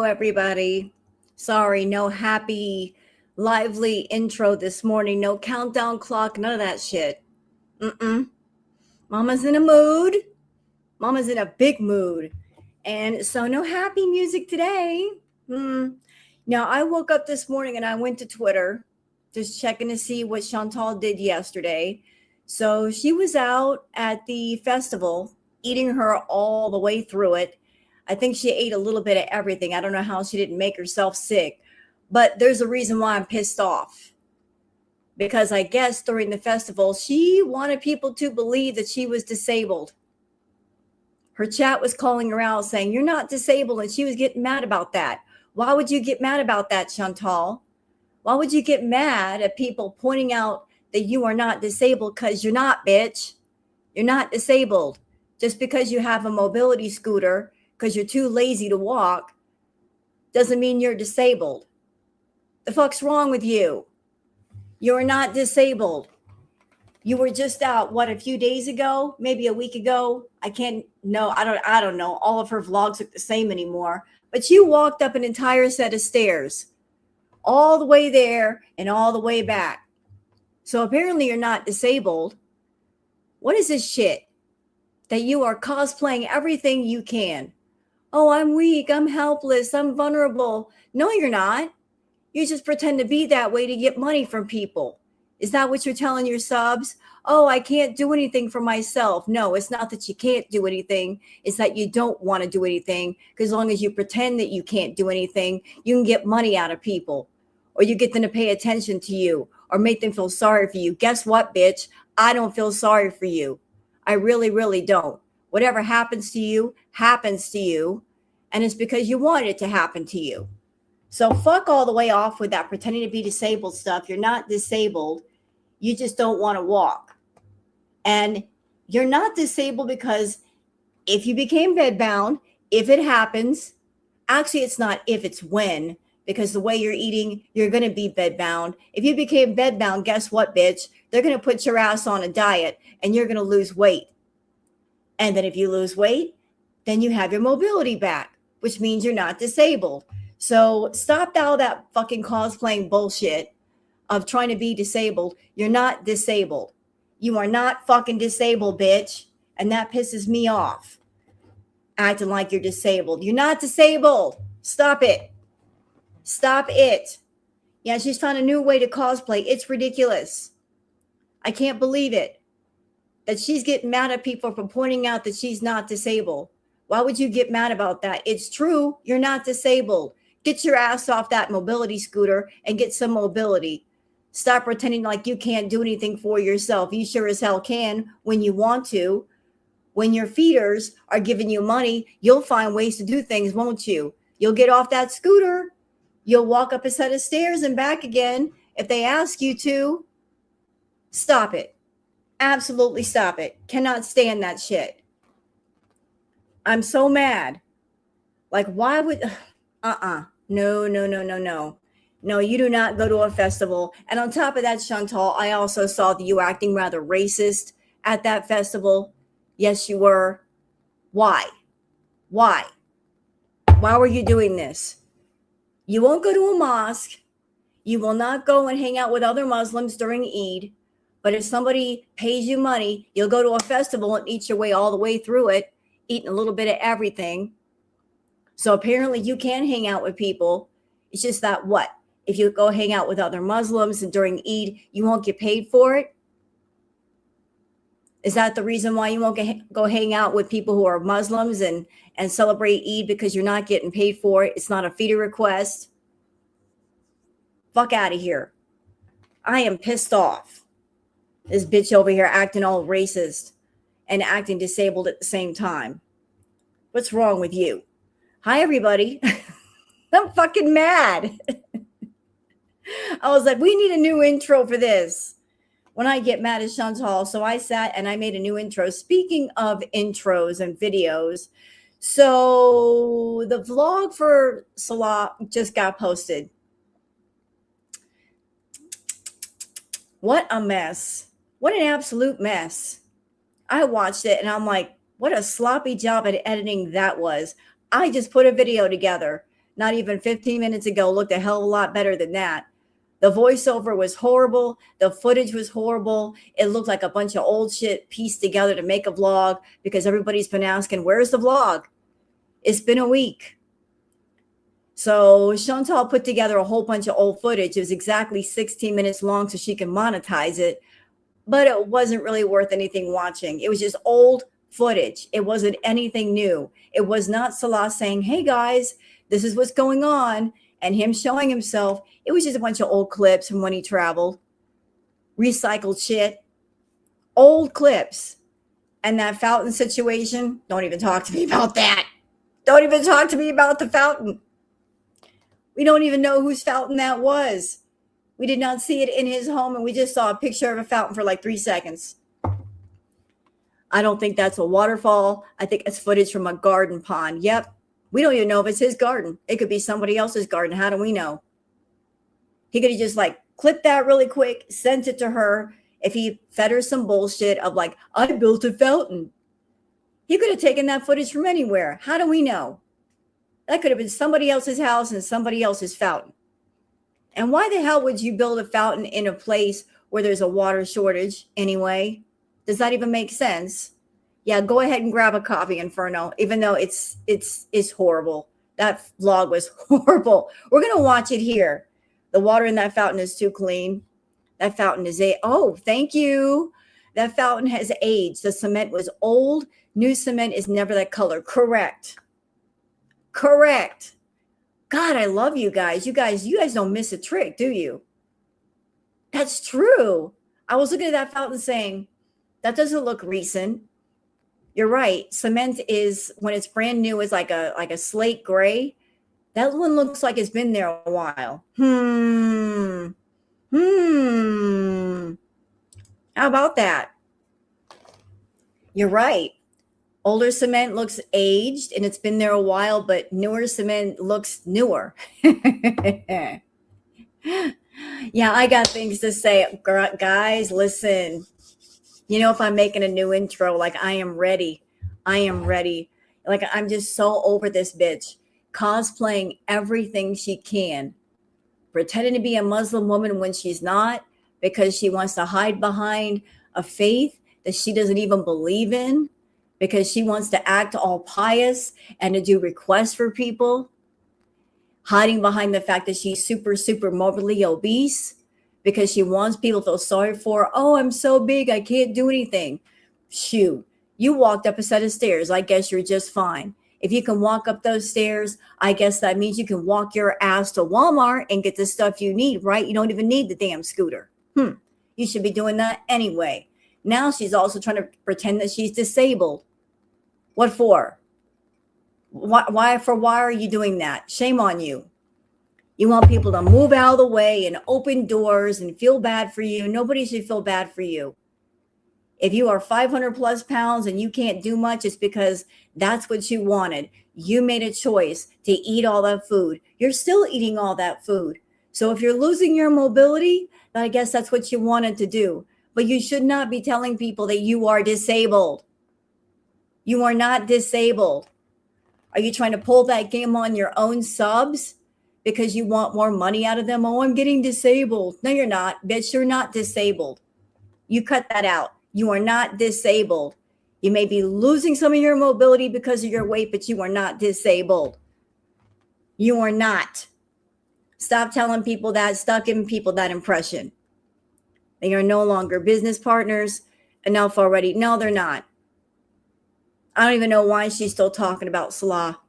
everybody. Sorry, no happy, lively intro this morning. No countdown clock, none of that shit. Mm-mm. Mama's in a mood. Mama's in a big mood. And so, no happy music today. Now, I woke up this morning and I went to Twitter, just checking to see what Chantal did yesterday. So, she was out at the festival, eating her all the way through it. I think she ate a little bit of everything. I don't know how she didn't make herself sick, but there's a reason why I'm pissed off. Because I guess during the festival, she wanted people to believe that she was disabled. Her chat was calling her out saying, "You're not disabled," and she was getting mad about that. Why would you get mad about that, Chantal? Why would you get mad at people pointing out that you are not disabled? Because you're not, bitch. You're not disabled. Just because you have a mobility scooter because you're too lazy to walk doesn't mean you're disabled. The fuck's wrong with you? You're not disabled. You were just out, what, a few days ago, maybe a week ago. I don't know. All of her vlogs look the same anymore. But you walked up an entire set of stairs, all the way there and all the way back. So apparently you're not disabled. What is this shit? That you are cosplaying everything you can. Oh, I'm weak, I'm helpless, I'm vulnerable. No, you're not. You just pretend to be that way to get money from people. Is that what you're telling your subs? Oh, I can't do anything for myself. No, it's not that you can't do anything. It's that you don't want to do anything. Because as long as you pretend that you can't do anything, you can get money out of people. Or you get them to pay attention to you or make them feel sorry for you. Guess what, bitch? I don't feel sorry for you. I really, really don't. Whatever happens to you, happens to you. And it's because you want it to happen to you. So fuck all the way off with that pretending to be disabled stuff. You're not disabled. You just don't want to walk. And you're not disabled because if you became bedbound, if it happens, actually it's not if, it's when, because the way you're eating, you're going to be bedbound. If you became bedbound, guess what, bitch? They're going to put your ass on a diet and you're going to lose weight. And then if you lose weight, then you have your mobility back, which means you're not disabled. So stop all that fucking cosplaying bullshit of trying to be disabled. You're not disabled. You are not fucking disabled, bitch. And that pisses me off. Acting like you're disabled. You're not disabled. Stop it. Stop it. Yeah, she's found a new way to cosplay. It's ridiculous. I can't believe it. That she's getting mad at people for pointing out that she's not disabled. Why would you get mad about that? It's true. You're not disabled. Get your ass off that mobility scooter and get some mobility. Stop pretending like you can't do anything for yourself. You sure as hell can when you want to. When your feeders are giving you money, you'll find ways to do things, won't you? You'll get off that scooter. You'll walk up a set of stairs and back again if they ask you to. Stop it. Absolutely stop it. Cannot stand that shit. I'm so mad. Like, why would... No. No, you do not go to a festival. And on top of that, Chantal, I also saw that you acting rather racist at that festival. Yes, you were. Why? Why were you doing this? You won't go to a mosque. You will not go and hang out with other Muslims during Eid. But if somebody pays you money, you'll go to a festival and eat your way all the way through it, eating a little bit of everything. So apparently you can hang out with people. It's just that what? If you go hang out with other Muslims and during Eid, you won't get paid for it? Is that the reason why you won't go hang out with people who are Muslims and celebrate Eid because you're not getting paid for it? It's not a feeder request. Fuck out of here. I am pissed off. This bitch over here acting all racist and acting disabled at the same time. What's wrong with you? Hi, everybody. I'm fucking mad. I was like, we need a new intro for this. When I get mad at Chantal, so I sat and I made a new intro. Speaking of intros and videos, so the vlog for Salah just got posted. What a mess. What an absolute mess. I watched it and I'm like, what a sloppy job at editing that was. I just put a video together. not even 15 minutes ago, looked a hell of a lot better than that. The voiceover was horrible. The footage was horrible. It looked like a bunch of old shit pieced together to make a vlog because everybody's been asking, where's the vlog? It's been a week. So Chantal put together a whole bunch of old footage. It was exactly 16 minutes long so she can monetize it, but it wasn't really worth anything watching. It was just old footage. It wasn't anything new. It was not Salah saying, hey guys, this is what's going on, and him showing himself. It was just a bunch of old clips from when he traveled, recycled shit, old clips. And that fountain situation, don't even talk to me about that. Don't even talk to me about the fountain. We don't even know whose fountain that was. We did not see it in his home, and we just saw a picture of a fountain for like 3 seconds. I don't think that's a waterfall. I think it's footage from a garden pond. Yep. We don't even know if it's his garden. It could be somebody else's garden. How do we know? He could have just like clipped that really quick, sent it to her. If he fed her some bullshit of like, I built a fountain. He could have taken that footage from anywhere. How do we know? That could have been somebody else's house and somebody else's fountain. And why the hell would you build a fountain in a place where there's a water shortage anyway? Does that even make sense? Yeah, go ahead and grab a copy, Inferno, even though it's horrible. That vlog was horrible. We're going to watch it here. The water in that fountain is too clean. That fountain is oh, thank you. That fountain has aged. The cement was old. New cement is never that color. Correct. Correct. God, I love you guys. You guys don't miss a trick, do you? That's true. I was looking at that fountain saying, that doesn't look recent. You're right. Cement is, when it's brand new, is like a slate gray. That one looks like it's been there a while. How about that? You're right. Older cement looks aged and it's been there a while, but newer cement looks newer. Yeah, I got things to say. Guys, listen. You know, if I'm making a new intro, like I am ready. I am ready. Like I'm just so over this bitch. Cosplaying everything she can. Pretending to be a Muslim woman when she's not, because she wants to hide behind a faith that she doesn't even believe in, because she wants to act all pious and to do requests for people, hiding behind the fact that she's super, super morbidly obese, because she wants people to feel sorry for her. Oh, I'm so big, I can't do anything. Shoot, you walked up a set of stairs. I guess you're just fine. If you can walk up those stairs, I guess that means you can walk your ass to Walmart and get the stuff you need, right? You don't even need the damn scooter. You should be doing that anyway. Now she's also trying to pretend that she's disabled. What for? Why are you doing that? Shame on you. You want people to move out of the way and open doors and feel bad for you. Nobody should feel bad for you. If you are 500 plus pounds and you can't do much, it's because that's what you wanted. You made a choice to eat all that food. You're still eating all that food. So if you're losing your mobility, I guess that's what you wanted to do. But you should not be telling people that you are disabled. You are not disabled. Are you trying to pull that game on your own subs because you want more money out of them? Oh, I'm getting disabled. No, you're not. Bitch, you're not disabled. You cut that out. You are not disabled. You may be losing some of your mobility because of your weight, but you are not disabled. You are not. Stop telling people that. Stop giving people that impression. They are no longer business partners. Enough already. No, they're not. I don't even know why she's still talking about Salah.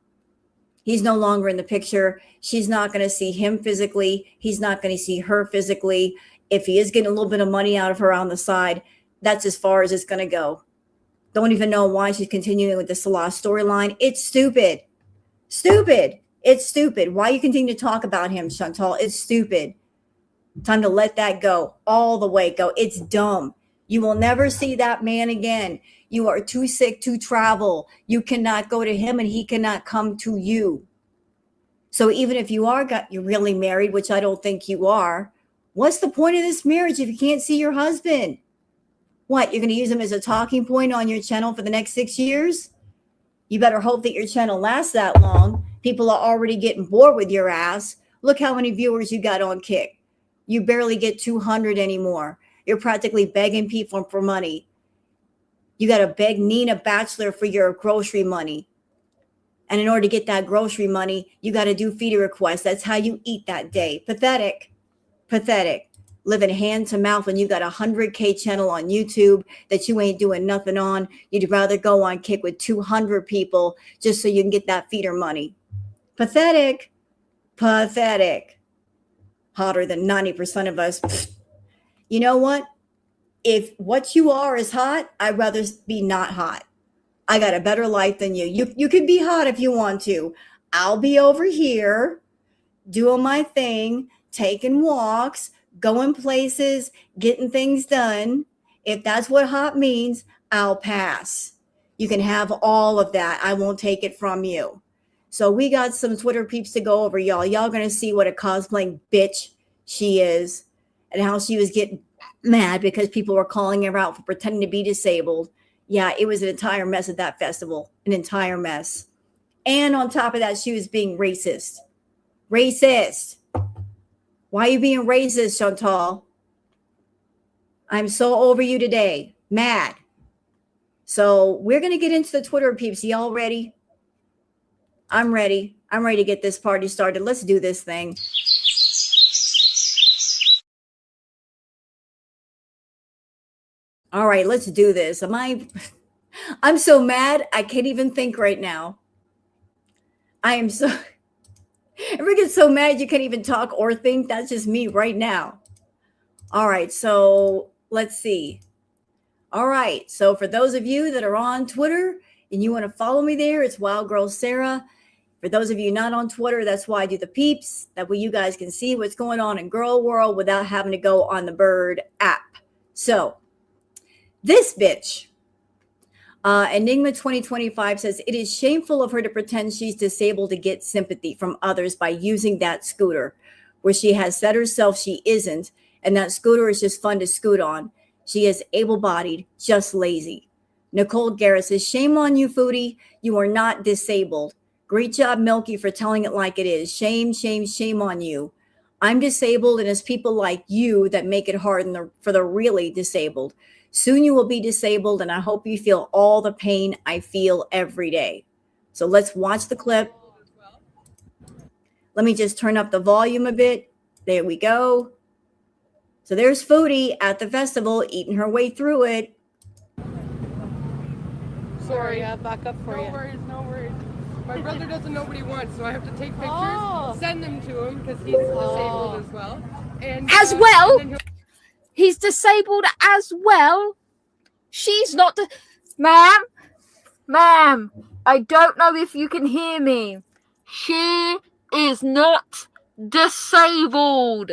He's no longer in the picture. She's not going to see him physically. He's not going to see her physically. If he is getting a little bit of money out of her on the side, that's as far as it's going to go. Don't even know why she's continuing with the Salah storyline. It's stupid. Stupid. It's stupid. Why you continue to talk about him, Chantal? It's stupid. Time to let that go. All the way go. It's dumb. You will never see that man again. You are too sick to travel. You cannot go to him and he cannot come to you. So even if you're really married, which I don't think you are, what's the point of this marriage if you can't see your husband? What, you're going to use him as a talking point on your channel for the next 6 years? You better hope that your channel lasts that long, People are already getting bored with your ass. Look how many viewers you got on Kick. You barely get 200 anymore. You're practically begging people for money. You got to beg Nina Bachelor for your grocery money. And in order to get that grocery money, you got to do feeder requests. That's how you eat that day. Pathetic. Pathetic. Living hand to mouth when you got a 100K channel on YouTube that you ain't doing nothing on. You'd rather go on Kick with 200 people just so you can get that feeder money. Pathetic. Pathetic. Hotter than 90% of us. You know what? If what you are is hot, I'd rather be not hot. I got a better life than you. You can be hot if you want to. I'll be over here doing my thing, taking walks, going places, getting things done. If that's what hot means, I'll pass. You can have all of that. I won't take it from you. So we got some Twitter peeps to go over, y'all. Y'all going to see what a cosplaying bitch she is and how she was getting mad because people were calling her out for pretending to be disabled. Yeah, it was an entire mess at that festival, an entire mess. And on top of that, she was being racist. Racist. Why are you being racist, Chantal? I'm so over you today. Mad. So we're going to get into the Twitter peeps. Y'all ready? I'm ready. I'm ready to get this party started. Let's do this thing. All right, let's do this. I'm so mad. I can't even think right now. I am so, ever get so mad you can't even talk or think? That's just me right now. All right, so let's see. All right, so for those of you that are on Twitter and you want to follow me there, it's Wild Girl Sarah. For those of you not on Twitter, that's why I do the peeps. That way you guys can see what's going on in girl world without having to go on the Bird app. So this bitch, Enigma 2025 says, it is shameful of her to pretend she's disabled to get sympathy from others by using that scooter, where she has said herself she isn't, and that scooter is just fun to scoot on. She is able-bodied, just lazy. Nicole Garrett says, shame on you, Foodie. You are not disabled. Great job, Milky, for telling it like it is. Shame, shame, shame on you. I'm disabled, and it's people like you that make it hard for the really disabled. Soon you will be disabled, and I hope you feel all the pain I feel every day. So let's watch the clip. Let me just turn up the volume a bit. There we go. So there's Foodie at the festival eating her way through it. Sorry, back up for you. No worries, no worries. My brother doesn't know what he wants, so I have to take pictures, send them to him because he's disabled as well. And as well? He's disabled as well? She's not Ma'am, I don't know if you can hear me. She is not disabled.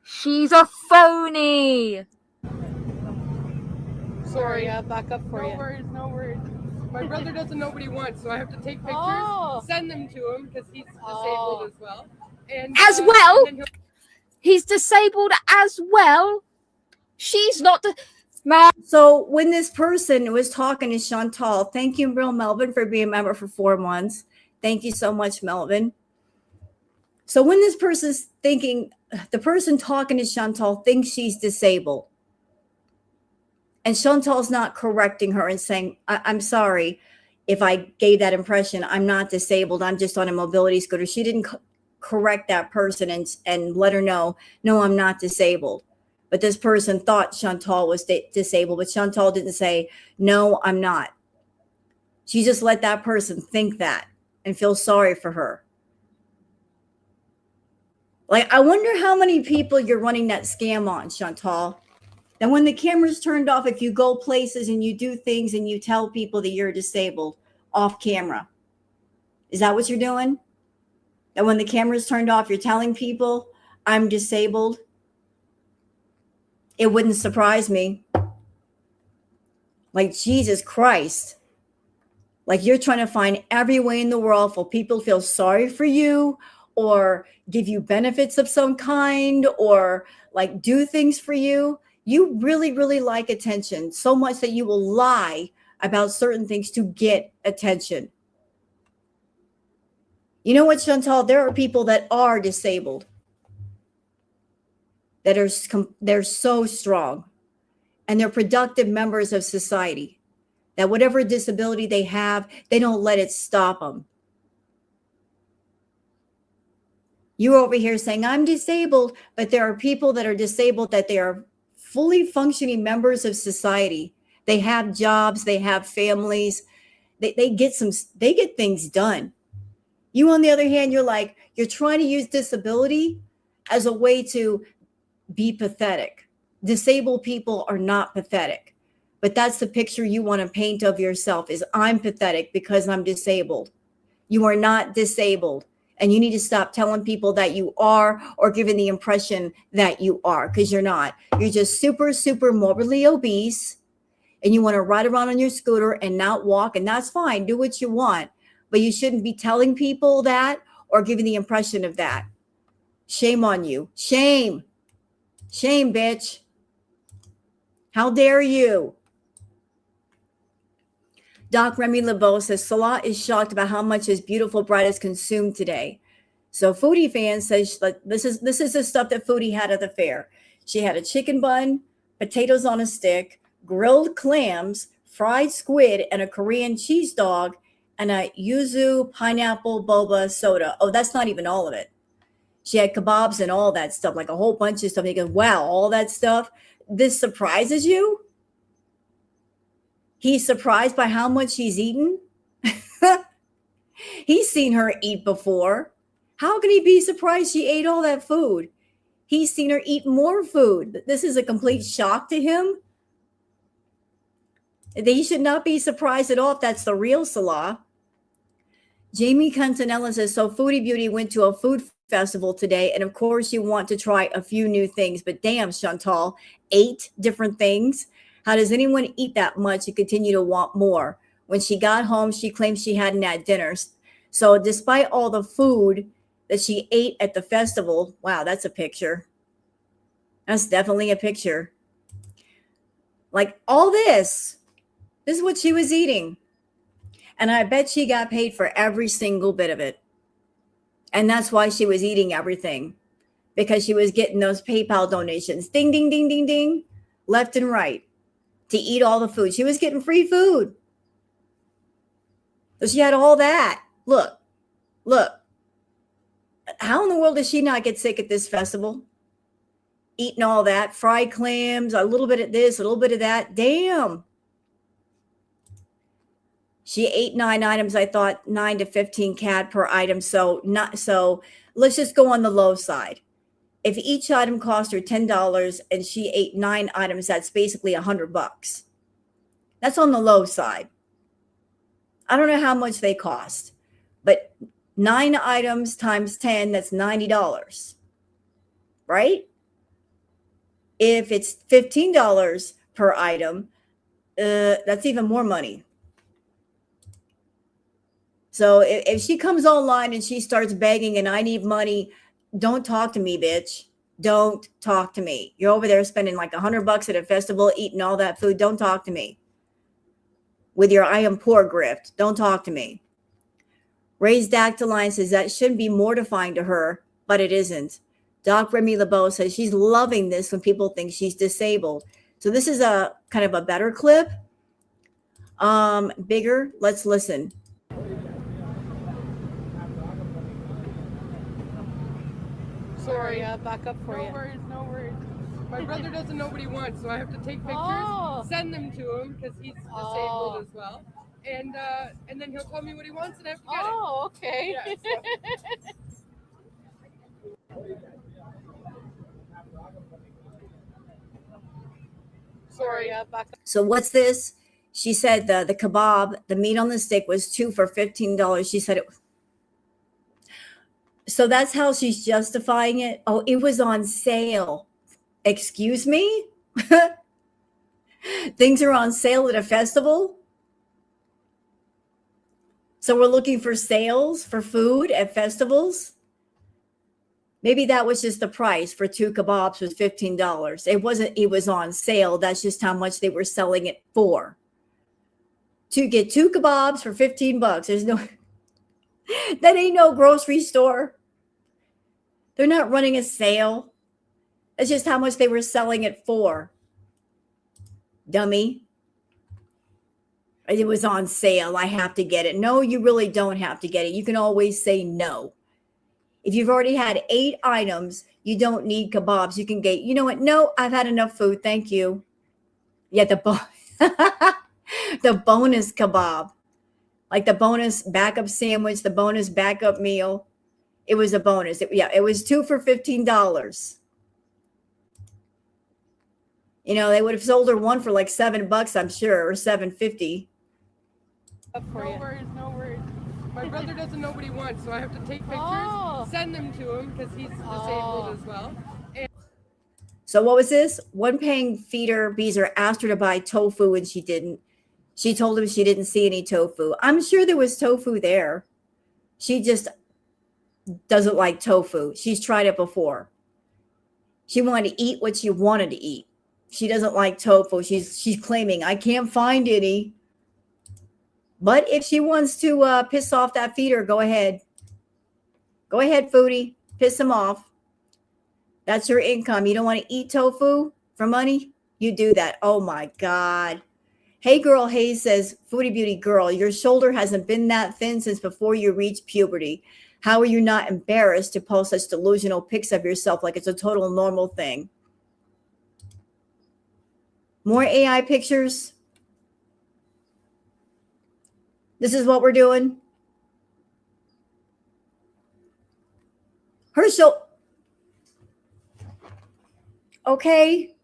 She's a phony. Sorry, back up for you. No worries, no worries. My brother doesn't know what he wants, so I have to take pictures, send them to him because he's disabled as well. And as well? He's disabled as well? She's not So when this person was talking to Chantal, thank you, Real Melvin, for being a member for 4 months. Thank you so much, Melvin. So when this person's thinking, the person talking to Chantal thinks she's disabled, and Chantal's not correcting her and saying, I'm sorry if I gave that impression. I'm not disabled. I'm just on a mobility scooter. She didn't correct that person and let her know, no, I'm not disabled. But this person thought Chantal was disabled, but Chantal didn't say, no, I'm not. She just let that person think that and feel sorry for her. Like, I wonder how many people you're running that scam on, Chantal. And when the camera's turned off, if you go places and you do things and you tell people that you're disabled off camera, is that what you're doing? That when the camera's turned off, you're telling people I'm disabled? It wouldn't surprise me. Like, Jesus Christ. Like, you're trying to find every way in the world for people to feel sorry for you or give you benefits of some kind or like do things for you. You really, really like attention so much that you will lie about certain things to get attention. You know what, Chantal? There are people that are disabled that are they're so strong and they're productive members of society that whatever disability they have, they don't let it stop them. You're over here saying, I'm disabled, but there are people that are disabled that they are fully functioning members of society. They have jobs, they have families, they get things done. You, on the other hand, you're trying to use disability as a way to be pathetic. Disabled people are not pathetic, but that's the picture you want to paint of yourself is I'm pathetic because I'm disabled. You are not disabled. And you need to stop telling people that you are or giving the impression that you are, because you're not. You're just super, super morbidly obese and you want to ride around on your scooter and not walk. And that's fine. Do what you want. But you shouldn't be telling people that or giving the impression of that. Shame on you. Shame. Shame, bitch. How dare you? Doc Remy LeBeau says Salah is shocked about how much his beautiful bride has consumed today. So Foodie fan says this is the stuff that Foodie had at the fair. She had a chicken bun, potatoes on a stick, grilled clams, fried squid, and a Korean cheese dog, and a yuzu pineapple boba soda. Oh, that's not even all of it. She had kebabs and all that stuff, like a whole bunch of stuff. He goes, wow, all that stuff. This surprises you? He's surprised by how much he's eaten. He's seen her eat before. How can he be surprised she ate all that food? He's seen her eat more food. This is a complete shock to him. He should not be surprised at all if that's the real Salah. Jamie Cantanella says, so Foodie Beauty went to a food festival today, and of course you want to try a few new things, but damn, Chantal, 8 different things. How does anyone eat that much and continue to want more? When she got home, she claimed she hadn't had dinner. So despite all the food that she ate at the festival, wow, that's a picture. That's definitely a picture. Like all this is what she was eating. And I bet she got paid for every single bit of it. And that's why she was eating everything, because she was getting those PayPal donations. Ding, ding, ding, ding, ding, left and right to eat all the food. She was getting free food. So she had all that. Look. How in the world does she not get sick at this festival? Eating all that, fried clams, a little bit of this, a little bit of that. Damn. She ate 9 items. I thought 9 to 15 CAD per item. So let's just go on the low side. If each item cost her $10 and she ate 9 items, that's basically $100. That's on the low side. I don't know how much they cost, but 9 items times 10, that's $90, right? If it's $15 per item, that's even more money. So if she comes online and she starts begging and I need money, don't talk to me, bitch. Don't talk to me. You're over there spending like $100 at a festival, eating all that food. Don't talk to me. With your I am poor grift, don't talk to me. Ray's Dactyline says that shouldn't be mortifying to her, but it isn't. Doc Remy LeBeau says she's loving this when people think she's disabled. So this is a kind of a better clip. Bigger. Let's listen. Sorry, back up for you. No worries. My brother doesn't know what he wants, so I have to take pictures, send them to him because he's disabled as well, and then he'll tell me what he wants, and I have to get it. Oh, okay. Yeah, Sorry, back up. So what's this? She said the kebab, the meat on the stick was 2 for $15. She said it. So that's how she's justifying it. Oh, it was on sale. Excuse me? Things are on sale at a festival. So we're looking for sales for food at festivals. Maybe that was just the price for 2 kebabs was $15. It was on sale. That's just how much they were selling it for. To get 2 kebabs for $15. That ain't no grocery store. They're not running a sale. That's just how much they were selling it for. Dummy. It was on sale. I have to get it. No, you really don't have to get it. You can always say no. If you've already had 8 items, you don't need kebabs. You can get, you know what? No, I've had enough food. Thank you. Yeah, the bonus kebab, like the bonus backup sandwich, the bonus backup meal. It was a bonus. It was 2 for $15. You know, they would have sold her one for like $7, I'm sure, or $7.50. No worries, no worries. My brother doesn't know what he wants, so I have to take pictures, send them to him because he's disabled as well. So what was this? One paying feeder Beezer asked her to buy tofu and she didn't. She told him she didn't see any tofu. I'm sure there was tofu there. She just doesn't like tofu. She's tried it before. She wanted to eat what she wanted to eat. She doesn't like tofu. She's claiming, I can't find any. But if she wants to piss off that feeder, go ahead. Go ahead, foodie. Piss him off. That's your income. You don't want to eat tofu for money? You do that. Oh, my God. Hey, Girl Hayes says, Foodie Beauty Girl, your shoulder hasn't been that thin since before you reached puberty. How are you not embarrassed to post such delusional pics of yourself like it's a total normal thing? More AI pictures? This is what we're doing? Her shoulder. Okay.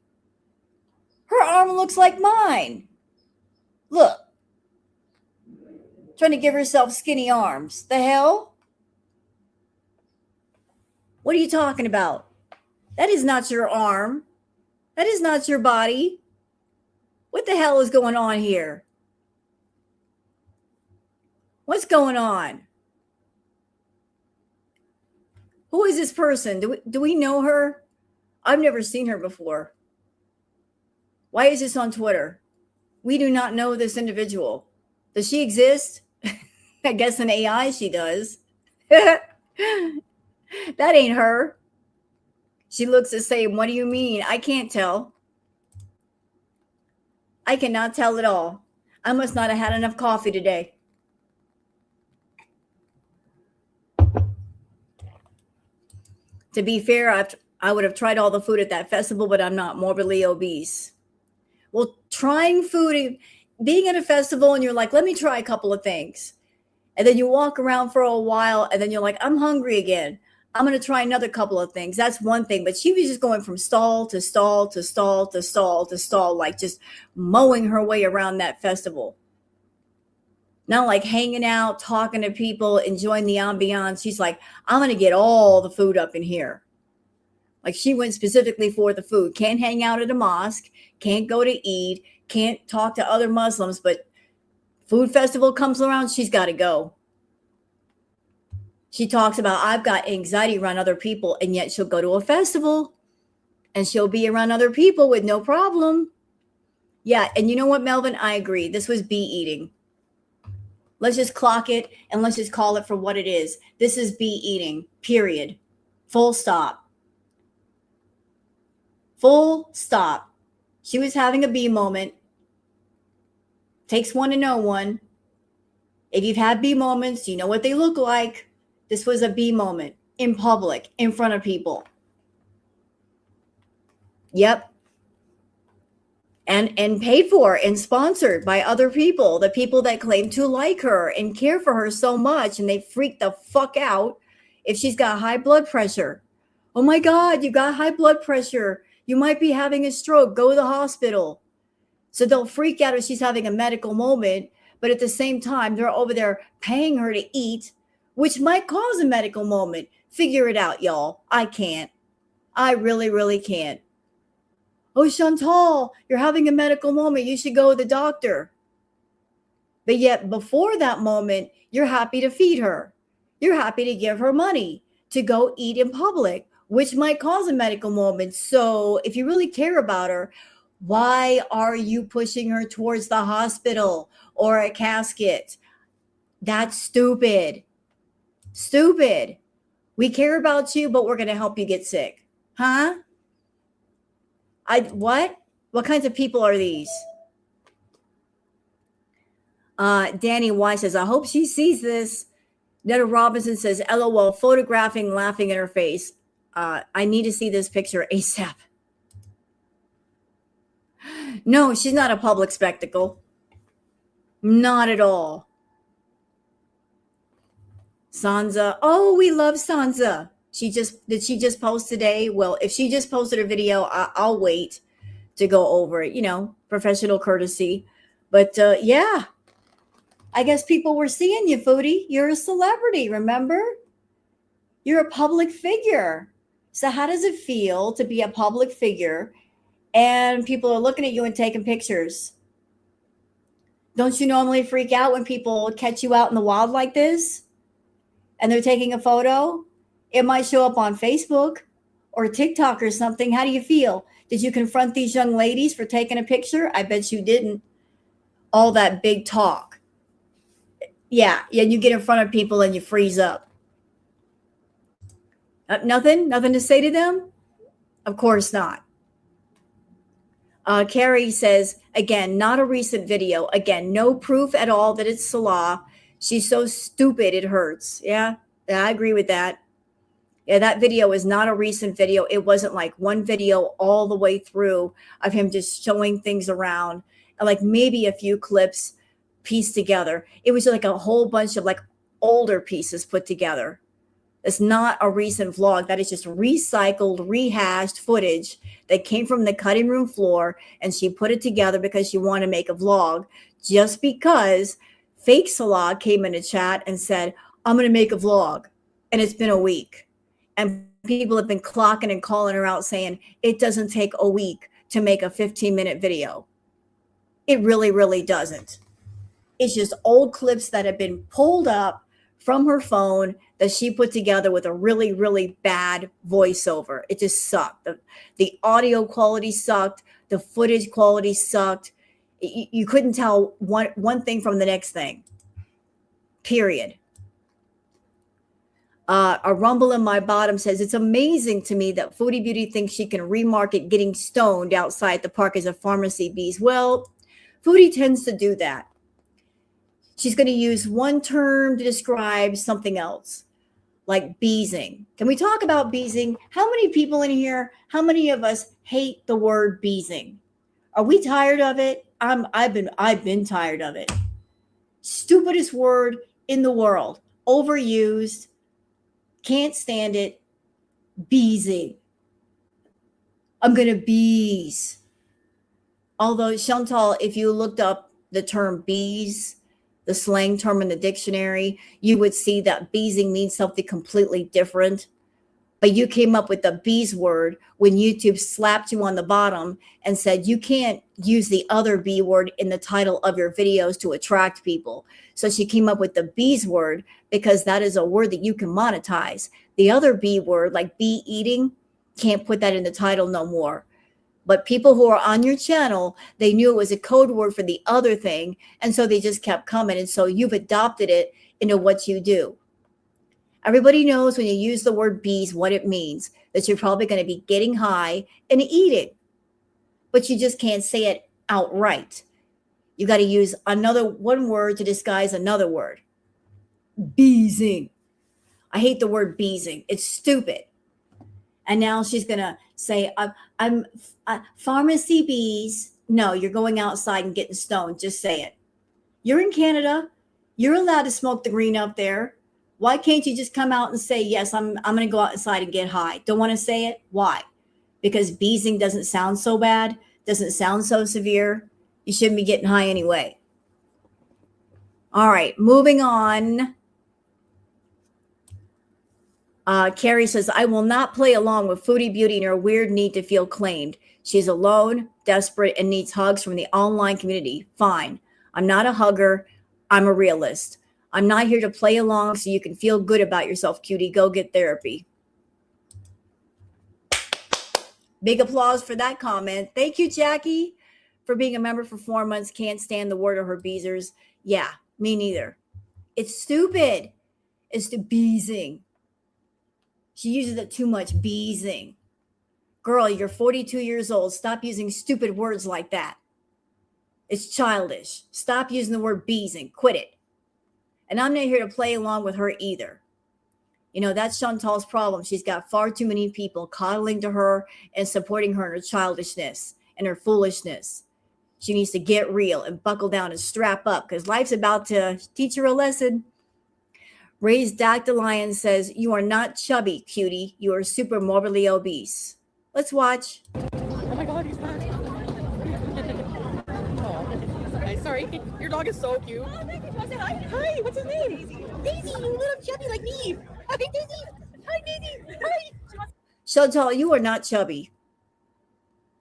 Her arm looks like mine. Look. Trying to give herself skinny arms. The hell? What are you talking about? That is not your arm. That is not your body. What the hell is going on here? What's going on? Who is this person? Do we know her? I've never seen her before. Why is this on Twitter? We do not know this individual. Does she exist? I guess in AI she does. That ain't her. She looks the same. What do you mean? I can't tell. I cannot tell at all. I must not have had enough coffee today. To be fair, I would have tried all the food at that festival, but I'm not morbidly obese. Well, trying food, being at a festival and you're like, let me try a couple of things. And then you walk around for a while and then you're like, I'm hungry again. I'm going to try another couple of things. That's one thing. But she was just going from stall to stall to stall to stall to stall, like just mowing her way around that festival. Not like hanging out, talking to people, enjoying the ambiance. She's like, I'm going to get all the food up in here. Like she went specifically for the food. Can't hang out at a mosque. Can't go to Eid. Can't talk to other Muslims. But food festival comes around, she's got to go. She talks about, I've got anxiety around other people, and yet she'll go to a festival and she'll be around other people with no problem. Yeah, and you know what, Melvin? I agree. This was bee eating. Let's just clock it and let's just call it for what it is. This is bee eating, period. Full stop. Full stop. She was having a bee moment. Takes one to know one. If you've had bee moments, you know what they look like. This was a bee moment in public, in front of people. Yep. And paid for and sponsored by other people, the people that claim to like her and care for her so much, and they freak the fuck out if she's got high blood pressure. Oh my God, you got high blood pressure. You might be having a stroke. Go to the hospital. So they'll freak out if she's having a medical moment, but at the same time, they're over there paying her to eat, which might cause a medical moment. Figure it out, y'all. I can't. I really, really can't. Oh, Chantal, you're having a medical moment. You should go to the doctor. But yet before that moment, you're happy to feed her. You're happy to give her money to go eat in public, which might cause a medical moment. So if you really care about her, why are you pushing her towards the hospital or a casket? That's stupid. Stupid. We care about you, but we're going to help you get sick. Huh? What? What kinds of people are these? Danny Y says, I hope she sees this. Netta Robinson says, LOL, photographing, laughing in her face. I need to see this picture ASAP. No, she's not a public spectacle. Not at all. Sansa. Oh, we love Sansa. Did she just post today? Well, if she just posted a video, I'll wait to go over it, professional courtesy. But yeah, I guess people were seeing you, Foodie. You're a celebrity, remember? You're a public figure. So how does it feel to be a public figure and people are looking at you and taking pictures? Don't you normally freak out when people catch you out in the wild like this and they're taking a photo? It might show up on Facebook or TikTok or something. How do you feel? Did you confront these young ladies for taking a picture? I bet you didn't. All that big talk. Yeah, you get in front of people and you freeze up. Nothing to say to them? Of course not. Carrie says, again, not a recent video. Again, no proof at all that it's Salah. She's so stupid it hurts. Yeah, I agree with that. Yeah, that video is not a recent video. It wasn't like one video all the way through of him just showing things around, and like maybe a few clips pieced together. It was like a whole bunch of like older pieces put together. It's not a recent vlog. That is just recycled, rehashed footage that came from the cutting room floor, and she put it together because she wanted to make a vlog, just because fake Salah came in a chat and said, I'm going to make a vlog. And it's been a week. And people have been clocking and calling her out saying it doesn't take a week to make a 15-minute video. It really, really doesn't. It's just old clips that have been pulled up from her phone that she put together with a really, really bad voiceover. It just sucked. The audio quality sucked. The footage quality sucked. You couldn't tell one thing from the next thing. Period. A rumble in my bottom says, it's amazing to me that Foodie Beauty thinks she can remarket getting stoned outside the park as a pharmacy bees. Well, Foodie tends to do that. She's going to use one term to describe something else, like beezing. Can we talk about beezing? How many people in here, how many of us hate the word beezing? Are we tired of it? I've been tired of it. Stupidest word in the world. Overused. Can't stand it. Beezing. I'm going to beeze. Although, Chantal, if you looked up the term beeze, the slang term in the dictionary, you would see that beezing means something completely different. But you came up with the bees word when YouTube slapped you on the bottom and said you can't use the other B word in the title of your videos to attract people. So she came up with the bees word because that is a word that you can monetize. The other B word, like bee eating, can't put that in the title no more. But people who are on your channel, they knew it was a code word for the other thing. And so they just kept coming. And so you've adopted it into what you do. Everybody knows when you use the word bees, what it means, that you're probably going to be getting high and eating. But you just can't say it outright. You got to use one word to disguise another word. Beezing. I hate the word beezing. It's stupid. And now she's going to say, I'm pharmacy bees. No, you're going outside and getting stoned. Just say it. You're in Canada. You're allowed to smoke the green up there. Why can't you just come out and say, yes, I'm going to go outside and get high? Don't want to say it? Why? Because beezing doesn't sound so bad. Doesn't sound so severe. You shouldn't be getting high anyway. All right, moving on. Carrie says, I will not play along with Foodie Beauty and her weird need to feel claimed. She's alone, desperate, and needs hugs from the online community. Fine. I'm not a hugger. I'm a realist. I'm not here to play along so you can feel good about yourself, cutie. Go get therapy. Big applause for that comment. Thank you, Jackie, for being a member for 4 months. Can't stand the word of her beezers. Yeah, me neither. It's stupid. It's the beezing. She uses it too much, beezing. Girl, you're 42 years old. Stop using stupid words like that. It's childish. Stop using the word beezing. Quit it. And I'm not here to play along with her either. You know, that's Chantal's problem. She's got far too many people coddling to her and supporting her in her childishness and her foolishness. She needs to get real and buckle down and strap up because life's about to teach her a lesson. Ray's Dactylion says, you are not chubby, cutie. You are super morbidly obese. Let's watch. Oh my God, he's back. Oh, sorry. Your dog is so cute. Oh, thank you. Hi, what's his name? Daisy. Daisy, you little chubby like me. Hi, Daisy. Hi, Daisy. Hi. Chantal, you are not chubby.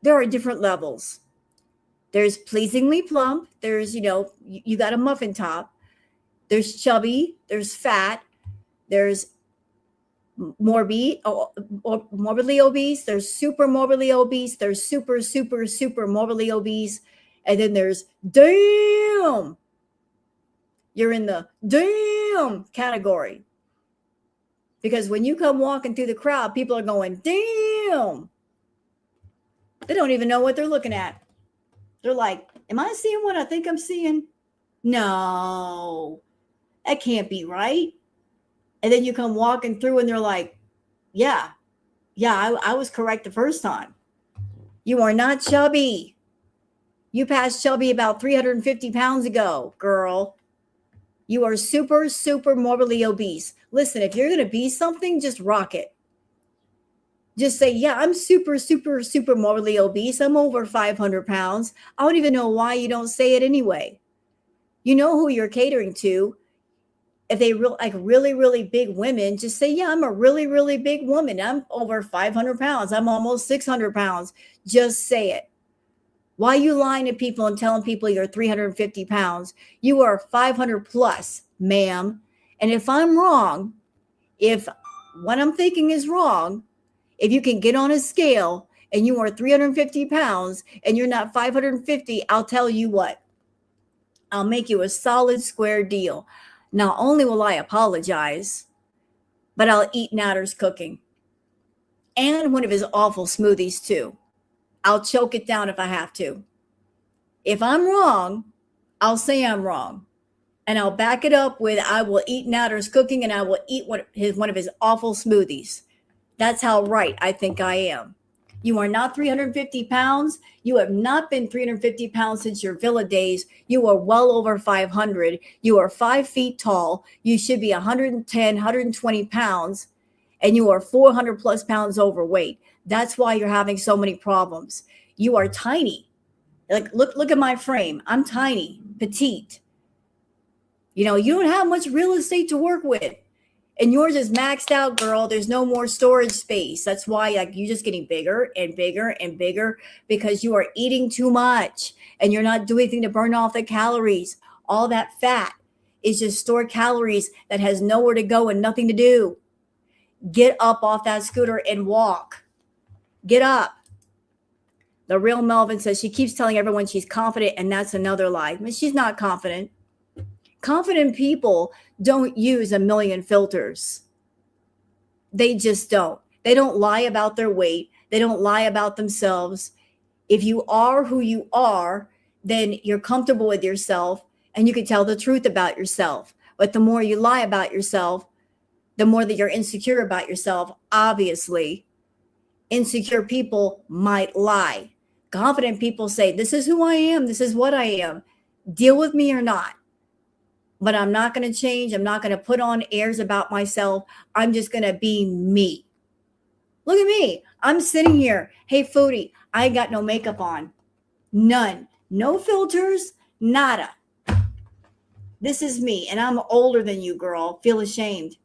There are different levels. There's pleasingly plump. There's, you got a muffin top. There's chubby. There's fat. There's morbidly obese. There's super morbidly obese. There's super, super, super morbidly obese. And then there's damn. You're in the damn category. Because when you come walking through the crowd, people are going, damn. They don't even know what they're looking at. They're like, am I seeing what I think I'm seeing? No, that can't be right. And then you come walking through and they're like, yeah, I was correct the first time. You are not chubby. You passed chubby about 350 pounds ago, girl. You are super, super morbidly obese. Listen, if you're going to be something, just rock it. Just say, yeah, I'm super, super, super morbidly obese. I'm over 500 pounds. I don't even know why you don't say it anyway. You know who you're catering to. If they really, really big women, just say, yeah, I'm a really, really big woman. I'm over 500 pounds. I'm almost 600 pounds. Just say it. Why are you lying to people and telling people you're 350 pounds? You are 500 plus, ma'am. And if I'm wrong, if what I'm thinking is wrong, if you can get on a scale and you are 350 pounds and you're not 550, I'll tell you what. I'll make you a solid square deal. Not only will I apologize, but I'll eat Natter's cooking. And one of his awful smoothies too. I'll choke it down if I have to. If I'm wrong, I'll say I'm wrong. And I'll back it up with I will eat Natter's cooking and I will eat one of his awful smoothies. That's how right I think I am. You are not 350 pounds. You have not been 350 pounds since your villa days. You are well over 500. You are 5 feet tall. You should be 110, 120 pounds. And you are 400 plus pounds overweight. That's why you're having so many problems. You are tiny. Like, look at my frame. I'm tiny, petite. You don't have much real estate to work with. And yours is maxed out, girl. There's no more storage space. That's why you're just getting bigger and bigger and bigger because you are eating too much and you're not doing anything to burn off the calories. All that fat is just stored calories that has nowhere to go and nothing to do. Get up off that scooter and walk. Get up. The real Melvin says she keeps telling everyone she's confident, and that's another lie. But she's not confident. Confident people don't use a million filters. They just don't. They don't lie about their weight. They don't lie about themselves. If you are who you are, then you're comfortable with yourself and you can tell the truth about yourself. But the more you lie about yourself, the more that you're insecure about yourself, obviously. Insecure people might lie. Confident people say, this is who I am. This is what I am. Deal with me or not. But I'm not going to change. I'm not going to put on airs about myself. I'm just going to be me. Look at me. I'm sitting here. Hey, foodie, I ain't got no makeup on. None. No filters. Nada. This is me. And I'm older than you, girl. Feel ashamed.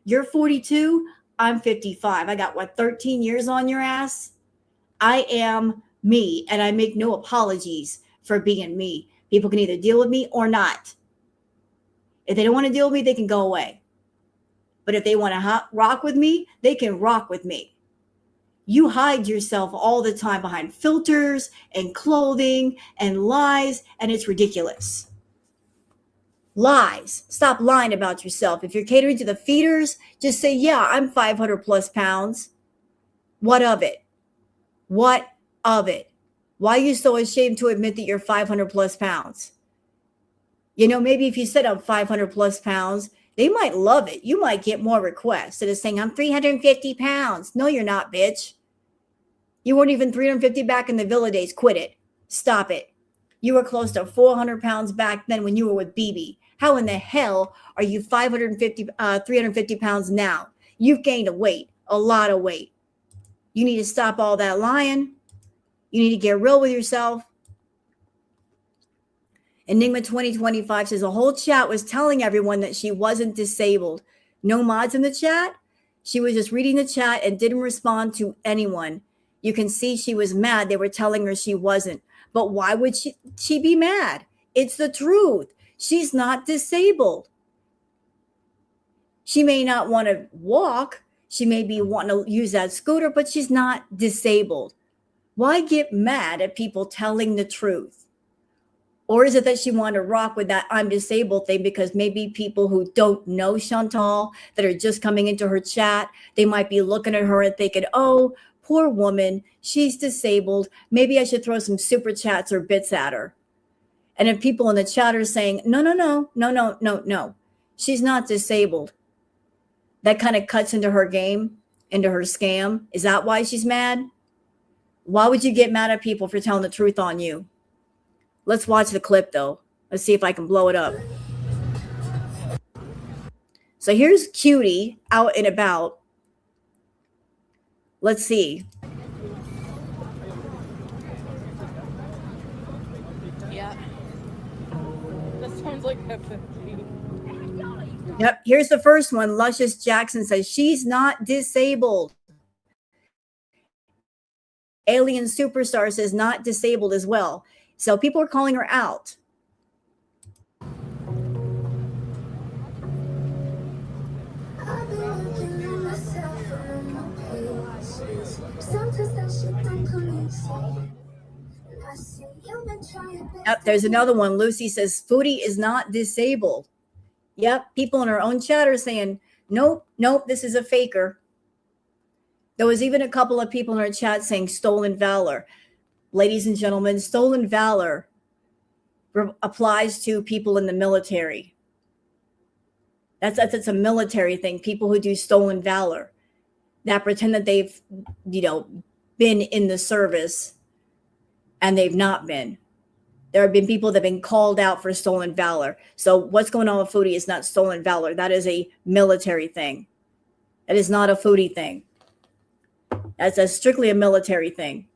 You're 42. I'm 55. I got 13 years on your ass? I am me. And I make no apologies for being me. People can either deal with me or not. If they don't want to deal with me, they can go away. But if they want to rock with me, they can rock with me. You hide yourself all the time behind filters and clothing and lies, and it's ridiculous. Lies. Stop lying about yourself. If you're catering to the feeders, just say, yeah, I'm 500 plus pounds. What of it? What of it? Why are you so ashamed to admit that you're 500 plus pounds? You know, maybe if you said I'm 500 plus pounds, they might love it. You might get more requests instead of saying I'm 350 pounds. No, you're not, bitch. You weren't even 350 back in the Villa days. Quit it. Stop it. You were close to 400 pounds back then when you were with BB. How in the hell are you 350 pounds now? You've gained a lot of weight. You need to stop all that lying. You need to get real with yourself. Enigma 2025 says the whole chat was telling everyone that she wasn't disabled. No mods in the chat. She was just reading the chat and didn't respond to anyone. You can see she was mad. They were telling her she wasn't. But why would she be mad? It's the truth. She's not disabled. She may not want to walk. She may be wanting to use that scooter, but she's not disabled. Why get mad at people telling the truth? Or is it that she wanted to rock with that I'm disabled thing because maybe people who don't know Chantal, that are just coming into her chat, they might be looking at her and thinking, oh, poor woman, she's disabled. Maybe I should throw some super chats or bits at her. And if people in the chat are saying, no, she's not disabled, that kind of cuts into her game, into her scam. Is that why she's mad? Why would you get mad at people for telling the truth on you? Let's watch the clip, though. Let's see if I can blow it up. So here's Cutie out and about. Let's see. Yeah. That sounds like FFG. Yep, here's the first one. Luscious Jackson says she's not disabled. Alien Superstar says not disabled as well. So people are calling her out. Yep, there's another one. Lucy says Foodie is not disabled. Yep, people in her own chat are saying, nope, this is a faker. There was even a couple of people in her chat saying stolen valor. Ladies and gentlemen, stolen valor applies to people in the military. That's a military thing. People who do stolen valor, that pretend that they've, been in the service and they've not been. There have been people that have been called out for stolen valor. So what's going on with Foodie is not stolen valor. That is a military thing. That is not a Foodie thing. That's strictly a military thing.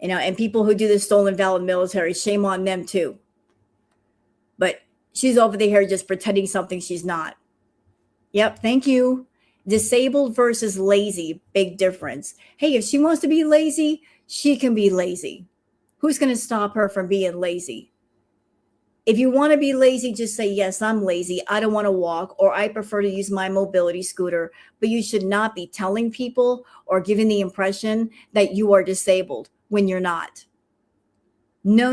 And people who do the stolen valor military, shame on them too. But she's over there just pretending something she's not. Yep, thank you. Disabled versus lazy, big difference. Hey, if she wants to be lazy, she can be lazy. Who's going to stop her from being lazy? If you want to be lazy, just say, yes, I'm lazy. I don't want to walk, or I prefer to use my mobility scooter. But you should not be telling people or giving the impression that you are disabled when you're not. No.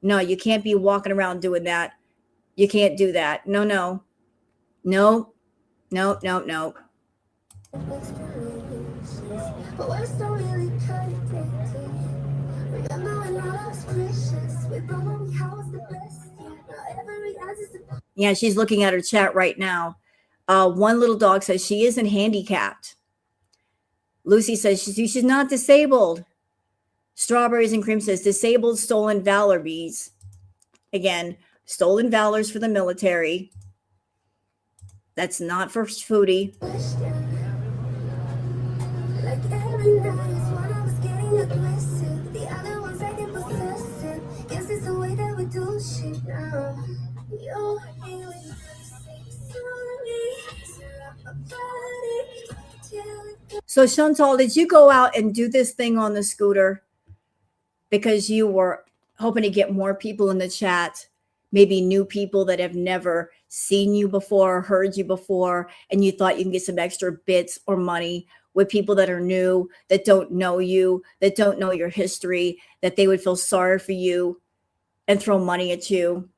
No, you can't be walking around doing that. You can't do that. No. Yeah, she's looking at her chat right now. One little dog says she isn't handicapped. Lucy says she's not disabled. Strawberries and Cream says disabled stolen valor bees. Again, stolen valors for the military. That's not for Foodie. So Chantal, did you go out and do this thing on the scooter because you were hoping to get more people in the chat, maybe new people that have never seen you before, heard you before, and you thought you can get some extra bits or money with people that are new, that don't know you, that don't know your history, that they would feel sorry for you and throw money at you.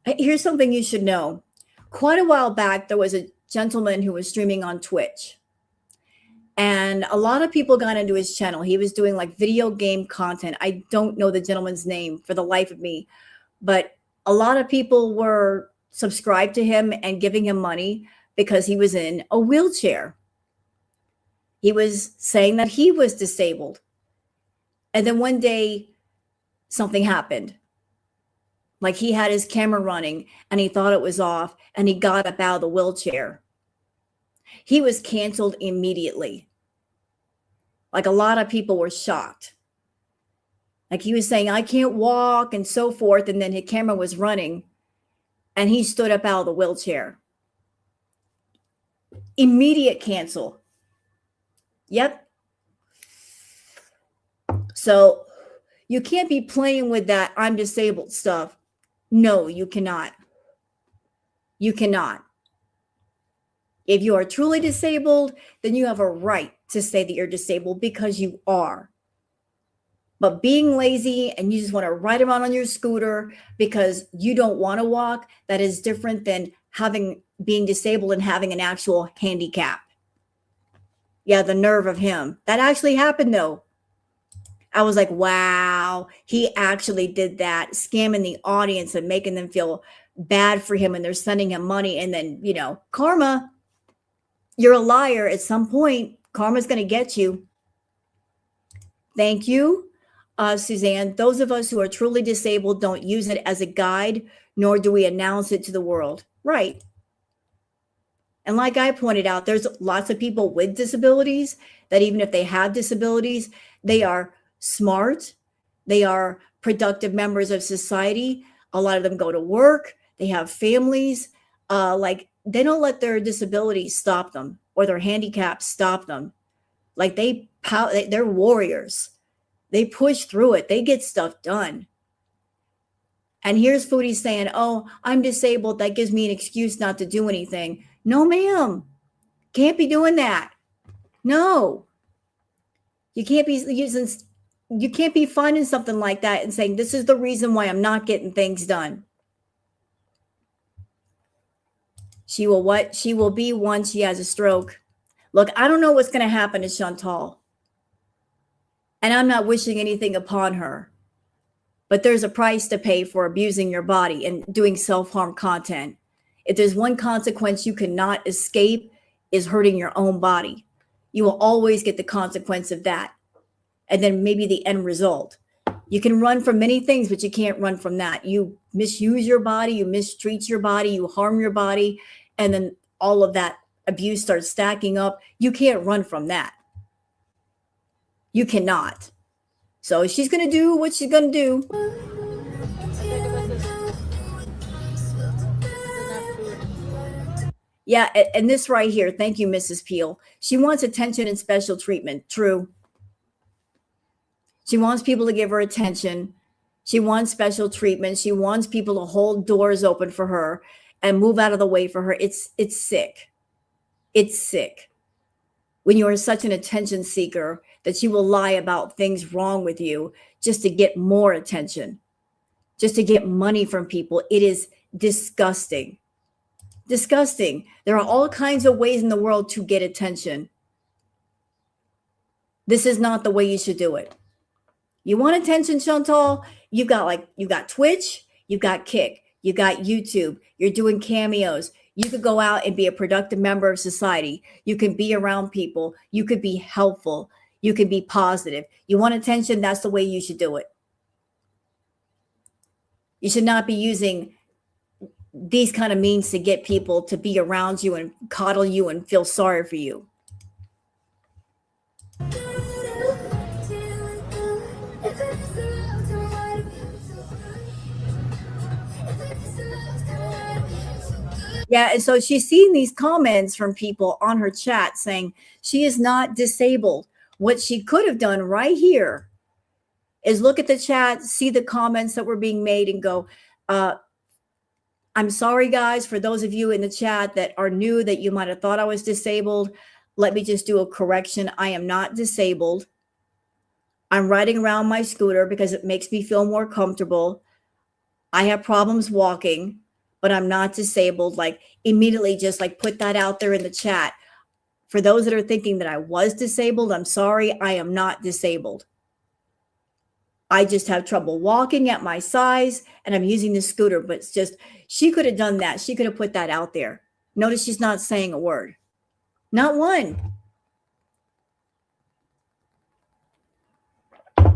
Here's something you should know. Quite a while back, there was a gentleman who was streaming on Twitch. And a lot of people got into his channel. He was doing like video game content. I don't know the gentleman's name for the life of me, but a lot of people were subscribed to him and giving him money because he was in a wheelchair. He was saying that he was disabled. And then one day something happened. Like he had his camera running and he thought it was off and he got up out of the wheelchair. He was canceled immediately. Like a lot of people were shocked. Like he was saying, I can't walk and so forth. And then his camera was running and he stood up out of the wheelchair. Immediate cancel. Yep. So you can't be playing with that I'm disabled stuff. No, you cannot. You cannot. If you are truly disabled, then you have a right to say that you're disabled because you are. But being lazy and you just want to ride around on your scooter because you don't want to walk, that is different than being disabled and having an actual handicap. Yeah, the nerve of him. That actually happened though. I was like, wow, he actually did that, scamming the audience and making them feel bad for him and they're sending him money. And then, karma. You're a liar. At some point, karma's going to get you. Thank you, Suzanne. Those of us who are truly disabled don't use it as a guide, nor do we announce it to the world. Right. And like I pointed out, there's lots of people with disabilities that even if they have disabilities, they are smart. They are productive members of society. A lot of them go to work. They have families. They don't let their disabilities stop them or their handicaps stop them. Like they're warriors. They push through it. They get stuff done. And here's Foodie saying, oh, I'm disabled. That gives me an excuse not to do anything. No, ma'am. Can't be doing that. No. You can't be finding something like that and saying, this is the reason why I'm not getting things done. She will what? She will be once she has a stroke. Look, I don't know what's going to happen to Chantal. And I'm not wishing anything upon her. But there's a price to pay for abusing your body and doing self-harm content. If there's one consequence you cannot escape, is hurting your own body. You will always get the consequence of that. And then maybe the end result. You can run from many things, but you can't run from that. You misuse your body, you mistreat your body, you harm your body, and then all of that abuse starts stacking up. You can't run from that. You cannot. So she's going to do what she's going to do. Yeah, and this right here, thank you, Mrs. Peel. She wants attention and special treatment. True. She wants people to give her attention. She wants special treatment. She wants people to hold doors open for her and move out of the way for her. It's sick. It's sick. When you are such an attention seeker that you will lie about things wrong with you just to get more attention, just to get money from people. It is disgusting. Disgusting. There are all kinds of ways in the world to get attention. This is not the way you should do it. You want attention, Chantal? You've got Twitch, you've got Kick, you've got YouTube, you're doing cameos. You could go out and be a productive member of society. You can be around people. You could be helpful. You can be positive. You want attention? That's the way you should do it. You should not be using these kind of means to get people to be around you and coddle you and feel sorry for you. Yeah, and so she's seeing these comments from people on her chat saying she is not disabled. What she could have done right here is look at the chat, see the comments that were being made and go, I'm sorry, guys, for those of you in the chat that are new, that you might have thought I was disabled. let me just do a correction. I am not disabled. I'm riding around my scooter because it makes me feel more comfortable. I have problems walking, but I'm not disabled. Like, immediately just like put that out there in the chat. For those that are thinking that I was disabled, I'm sorry, I am not disabled. I just have trouble walking at my size and I'm using the scooter, but it's just, she could have done that. She could have put that out there. Notice she's not saying a word. Not one.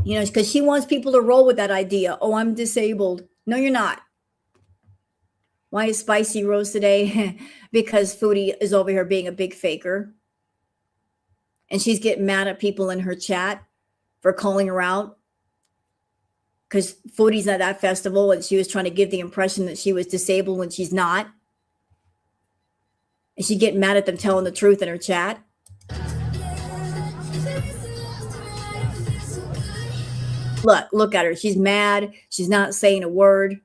You know, because she wants people to roll with that idea. Oh, I'm disabled. No, you're not. Why is Spicy Rose today? Because Foodie is over here being a big faker. And she's getting mad at people in her chat for calling her out. Because Foodie's at that festival and she was trying to give the impression that she was disabled when she's not. And she's getting mad at them telling the truth in her chat. Look at her. She's mad. She's not saying a word.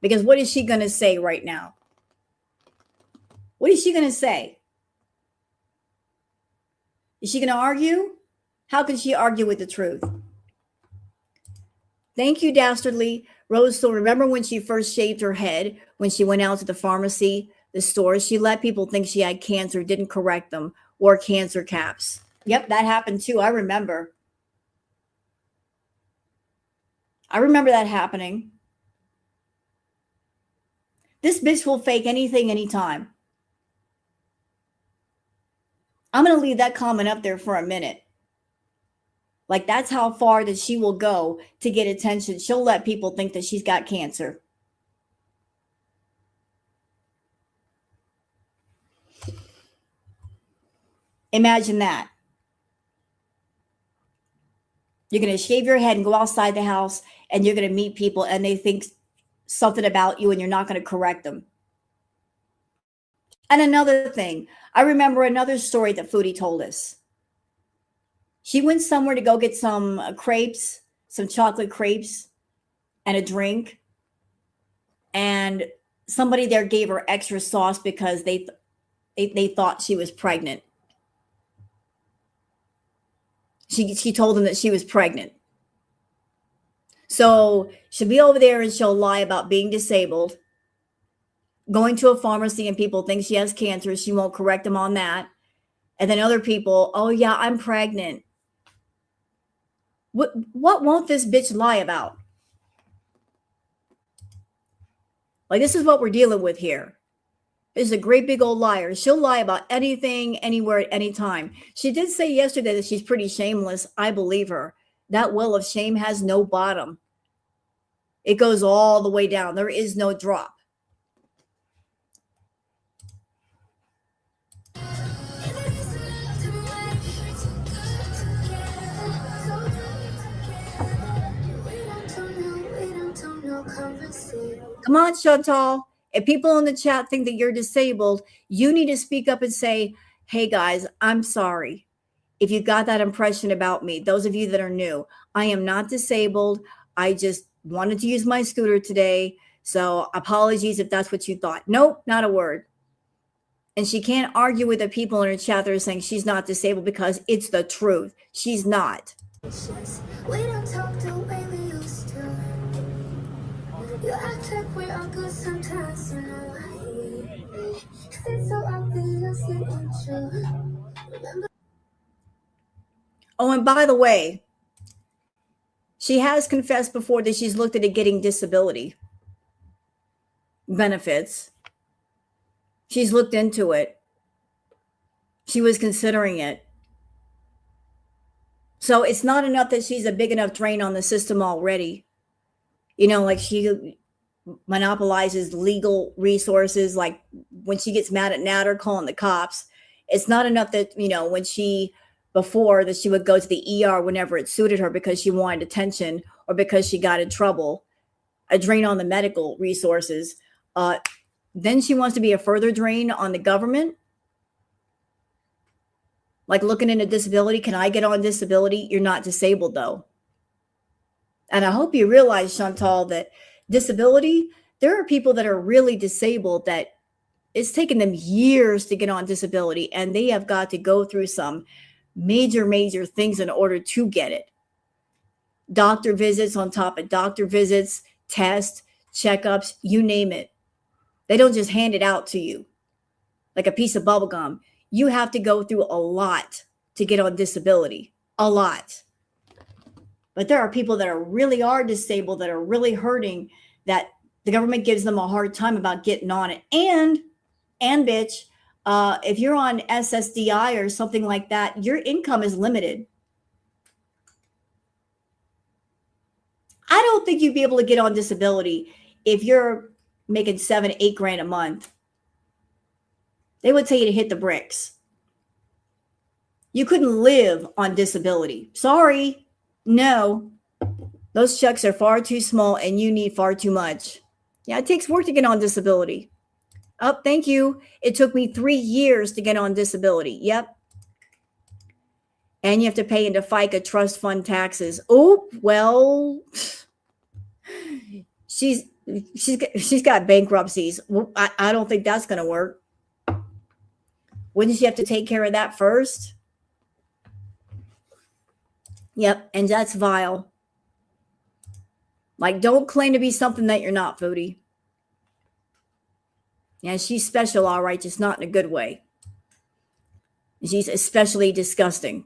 Because what is she going to say right now? What is she going to say? Is she going to argue? How can she argue with the truth? Thank you, Dastardly. Rose, so remember when she first shaved her head, when she went out to the pharmacy, the store, she let people think she had cancer, didn't correct them, wore cancer caps. Yep, that happened too. I remember. I remember that happening. This bitch will fake anything, anytime. I'm going to leave that comment up there for a minute. Like, that's how far that she will go to get attention. She'll let people think that she's got cancer. Imagine that. You're going to shave your head and go outside the house and you're going to meet people and they think something about you and you're not going to correct them. And another thing, I remember another story that Foodie told us. She went somewhere to go get some crepes, some chocolate crepes and a drink. And somebody there gave her extra sauce because they thought she was pregnant. She told them that she was pregnant. So she'll be over there and she'll lie about being disabled, going to a pharmacy and people think she has cancer. She won't correct them on that. And then other people, oh yeah, I'm pregnant. What won't this bitch lie about? Like, this is what we're dealing with here. This is a great big old liar. She'll lie about anything, anywhere, at any time. She did say yesterday that she's pretty shameless. I believe her. That well of shame has no bottom. It goes all the way down. There is no drop. Come on, Chantal. If people in the chat think that you're disabled, you need to speak up and say, hey guys, I'm sorry. If you got that impression about me, those of you that are new, I am not disabled. I just wanted to use my scooter today. So apologies if that's what you thought. Nope, not a word. And she can't argue with the people in her chat that are saying she's not disabled because it's the truth. She's not. We don't talk the way we used to. You act like we're all good sometimes, you know why? It's so obviously untrue. Oh, and by the way, she has confessed before that she's looked at getting disability benefits. She's looked into it. She was considering it. So it's not enough that she's a big enough drain on the system already. You know, like she monopolizes legal resources. Like when she gets mad at Natter calling the cops, it's not enough that, you know, when she, before that she would go to the ER whenever it suited her because she wanted attention or because she got in trouble, a drain on the medical resources. Then she wants to be a further drain on the government. Like looking into disability. Can I get on disability? You're not disabled though. And I hope you realize, Chantal, that disability, there are people that are really disabled that it's taken them years to get on disability, and they have got to go through some major things in order to get it. Doctor visits on top of doctor visits, tests, checkups, you name it. They don't just hand it out to you like a piece of bubble gum. You have to go through a lot to get on disability, a lot. But there are people that really are disabled, that are really hurting, that the government gives them a hard time about getting on it. And bitch, if you're on SSDI or something like that, your income is limited. I don't think you'd be able to get on disability if you're making $7-8 grand a month. They would tell you to hit the bricks. You couldn't live on disability. Sorry. No. Those checks are far too small and you need far too much. Yeah, it takes work to get on disability. Oh, thank you. It took me 3 years to get on disability. Yep. And you have to pay into FICA trust fund taxes. Oh, well, she's got bankruptcies. I don't think that's going to work. Wouldn't she have to take care of that first? Yep, and that's vile. Like, don't claim to be something that you're not, Foodie. Yeah, she's special, all right, just not in a good way. She's especially disgusting.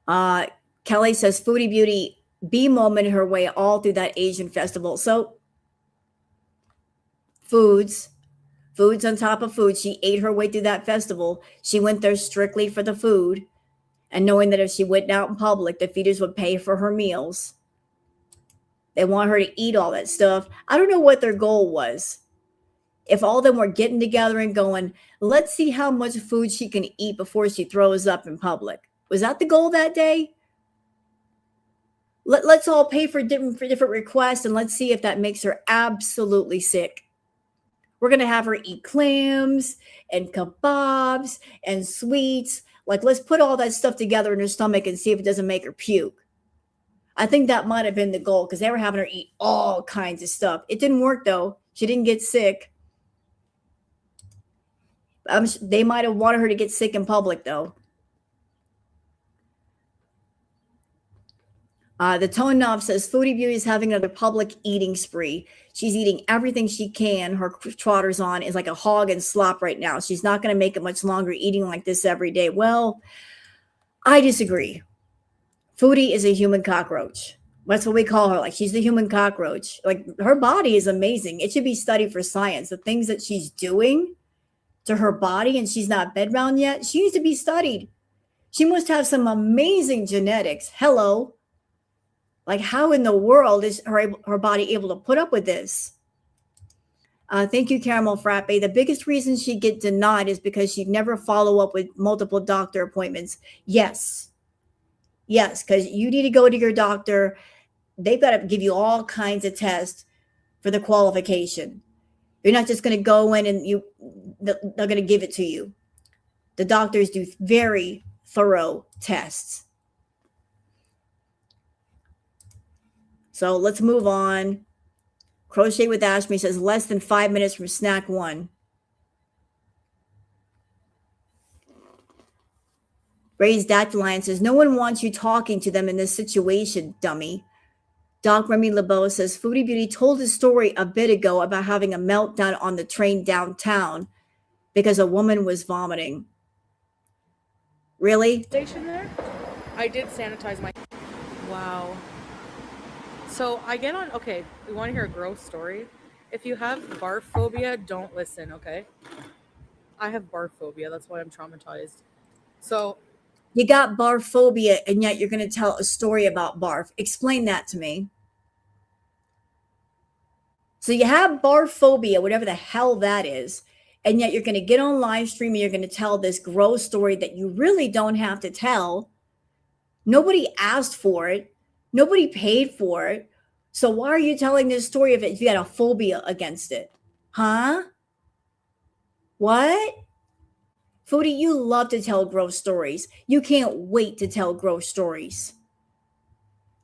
Kelly says, Foodie Beauty B-momented her way all through that Asian festival. So, foods on top of food. She ate her way through that festival. She went there strictly for the food, and knowing that if she went out in public, the feeders would pay for her meals. They want her to eat all that stuff. I don't know what their goal was. If all of them were getting together and going, let's see how much food she can eat before she throws up in public. Was that the goal that day? Let's all pay for different requests, and let's see if that makes her absolutely sick. We're going to have her eat clams and kebabs and sweets. Like, let's put all that stuff together in her stomach and see if it doesn't make her puke. I think that might have been the goal, because they were having her eat all kinds of stuff. It didn't work, though. She didn't get sick. They might have wanted her to get sick in public, though. The Tone Knob says, Foodie Beauty is having another public eating spree. She's eating everything she can. Her trotters on is like a hog and slop right now. She's not going to make it much longer eating like this every day. Well, I disagree. Foodie is a human cockroach. That's what we call her. Like, she's the human cockroach. Like, her body is amazing. It should be studied for science. The things that she's doing to her body, and she's not bedbound yet, she needs to be studied. She must have some amazing genetics. Hello. Like, how in the world is her body able to put up with this? Thank you, Caramel Frappe. The biggest reason she get denied is because she'd never follow up with multiple doctor appointments. Yes, because you need to go to your doctor. They've got to give you all kinds of tests for the qualification. You're not just going to go in and they're going to give it to you. The doctors do very thorough tests. So let's move on. Crochet with Ashmi says less than 5 minutes from snack one. Raised Dactylion says no one wants you talking to them in this situation, dummy. Doc Remy LeBeau says Foodie Beauty told a story a bit ago about having a meltdown on the train downtown because a woman was vomiting. Really? Station there. I did sanitize my. Wow. So I get on. Okay, we want to hear a gross story. If you have barf phobia, don't listen. Okay. I have barf phobia. That's why I'm traumatized. So. You got barf phobia, and yet you're going to tell a story about barf. Explain that to me. So you have barf phobia, whatever the hell that is, and yet you're going to get on live stream and you're going to tell this gross story that you really don't have to tell. Nobody asked for it. Nobody paid for it. So why are you telling this story if you got a phobia against it? Huh? What? Foodie, you love to tell gross stories. You can't wait to tell gross stories.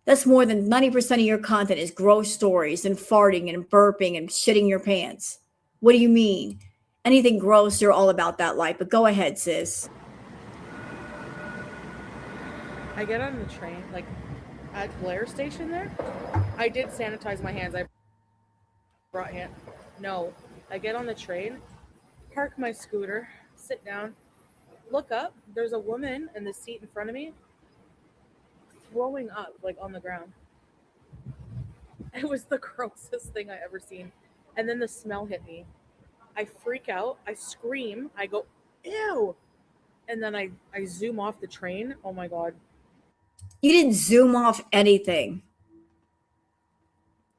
That's more than 90% of your content is gross stories and farting and burping and shitting your pants. What do you mean? Anything gross, you're all about that life. But go ahead, sis. I get on the train, like at Blair Station there. I did sanitize my hands. I brought hand. No, I get on the train, park my scooter, sit down, look up. There's a woman in the seat in front of me throwing up like on the ground. It was the grossest thing I ever seen. And then the smell hit me. I freak out. I scream. I go, ew. And then I zoom off the train. Oh my God. You didn't zoom off anything.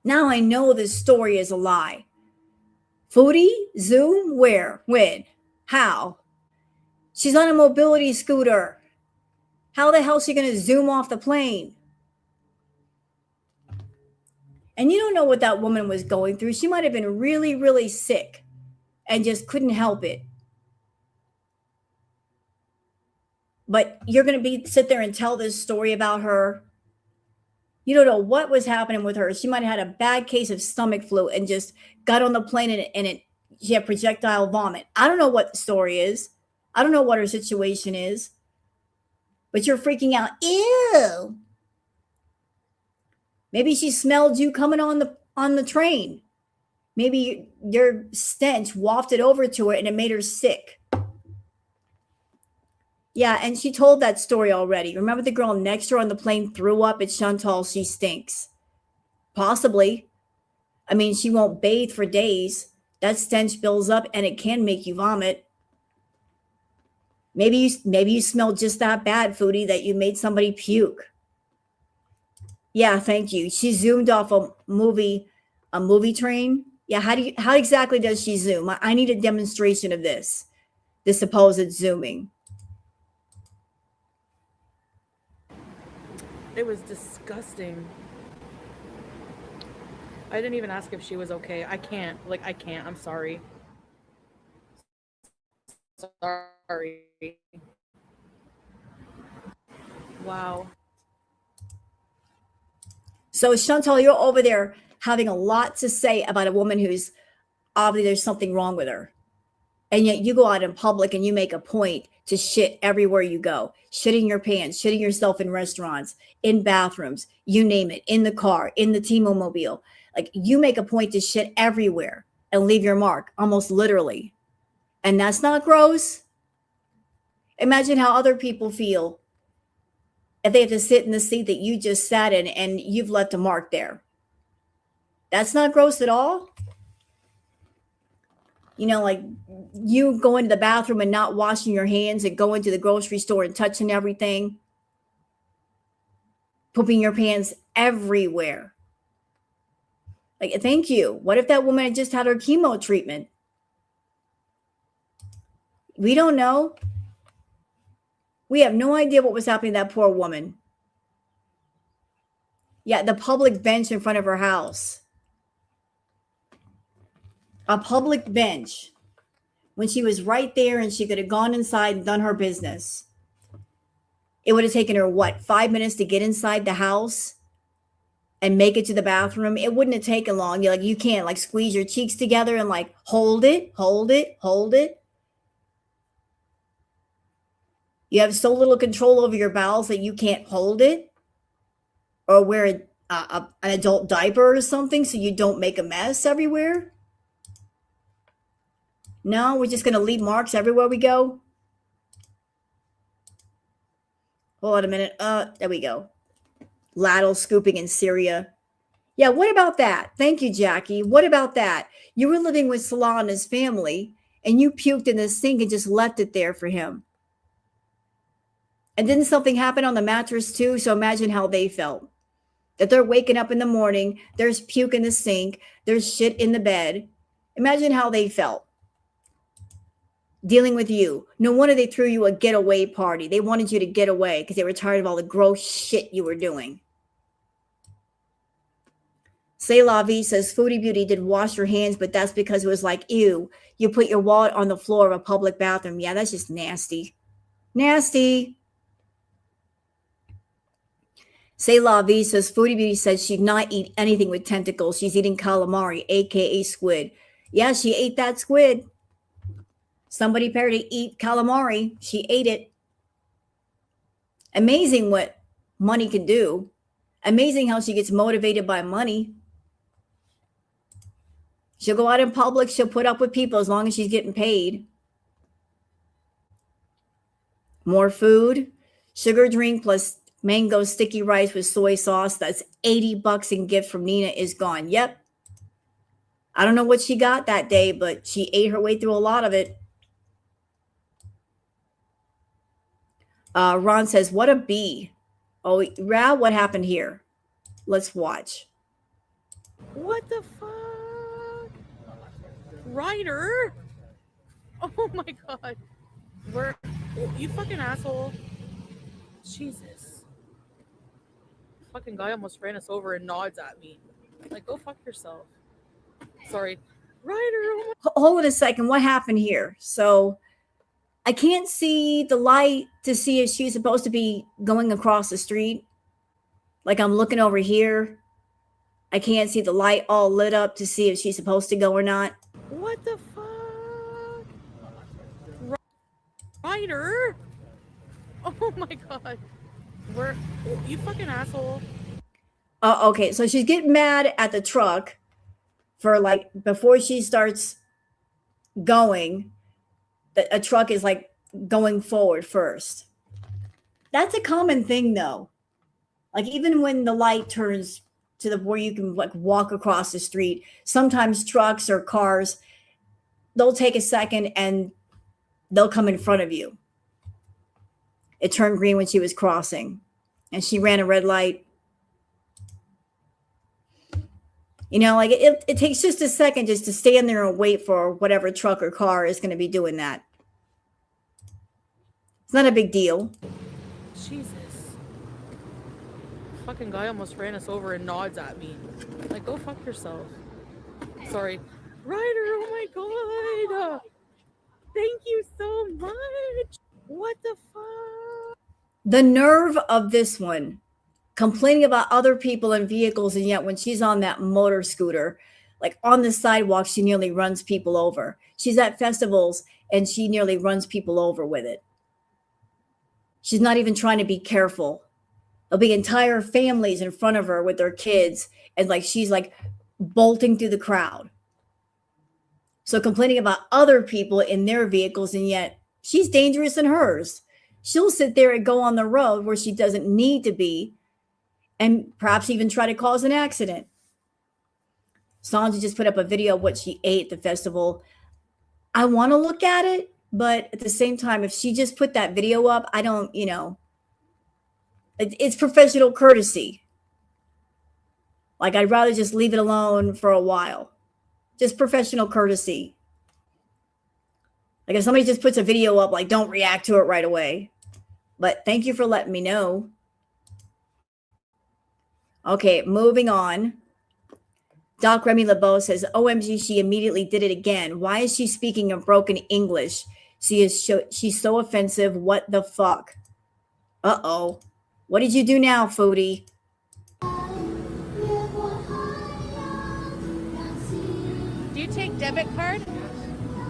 Now I know this story is a lie. Foodie? Zoom? Where? When? How? She's on a mobility scooter. How the hell is she going to zoom off the plane? And you don't know what that woman was going through. She might have been really, really sick and just couldn't help it. But you're going to sit there and tell this story about her. You don't know what was happening with her. She might have had a bad case of stomach flu and just got on the plane and she had projectile vomit. I don't know what the story is. I don't know what her situation is. But you're freaking out. Ew. Maybe she smelled you coming on the train. Maybe your stench wafted over to her and it made her sick. Yeah, and she told that story already. Remember the girl next to her on the plane threw up at Chantal, she stinks. Possibly. I mean, she won't bathe for days. That stench builds up and it can make you vomit. Maybe you smelled just that bad, Foodie, that you made somebody puke. Yeah, thank you. She zoomed off a movie train. Yeah, how exactly does she zoom? I need a demonstration of this supposed zooming. It was disgusting. I didn't even ask if she was okay. I can't. I'm sorry. Sorry. Wow. So Chantal, you're over there having a lot to say about a woman who's obviously there's something wrong with her. And yet you go out in public and you make a point to shit everywhere you go. Shitting your pants, shitting yourself in restaurants, in bathrooms, you name it, in the car, in the T-Mobile. Like you make a point to shit everywhere and leave your mark, almost literally. And that's not gross. Imagine how other people feel if they have to sit in the seat that you just sat in and you've left a mark there. That's not gross at all. You know, like you going to the bathroom and not washing your hands and going to the grocery store and touching everything, pooping your pants everywhere. Like, thank you. What if that woman had just had her chemo treatment? We don't know. We have no idea what was happening to that poor woman. Yeah, the public bench in front of her house. A public bench. When she was right there and she could have gone inside and done her business. It would have taken her, 5 minutes to get inside the house and make it to the bathroom? It wouldn't have taken long. You can't squeeze your cheeks together and hold it. You have so little control over your bowels that you can't hold it or wear an adult diaper or something so you don't make a mess everywhere. No, we're just going to leave marks everywhere we go. Hold on a minute. There we go. Ladle scooping in Syria. Yeah, what about that? Thank you, Jackie. What about that? You were living with Salah and his family and you puked in the sink and just left it there for him. And didn't something happen on the mattress too? So imagine how they felt. That they're waking up in the morning, there's puke in the sink, there's shit in the bed. Imagine how they felt. Dealing with you. No wonder they threw you a getaway party. They wanted you to get away because they were tired of all the gross shit you were doing. Say La Vie says, Foodie Beauty did wash your hands, but that's because it was ew, you put your wallet on the floor of a public bathroom. Yeah, that's just nasty. Nasty. Say La Vie says, Foodie Beauty says she'd not eat anything with tentacles. She's eating calamari, aka squid. Yeah, she ate that squid. Somebody paid her to eat calamari. She ate it. Amazing what money can do. Amazing how she gets motivated by money. She'll go out in public. She'll put up with people as long as she's getting paid. More food, sugar drink plus mango sticky rice with soy sauce. That's $80 in gift from Nina is gone. Yep. I don't know what she got that day, but she ate her way through a lot of it. Ron says, what a bee. Oh, Ra, what happened here? Let's watch. What the fuck? Ryder? Oh my god. You fucking asshole. Jesus. Fucking guy almost ran us over and nods at me. Like, go fuck yourself. Sorry. Ryder, oh my. Hold a second. What happened here? So I can't see the light to see if she's supposed to be going across the street. Like I'm looking over here. I can't see the light all lit up to see if she's supposed to go or not. What the fuck? Ryder? Oh my god. You fucking asshole. Okay, so she's getting mad at the truck for like before she starts going, a truck is like going forward first. That's a common thing though. Like even when the light turns to the where you can like walk across the street, sometimes trucks or cars, they'll take a second and they'll come in front of you. It turned green when she was crossing and she ran a red light. You know, like it takes just a second just to stand there and wait for whatever truck or car is going to be doing that. It's not a big deal. Jesus. Fucking guy almost ran us over and nods at me. Like, go fuck yourself. Sorry. Ryder, oh my god. Thank you so much. What the fuck? The nerve of this one. Complaining about other people and vehicles, and yet when she's on that motor scooter, like on the sidewalk, she nearly runs people over. She's at festivals and she nearly runs people over with it. She's not even trying to be careful. There'll be entire families in front of her with their kids, and like she's like bolting through the crowd. So complaining about other people in their vehicles, and yet she's dangerous in hers. She'll sit there and go on the road where she doesn't need to be, and perhaps even try to cause an accident. Sandra just put up a video of what she ate at the festival. I want to look at it, but at the same time, if she just put that video up, I don't, it's professional courtesy. Like, I'd rather just leave it alone for a while. Just professional courtesy. Like, if somebody just puts a video up, like, don't react to it right away. But thank you for letting me know. Okay, moving on. Doc Remy LeBeau says, OMG, she immediately did it again. Why is she speaking in broken English? She's so offensive. What the fuck? Uh-oh. What did you do now, Foodie? Do you take debit card?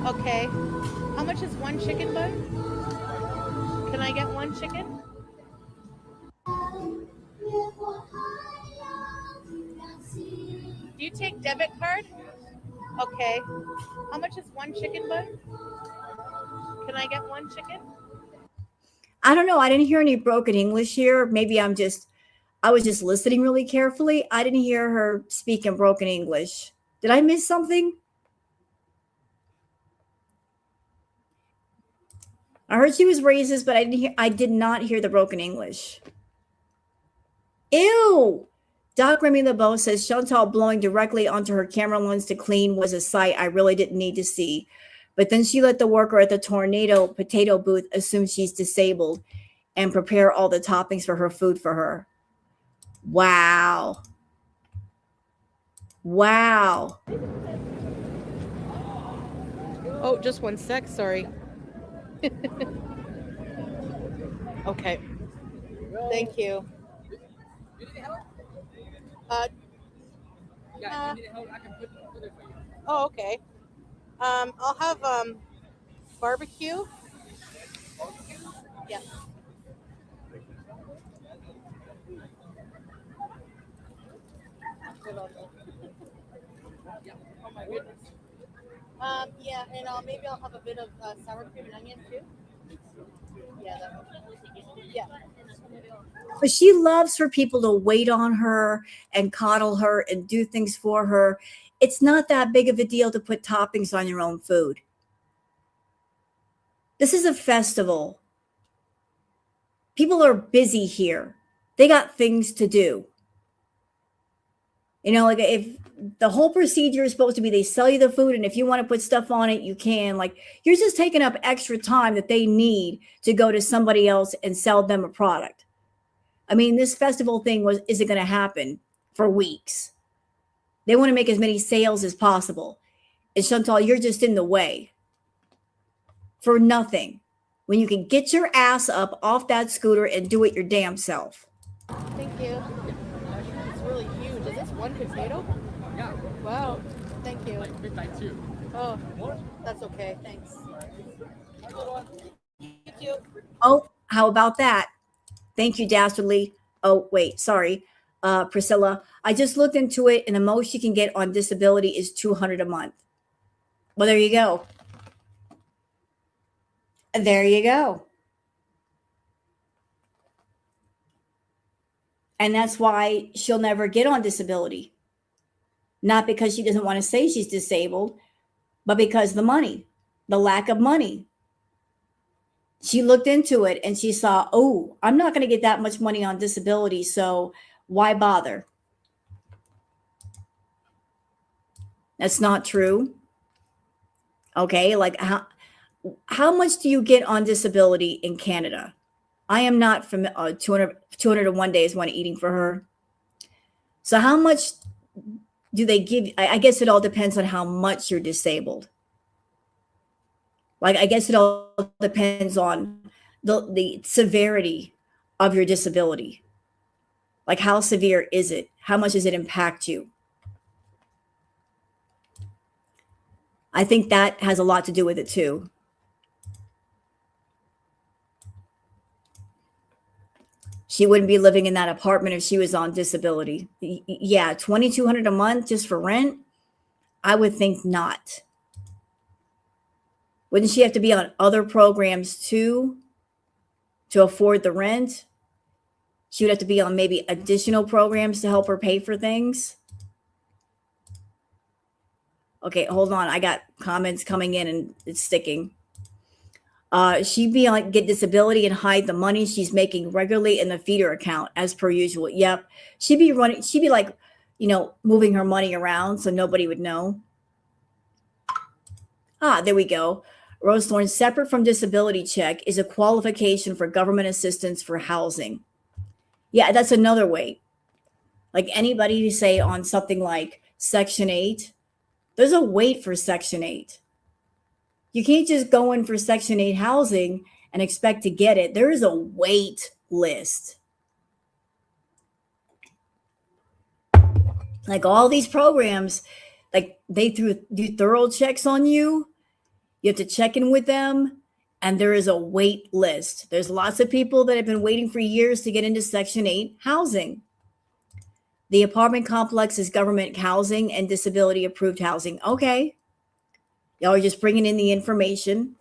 Okay. How much is one chicken bun? Can I get one chicken? Do you take debit card? Okay. How much is one chicken bun? Can I get one chicken? I don't know. I didn't hear any broken English here. Maybe I was just listening really carefully. I didn't hear her speak in broken English. Did I miss something? I heard she was racist, but I did not hear the broken English. Ew. Doc Remy LeBeau says Chantal blowing directly onto her camera lens to clean was a sight I really didn't need to see. But then she let the worker at the Tornado potato booth assume she's disabled and prepare all the toppings for her food for her. Wow. Wow. Oh, just one sec. Sorry. Okay. Thank you. Oh, okay. I'll have Barbecue? Yeah. Oh my goodness. Yeah, and maybe I'll have a bit of sour cream and onion too. Yeah, yeah. But she loves for people to wait on her and coddle her and do things for her. It's not that big of a deal to put toppings on your own food. This is a festival. People are busy here. They got things to do. You know, like if the whole procedure is supposed to be they sell you the food, and if you want to put stuff on it, you can. Like, you're just taking up extra time that they need to go to somebody else and sell them a product. I mean, this festival thing isn't going to happen for weeks. They want to make as many sales as possible. And Chantal, you're just in the way for nothing when you can get your ass up off that scooter and do it your damn self. Thank you. It's really huge. Is this one potato? Yeah. Wow. Thank you. Like midnight too. Oh, that's okay. Thanks. Thank you. Oh, how about that? Thank you, Dastardly. Oh, wait, sorry. Priscilla, I just looked into it, and the most you can get on disability is $200 a month. Well, there you go. There you go. And that's why she'll never get on disability. Not because she doesn't want to say she's disabled, but because the money, the lack of money. She looked into it and she saw, oh, I'm not going to get that much money on disability, so why bother? That's not true. Okay, like how much do you get on disability in Canada? I am not from 201 days when eating for her. So how much do they give? I guess it all depends on how much you're disabled. Like, I guess it all depends on the severity of your disability. Like, how severe is it? How much does it impact you? I think that has a lot to do with it too. She wouldn't be living in that apartment if she was on disability. Yeah, $2,200 a month just for rent? I would think not. Wouldn't she have to be on other programs too to afford the rent? She would have to be on maybe additional programs to help her pay for things. Okay, hold on. I got comments coming in and it's sticking. She'd be on get disability and hide the money she's making regularly in the feeder account as per usual. Yep. She'd be like, moving her money around so nobody would know. There we go. Rose Thorne, separate from disability check is a qualification for government assistance for housing. Yeah, that's another way. Like anybody who say on something like Section 8, there's a wait for Section 8. You can't just go in for Section 8 housing and expect to get it. There is a wait list. Like all these programs, like they do thorough checks on you. You have to check in with them, and there is a wait list. There's lots of people that have been waiting for years to get into Section 8 housing. The apartment complex is government housing and disability approved housing. Okay. Y'all are just bringing in the information.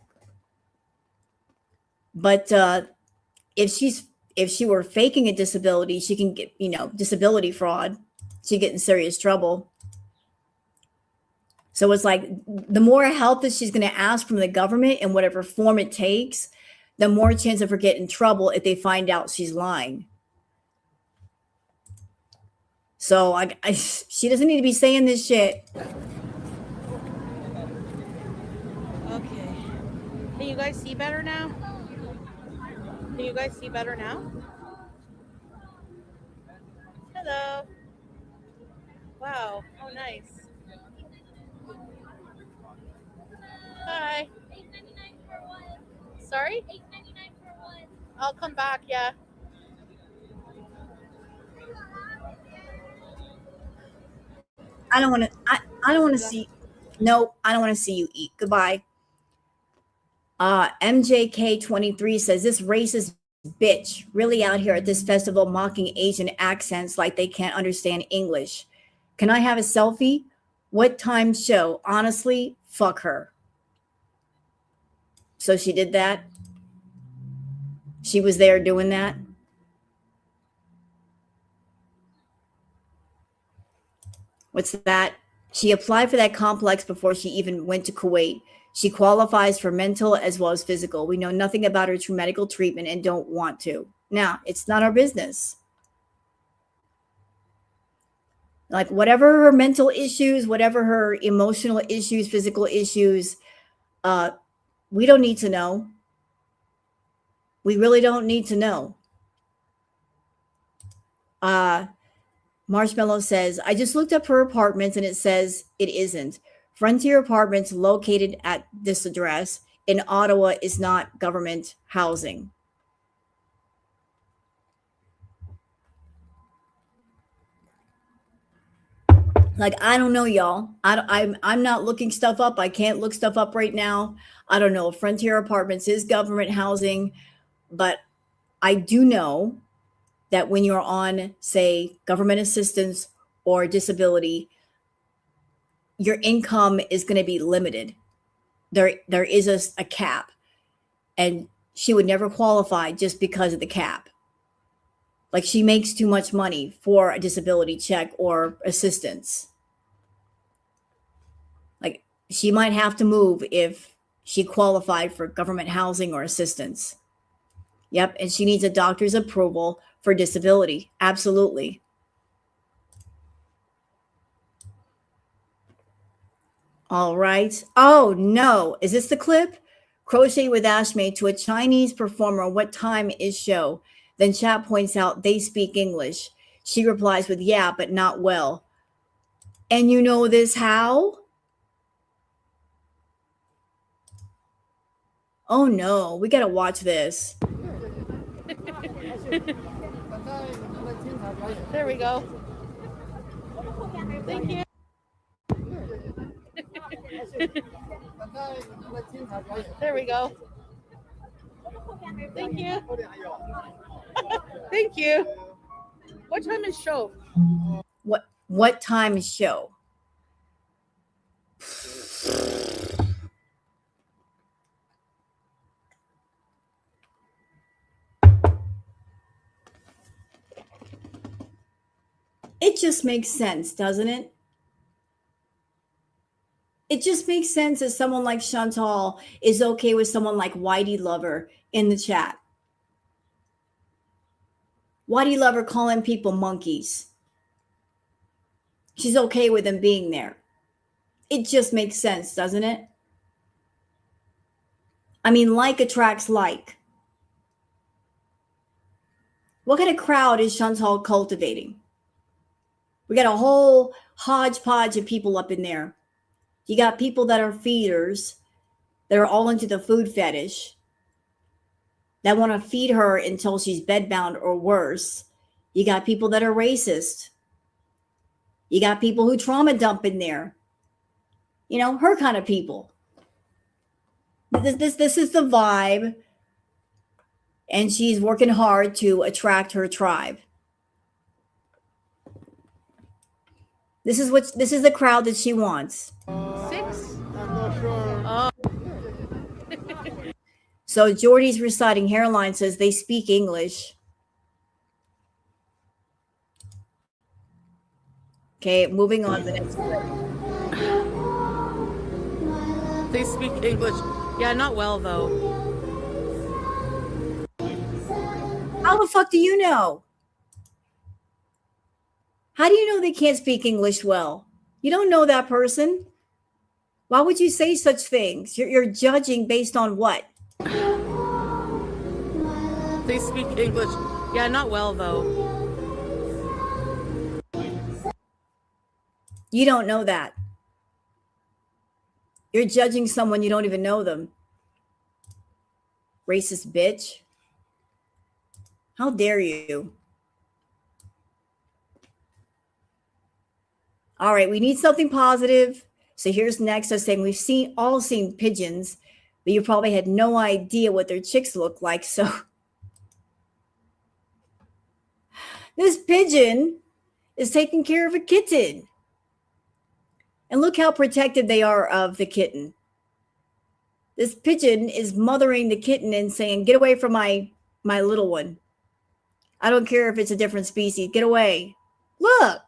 But if she were faking a disability, she can get, disability fraud. She'd get in serious trouble. So it's like the more help that she's going to ask from the government in whatever form it takes, the more chance of her getting in trouble if they find out she's lying. So she doesn't need to be saying this shit. Okay. Can you guys see better now? Can you guys see better now? Hello. Wow. Oh, nice. Hi. $8.99 for one. Sorry? $8.99 for one. I'll come back, yeah. I don't want to. I don't want to see. No, I don't want to see you eat. Goodbye. MJK23 says this racist bitch really out here at this festival mocking Asian accents like they can't understand English. Can I have a selfie? What time show? Honestly, fuck her. So she did that. She was there doing that. What's that? She applied for that complex before she even went to Kuwait. She qualifies for mental as well as physical. We know nothing about her true medical treatment and don't want to. Now, it's not our business. Like, whatever her mental issues, whatever her emotional issues, physical issues, we don't need to know. We really don't need to know. Marshmallow says, I just looked up her apartments and it says it isn't. Frontier Apartments located at this address in Ottawa is not government housing. Like, I don't know, y'all. I'm not looking stuff up. I can't look stuff up right now. I don't know if Frontier Apartments is government housing, but I do know that when you're on, say, government assistance or disability, your income is going to be limited. There is a cap, and she would never qualify just because of the cap. Like, she makes too much money for a disability check or assistance. Like, she might have to move if she qualified for government housing or assistance. Yep, and she needs a doctor's approval for disability. Absolutely. All right. Oh, no. Is this the clip? Crochet with Ashmay to a Chinese performer. What time is show? Then chat points out they speak English. She replies with, yeah, but not well. And you know this how? Oh, no. We got to watch this. There we go. Thank you. There we go. Thank you. Thank you. What time is show? What time is show? It just makes sense, doesn't it? It just makes sense that someone like Chantal is okay with someone like Whitey Lover in the chat. Whitey Lover calling people monkeys. She's okay with them being there. It just makes sense, doesn't it? I mean, like attracts like. What kind of crowd is Chantal cultivating? We got a whole hodgepodge of people up in there. You got people that are feeders, that are all into the food fetish, that want to feed her until she's bedbound or worse. You got people that are racist. You got people who trauma dump in there. You know, her kind of people. This is the vibe. And she's working hard to attract her tribe. This is the crowd that she wants. 6? So Jordy's reciting hairline says they speak English. Okay, moving on to the next one. They speak English. Yeah, not well though. How the fuck do you know? How do you know they can't speak English well? You don't know that person. Why would you say such things? You're judging based on what? They speak English. Yeah, not well though. You don't know that. You're judging someone you don't even know them. Racist bitch. How dare you? All right, we need something positive. So here's next. I was saying we've all seen pigeons. but you probably had no idea what their chicks look like. So this pigeon is taking care of a kitten. And look how protective they are of the kitten. This pigeon is mothering the kitten and saying, get away from my little one. I don't care if it's a different species. Get away. Look.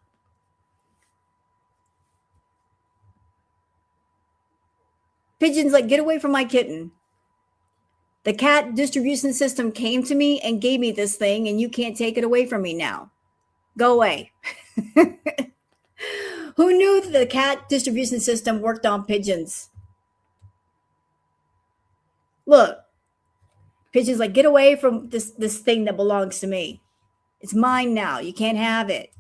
Pigeon's like, get away from my kitten. The cat distribution system came to me and gave me this thing, and you can't take it away from me now. Go away. Who knew that the cat distribution system worked on pigeons? Look. Pigeon's like, get away from this thing that belongs to me. It's mine now. You can't have it.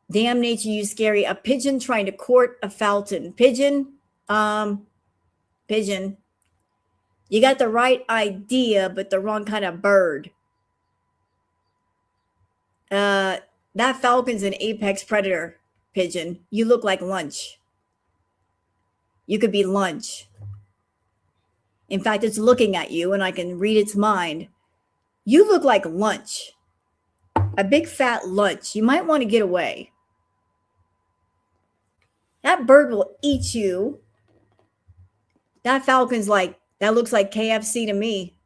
Damn nature, you scary. A pigeon trying to court a falcon. Pigeon. Pigeon. You got the right idea, but the wrong kind of bird. That falcon's an apex predator, pigeon. You look like lunch. You could be lunch. In fact, it's looking at you and I can read its mind. You look like lunch. A big fat lunch. You might want to get away. That bird will eat you. That falcon's like, that looks like KFC to me.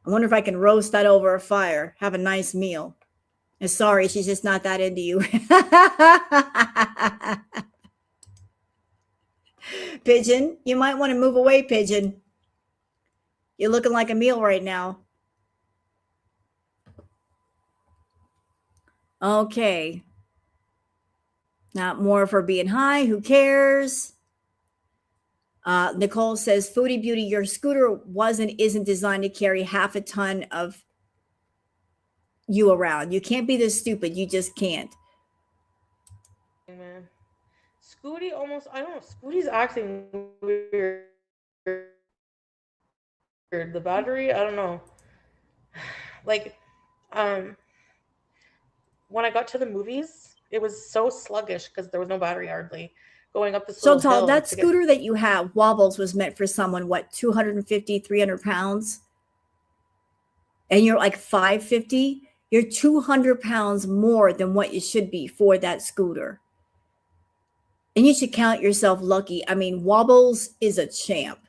I wonder if I can roast that over a fire. Have a nice meal. And sorry, she's just not that into you. Pigeon, you might want to move away, pigeon. You're looking like a meal right now. Okay. Not more of her being high. Who cares? Nicole says, Foodie Beauty, your scooter isn't designed to carry half a ton of you around. You can't be this stupid. You just can't. Man. Scooty almost, I don't know, Scooty's acting weird. The battery, I don't know. Like, when I got to the movies, it was so sluggish because there was no battery hardly. Going up this so tall, that scooter that you have, Wobbles, was meant for someone, what, 250, 300 pounds? And you're like 550? You're 200 pounds more than what you should be for that scooter. And you should count yourself lucky. I mean, Wobbles is a champ.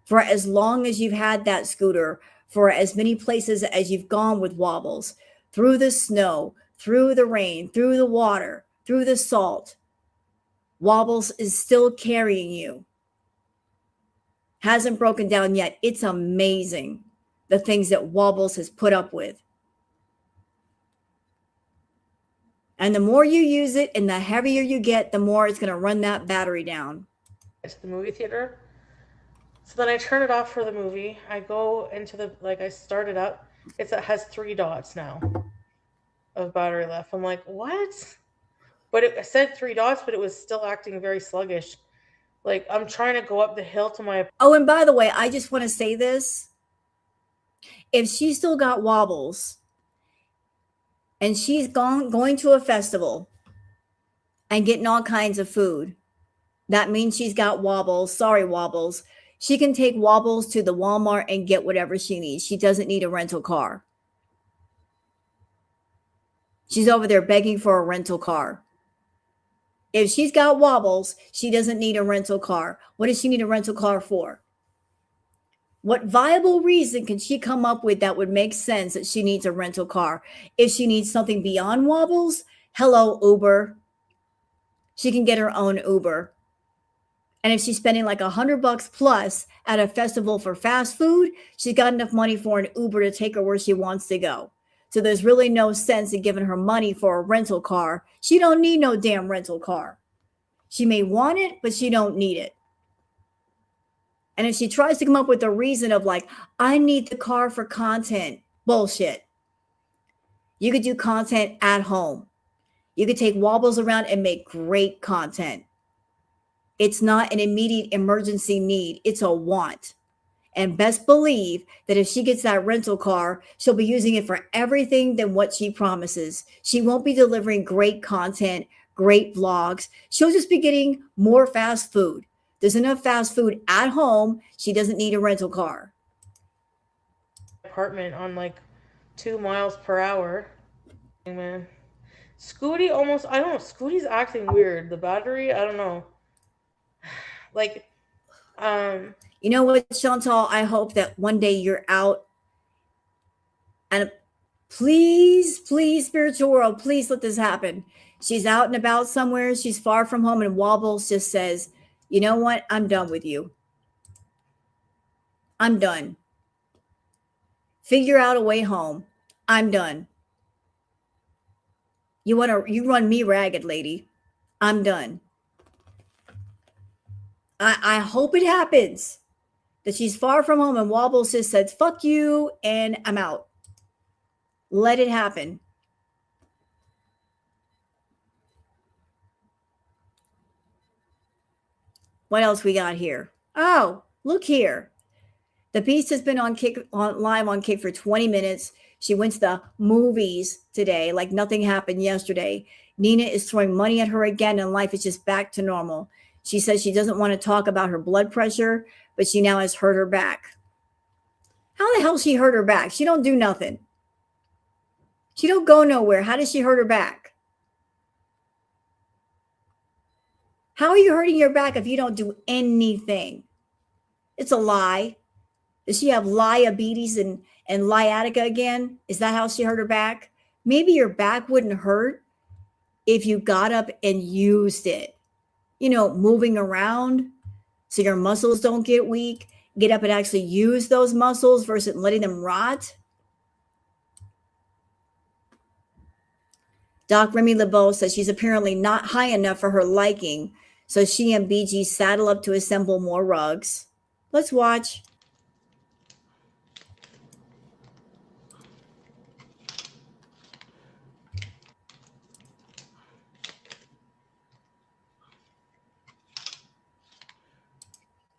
For as long as you've had that scooter, for as many places as you've gone with Wobbles, through the snow, through the rain, through the water, through the salt, Wobbles is still carrying you. Hasn't broken down yet. It's amazing the things that Wobbles has put up with. And the more you use it and the heavier you get, the more it's going to run that battery down. To the movie theater. So then I turn it off for the movie. I go into I start it up. It has 3 dots now of battery left. I'm like, what? But it said 3 dots, but it was still acting very sluggish. Like, I'm trying to go up the hill to my... Oh, and by the way, I just want to say this. If she still got Wobbles and she's going to a festival and getting all kinds of food, that means she's got Wobbles. Sorry, Wobbles. She can take Wobbles to the Walmart and get whatever she needs. She doesn't need a rental car. She's over there begging for a rental car. If she's got Wobbles, she doesn't need a rental car. What does she need a rental car for? What viable reason can she come up with that would make sense that she needs a rental car? If she needs something beyond Wobbles, hello, Uber. She can get her own Uber. And if she's spending like $100 plus at a festival for fast food, she's got enough money for an Uber to take her where she wants to go. So there's really no sense in giving her money for a rental car. She don't need no damn rental car. She may want it, but she don't need it. And if she tries to come up with a reason of like, I need the car for content, bullshit. You could do content at home. You could take Wobbles around and make great content. It's not an immediate emergency need. It's a want. And best believe that if she gets that rental car, she'll be using it for everything than what she promises. She won't be delivering great content great vlogs. She'll just be getting more fast food. There's enough fast food at home. She doesn't need a rental car. Apartment on like 2 miles per hour. Man. Scooty almost, I don't know, Scooty's acting weird. The battery, I don't know. Like, You know what, Chantal? I hope that one day you're out and please, please, spiritual world, please let this happen. She's out and about somewhere. She's far from home and Wobbles just says, you know what? I'm done with you. I'm done. Figure out a way home. I'm done. You run me ragged, lady. I'm done. I hope it happens that she's far from home and Wobbles just said, fuck you, and I'm out. Let it happen. What else we got here? Oh, look here. The Beast has been live on Kick for 20 minutes. She went to the movies today like nothing happened yesterday. Nina is throwing money at her again and life is just back to normal. She says she doesn't want to talk about her blood pressure, but she now has hurt her back. How the hell she hurt her back? She don't do nothing. She don't go nowhere. How does she hurt her back? How are you hurting your back if you don't do anything? It's a lie. Does she have diabetes and sciatica again? Is that how she hurt her back? Maybe your back wouldn't hurt if you got up and used it. You know, moving around so your muscles don't get weak. Get up and actually use those muscles versus letting them rot. Doc Remy LeBeau says she's apparently not high enough for her liking, so she and BG saddle up to assemble more rugs. Let's watch.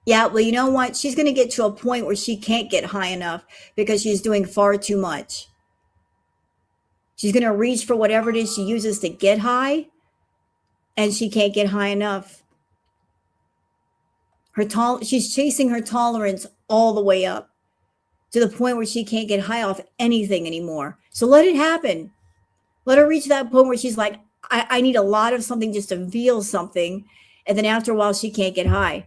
Yeah, well, you know what? She's going to get to a point where she can't get high enough because she's doing far too much. She's going to reach for whatever it is she uses to get high, and she can't get high enough. She's chasing her tolerance all the way up to the point where she can't get high off anything anymore. So let it happen. Let her reach that point where she's like, I need a lot of something just to feel something. And then after a while, she can't get high.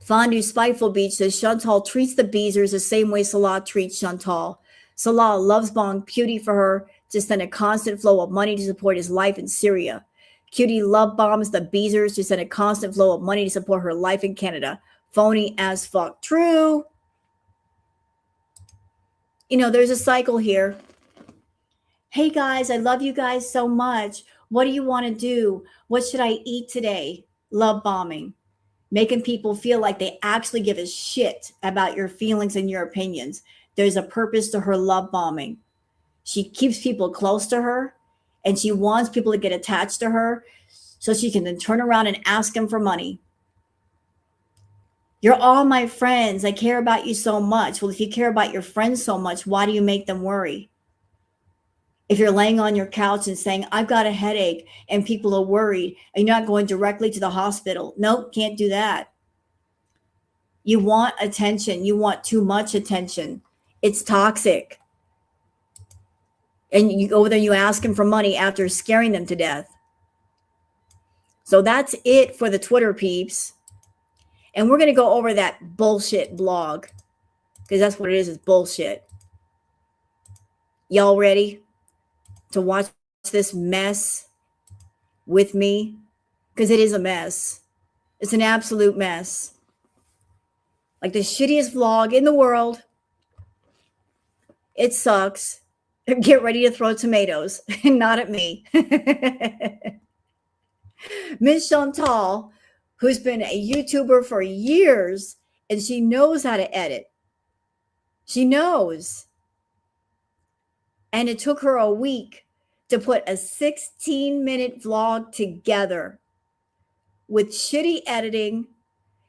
Fondue Spiteful Beach says Chantal treats the Beezers the same way Salah treats Chantal. Salah loves Bong Cutie for her to send a constant flow of money to support his life in Syria. Cutie love bombs the Beezers to send a constant flow of money to support her life in Canada. Phony as fuck. True. You know, there's a cycle here. Hey guys, I love you guys so much. What do you want to do? What should I eat today? Love bombing. Making people feel like they actually give a shit about your feelings and your opinions. There's a purpose to her love bombing. She keeps people close to her and she wants people to get attached to her so she can then turn around and ask them for money. You're all my friends. I care about you so much. Well, if you care about your friends so much, why do you make them worry? If you're laying on your couch and saying, I've got a headache and people are worried and you're not going directly to the hospital. Nope, can't do that. You want attention. You want too much attention. It's toxic. And you go there and you ask them for money after scaring them to death. So that's it for the Twitter peeps. And we're going to go over that bullshit blog because that's what it is bullshit. Y'all ready to watch this mess with me? Because it is a mess. It's an absolute mess. Like the shittiest vlog in the world. It sucks. Get ready to throw tomatoes. Not at me. Miss Chantal, who's been a YouTuber for years, and she knows how to edit. She knows. And it took her a week to put a 16-minute vlog together with shitty editing,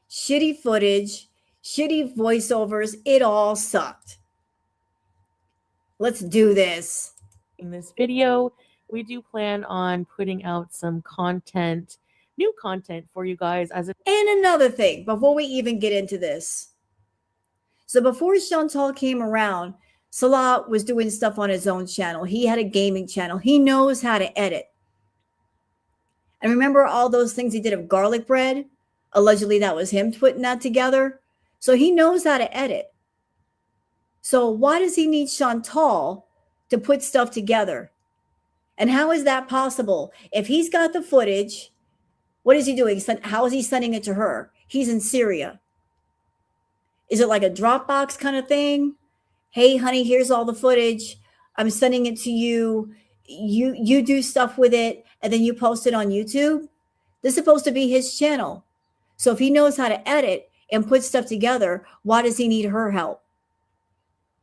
shitty footage, shitty voiceovers. It all sucked. Let's do this. In this video, we do plan on putting out some content, new content for you guys as it. And another thing, before we even get into this. So before Chantal came around, Salah was doing stuff on his own channel. He had a gaming channel. He knows how to edit. And remember all those things he did of garlic bread? Allegedly, that was him putting that together. So he knows how to edit. So why does he need Chantal to put stuff together? And how is that possible? If he's got the footage, what is he doing? How is he sending it to her? He's in Syria. Is it like a Dropbox kind of thing? Hey, honey, here's all the footage. I'm sending it to you. You do stuff with it, and then you post it on YouTube. This is supposed to be his channel. So if he knows how to edit and put stuff together, why does he need her help?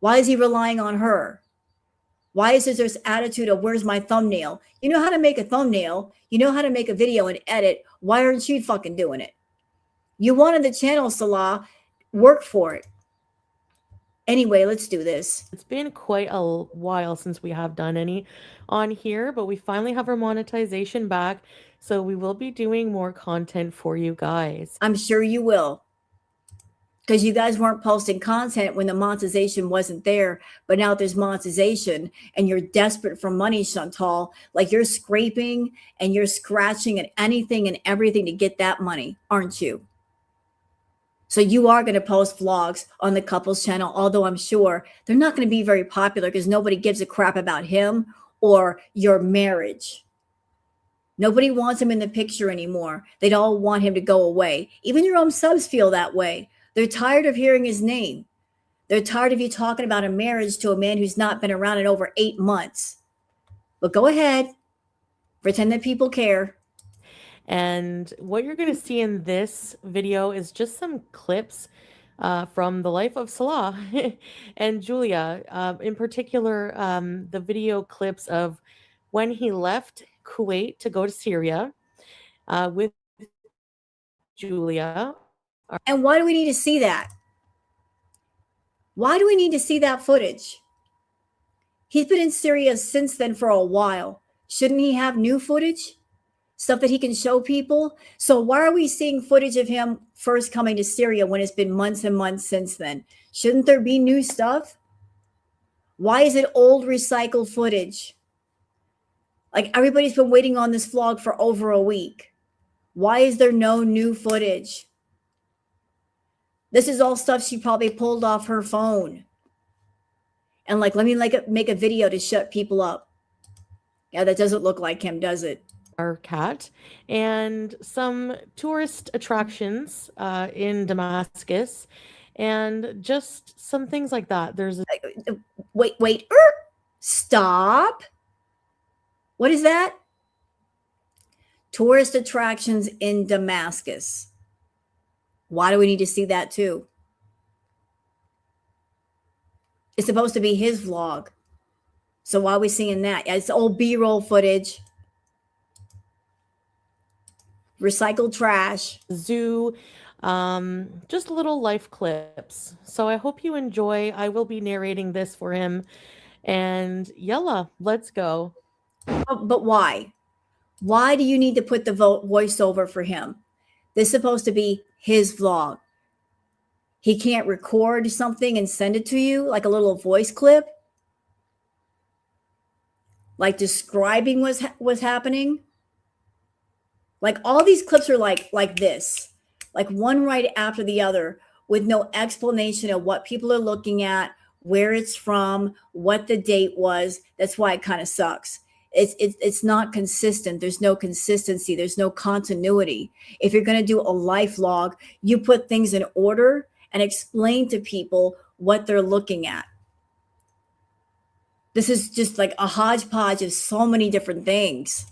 Why is he relying on her? Why is there this attitude of where's my thumbnail? You know how to make a thumbnail. You know how to make a video and edit. Why aren't you fucking doing it? You wanted the channel, Salah. Work for it. Anyway, let's do this. It's been quite a while since we have done any on here, but we finally have our monetization back. So we will be doing more content for you guys. I'm sure you will. Because you guys weren't posting content when the monetization wasn't there, but now there's monetization and you're desperate for money, Chantal. Like you're scraping and you're scratching at anything and everything to get that money, aren't you? So you are going to post vlogs on the couples channel, although I'm sure they're not going to be very popular because nobody gives a crap about him or your marriage. Nobody wants him in the picture anymore. They'd all want him to go away. Even your own subs feel that way. They're tired of hearing his name. They're tired of you talking about a marriage to a man who's not been around in over 8 months. But go ahead. Pretend that people care. And what you're going to see in this video is just some clips from the life of Salah and Julia. In particular, the video clips of when he left Kuwait to go to Syria with Julia. And why do we need to see that? Why do we need to see that footage? He's been in Syria since then for a while. Shouldn't he have new footage? Stuff that he can show people? So why are we seeing footage of him first coming to Syria when it's been months and months since then? Shouldn't there be new stuff? Why is it old recycled footage? Like everybody's been waiting on this vlog for over a week. Why is there no new footage? This is all stuff she probably pulled off her phone. And like, let me make a video to shut people up. Yeah, that doesn't look like him, does it? Our cat and some tourist attractions in Damascus and just some things like that. There's a wait, stop. What is that? Tourist attractions in Damascus. Why do we need to see that too? It's supposed to be his vlog. So why are we seeing that? It's old B-roll footage. Recycled trash. Zoo, just little life clips. So I hope you enjoy. I will be narrating this for him. And yalla, let's go. But why? Why do you need to put the voiceover for him? This is supposed to be his vlog. He can't record something and send it to you like a little voice clip? Like describing what's happening? Like all these clips are like this, like one right after the other with no explanation of what people are looking at, where it's from, what the date was. That's why it kind of sucks. It's not consistent. There's no consistency. There's no continuity. If you're going to do a life log, you put things in order and explain to people what they're looking at. This is just like a hodgepodge of so many different things.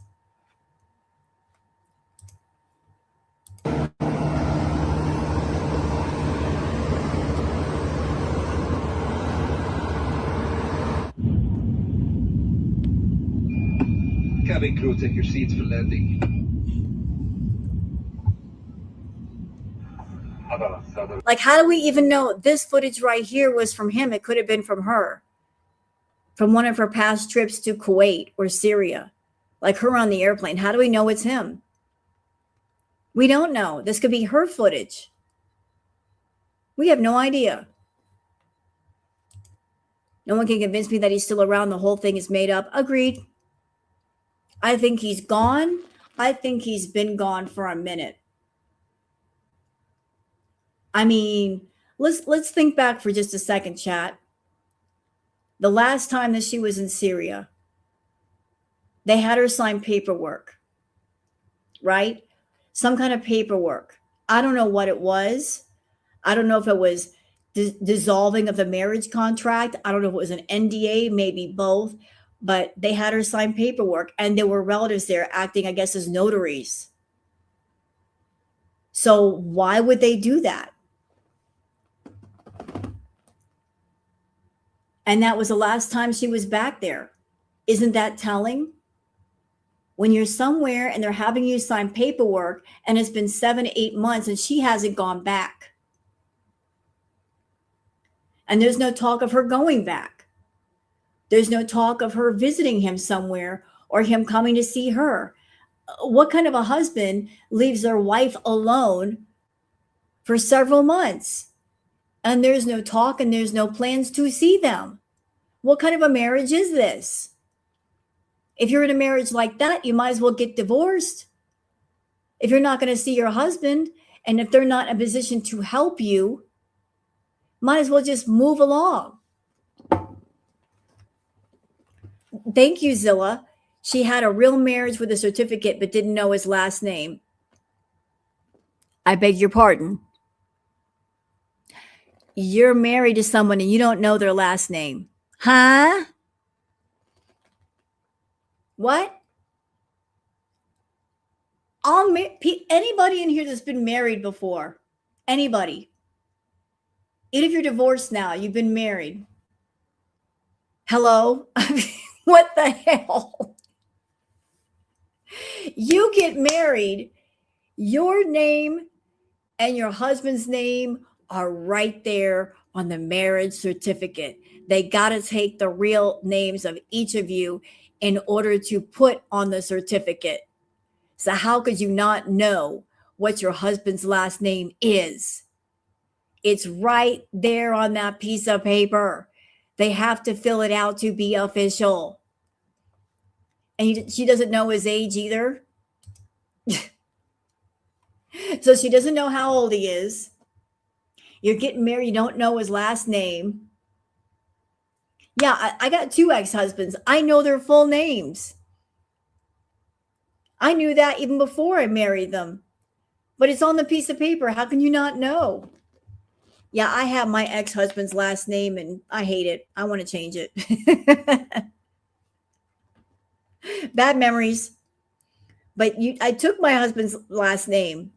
Cabin crew, take your seats for landing. Like, how do we even know this footage right here was from him? It could have been from her, from one of her past trips to Kuwait or Syria. like her on the airplane. How do we know it's him? We don't know. This could be her footage. We have no idea. No one can convince me that he's still around. The whole thing is made up. Agreed. I think he's gone. I think he's been gone for a minute. I mean, let's think back for just a second, chat. The last time that she was in Syria, they had her sign paperwork, right? Some kind of paperwork. I don't know what it was. I don't know if it was dissolving of the marriage contract. I don't know if it was an NDA, maybe both, but they had her sign paperwork and there were relatives there acting, I guess, as notaries. So why would they do that? And that was the last time she was back there. Isn't that telling? When you're somewhere and they're having you sign paperwork and it's been 7 to 8 months and she hasn't gone back. And there's no talk of her going back. There's no talk of her visiting him somewhere or him coming to see her. What kind of a husband leaves their wife alone for several months? And there's no talk and there's no plans to see them. What kind of a marriage is this? If you're in a marriage like that, you might as well get divorced. If you're not going to see your husband and if they're not in a position to help you, might as well just move along. Thank you, Zilla. She had a real marriage with a certificate but didn't know his last name. I beg your pardon. You're married to someone and you don't know their last name. Huh? What? Anybody in here that's been married before? Anybody? Even if you're divorced now, you've been married. Hello? I mean, what the hell? You get married, your name and your husband's name are right there on the marriage certificate. They got to take the real names of each of you in order to put on the certificate. So how could you not know what your husband's last name is? It's right there on that piece of paper. They have to fill it out to be official. And she doesn't know his age either. So she doesn't know how old he is. You're getting married, you don't know his last name. Yeah, I got 2 ex-husbands. I know their full names. I knew that even before I married them. But it's on the piece of paper. How can you not know? Yeah, I have my ex-husband's last name and I hate it. I want to change it. Bad memories. But I took my husband's last name.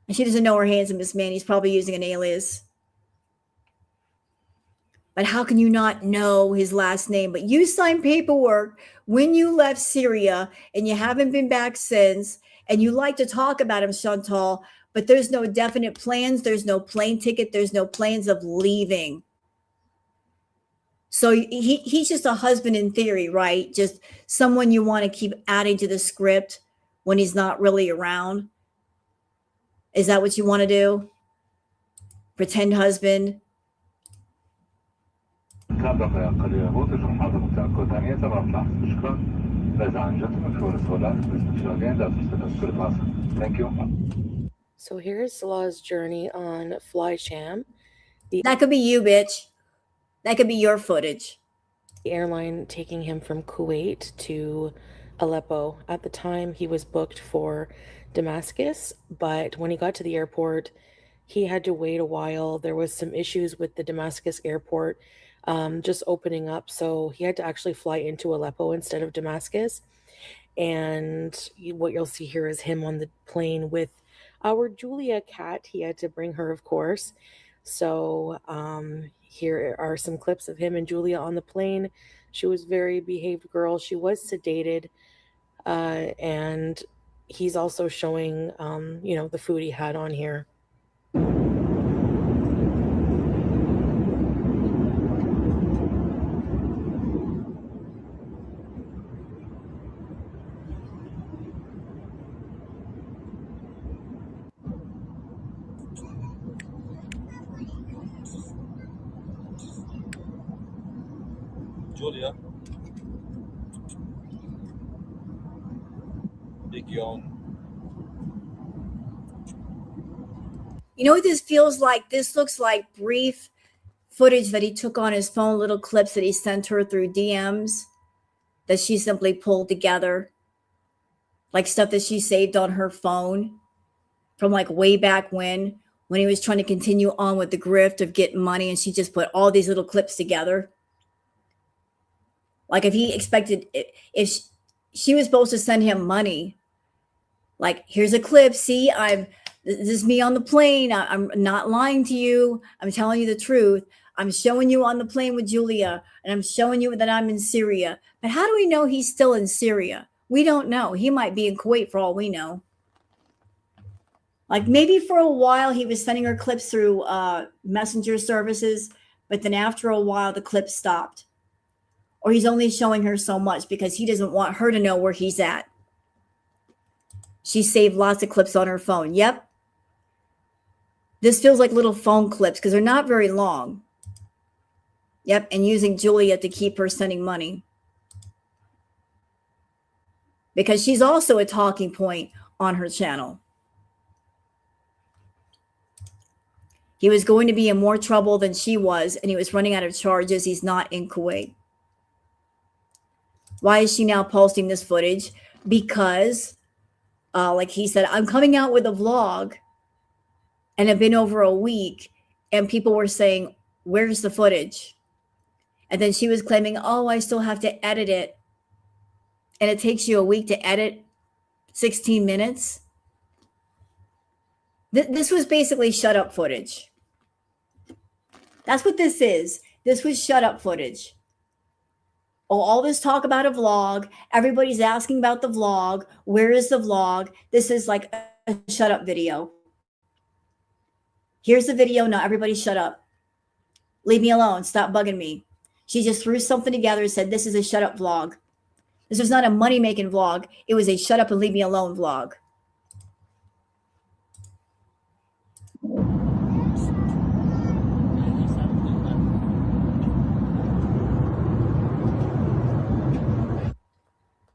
And she doesn't know her handsomest man. He's probably using an alias. But how can you not know his last name? But you signed paperwork when you left Syria and you haven't been back since. And you like to talk about him, Chantal, but there's no definite plans. There's no plane ticket. There's no plans of leaving. So he's just a husband in theory, right? Just someone you want to keep adding to the script when he's not really around. Is that what you want to do? Pretend husband? Thank you. So here's Salah's journey on FlyCham. That could be you, bitch. That could be your footage. The airline taking him from Kuwait to Aleppo. At the time, he was booked for Damascus, but when he got to the airport, he had to wait a while. There was some issues with the Damascus airport just opening up, so he had to actually fly into Aleppo instead of Damascus. And what you'll see here is him on the plane with our Julia cat. He had to bring her, of course. So here are some clips of him and Julia on the plane. She was a very behaved girl. She was sedated, and he's also showing, the food he had on here. Julia. Big yawn. You know what this feels like? This looks like brief footage that he took on his phone, little clips that he sent her through DMs that she simply pulled together, like stuff that she saved on her phone from like way back when he was trying to continue on with the grift of getting money, and she just put all these little clips together. Like if he expected, if she was supposed to send him money, like here's a clip, see, this is me on the plane, I'm not lying to you, I'm telling you the truth, I'm showing you on the plane with Julia, and I'm showing you that I'm in Syria. But how do we know he's still in Syria? We don't know. He might be in Kuwait for all we know. Like maybe for a while he was sending her clips through messenger services, but then after a while the clips stopped. Or he's only showing her so much because he doesn't want her to know where he's at. She saved lots of clips on her phone. Yep. This feels like little phone clips because they're not very long. Yep, and using Julia to keep her sending money. Because she's also a talking point on her channel. He was going to be in more trouble than she was, and he was running out of charges. He's not in Kuwait. Why is she now posting this footage? Because, like he said, I'm coming out with a vlog, and it's been over a week, and people were saying, where's the footage? And then she was claiming, oh, I still have to edit it. And it takes you a week to edit 16 minutes. This was basically shut up footage. That's what this is. This was shut up footage. Oh, all this talk about a vlog. Everybody's asking about the vlog. Where is the vlog? This is like a shut up video. Here's the video. Now everybody shut up. Leave me alone. Stop bugging me. She just threw something together and said, this is a shut up vlog. This was not a money-making vlog. It was a shut up and leave me alone vlog.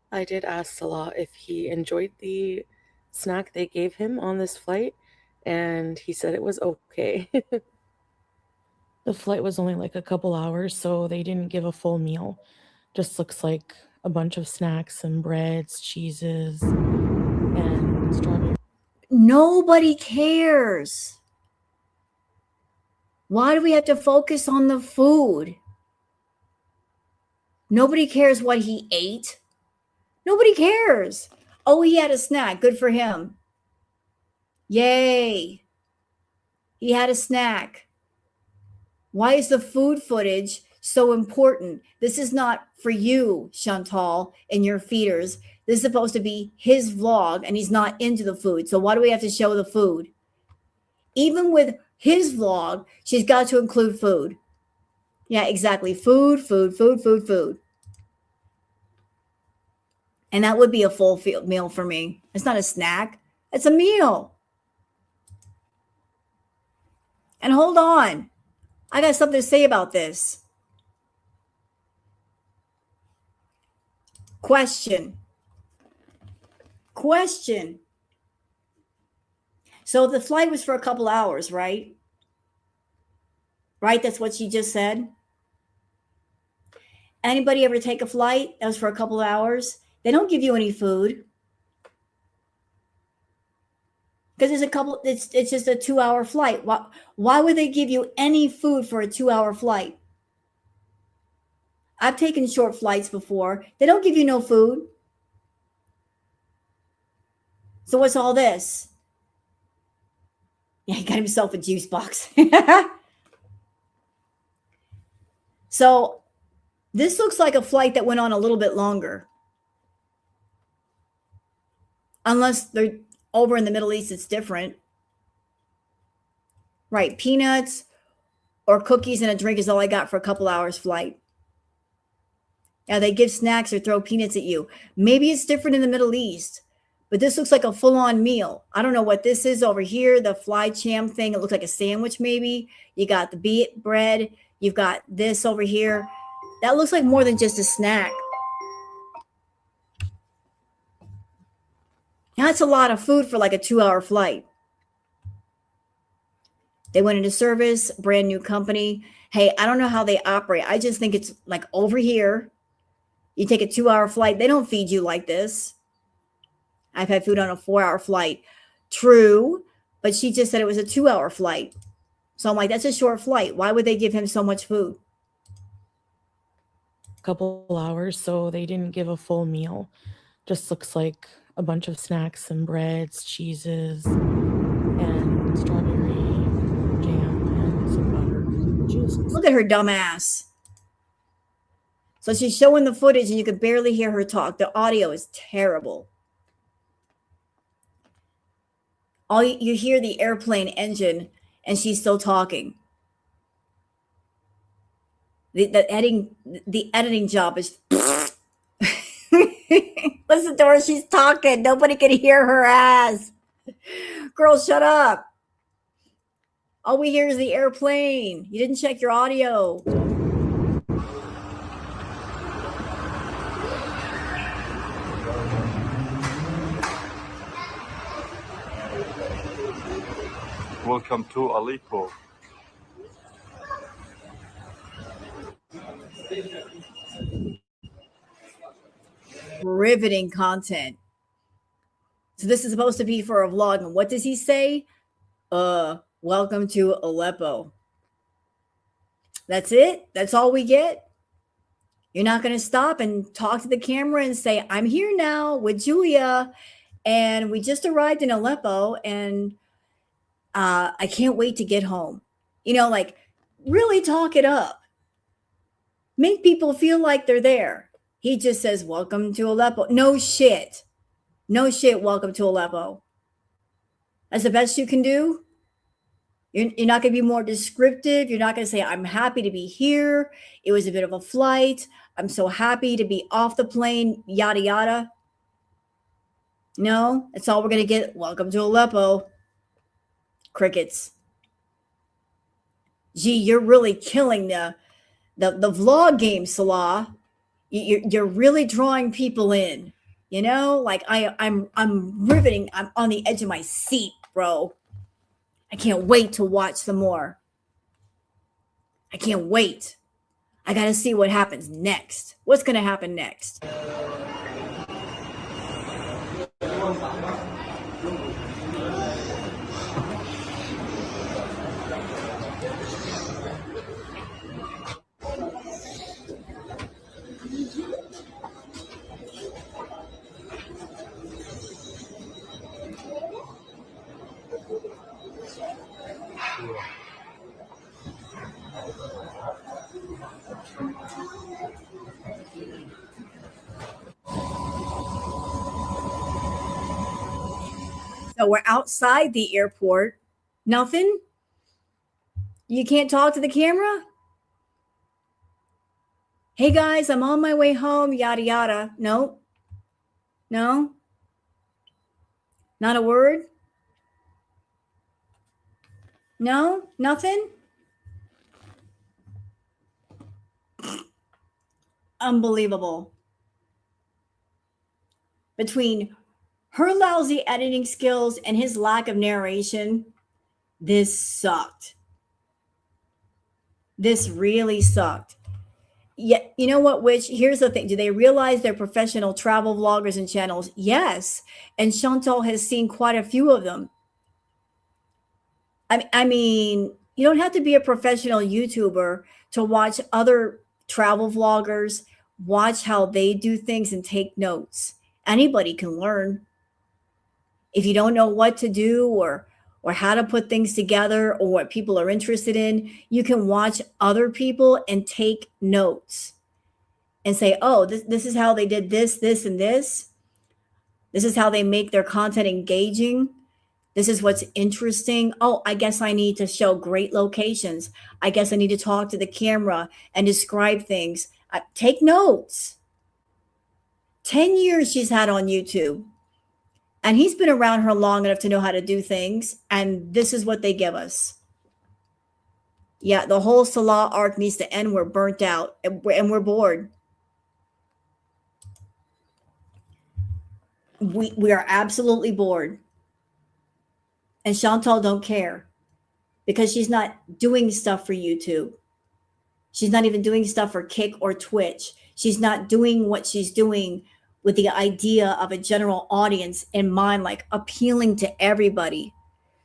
I did ask Salah if he enjoyed the snack they gave him on this flight, and he said it was okay. The flight was only like a couple hours, so they didn't give a full meal. Just looks like a bunch of snacks and breads, cheeses, and strawberry. Nobody cares. Why do we have to focus on the food? Nobody cares what he ate. Nobody cares. Oh, he had a snack. Good for him. Yay. He had a snack. Why is the food footage so important? This is not for you, Chantal, and your feeders. This is supposed to be his vlog, and he's not into the food. So why do we have to show the food? Even with his vlog, she's got to include food. Yeah, exactly. Food, food, food, food, food. And that would be a full meal for me. It's not a snack. It's a meal. And hold on. I got something to say about this. Question. So the flight was for a couple hours, right? Right? That's what she just said. Anybody ever take a flight that was for a couple of hours? They don't give you any food. Because it's just a 2-hour flight. Why would they give you any food for a 2-hour flight? I've taken short flights before. They don't give you no food. So what's all this? Yeah, he got himself a juice box. So this looks like a flight that went on a little bit longer. Unless they're over in the Middle East, it's different. Right, peanuts or cookies and a drink is all I got for a couple hours flight. Now they give snacks or throw peanuts at you. Maybe it's different in the Middle East, but this looks like a full-on meal. I don't know what this is over here, the fly cham thing. It looks like a sandwich maybe. You got the bread. You've got this over here. That looks like more than just a snack. That's a lot of food for like a 2-hour flight. They went into service, brand new company. Hey, I don't know how they operate. I just think it's like over here. You take a 2-hour flight, they don't feed you like this. I've had food on a 4-hour flight. True, but she just said it was a 2-hour flight. So I'm like, that's a short flight. Why would they give him so much food? Couple hours, so they didn't give a full meal. Just looks like a bunch of snacks and breads, cheeses, and strawberry jam and some butter juice. Look at her dumb ass. So she's showing the footage and you could barely hear her talk. The audio is terrible. All you hear the airplane engine and she's still talking. The editing job is listen to her, she's talking. Nobody can hear her ass. Girl, shut up. All we hear is the airplane. You didn't check your audio. Welcome to Aleppo. Riveting content. So this is supposed to be for a vlog. And what does he say? Welcome to Aleppo. That's it? That's all we get? You're not going to stop and talk to the camera and say, I'm here now with Julia, and we just arrived in Aleppo, and I can't wait to get home. You know, like, really talk it up. Make people feel like they're there. He just says, welcome to Aleppo. No shit. No shit, welcome to Aleppo. That's the best you can do? You're not going to be more descriptive. You're not going to say, I'm happy to be here. It was a bit of a flight. I'm so happy to be off the plane, yada, yada. No, that's all we're going to get. Welcome to Aleppo. Crickets. Gee, you're really killing the vlog game, Salah. You're really drawing people in. You know, like I'm riveting. I'm on the edge of my seat, bro. I can't wait to watch some more. I can't wait. I got to see what happens next. What's going to happen next? So we're outside the airport. Nothing? You can't talk to the camera? Hey guys, I'm on my way home, yada, yada. No? No? Not a word? No? Nothing? Unbelievable. Between her lousy editing skills and his lack of narration, this sucked. This really sucked. Yeah, you know what, Which here's the thing. Do they realize they're professional travel vloggers and channels? Yes. And Chantal has seen quite a few of them. I mean, you don't have to be a professional YouTuber to watch other travel vloggers, watch how they do things and take notes. Anybody can learn. If you don't know what to do or how to put things together or what people are interested in, you can watch other people and take notes and say, oh, this is how they did this, and this. This is how they make their content engaging. This is what's interesting. Oh, I guess I need to show great locations. I guess I need to talk to the camera and describe things. Take notes. 10 years she's had on YouTube. And he's been around her long enough to know how to do things. And this is what they give us. Yeah, the whole Salah arc needs to end. We're burnt out and we're bored. We are absolutely bored. And Chantal don't care because she's not doing stuff for YouTube. She's not even doing stuff for Kick or Twitch. She's not doing what she's doing with the idea of a general audience in mind, like appealing to everybody.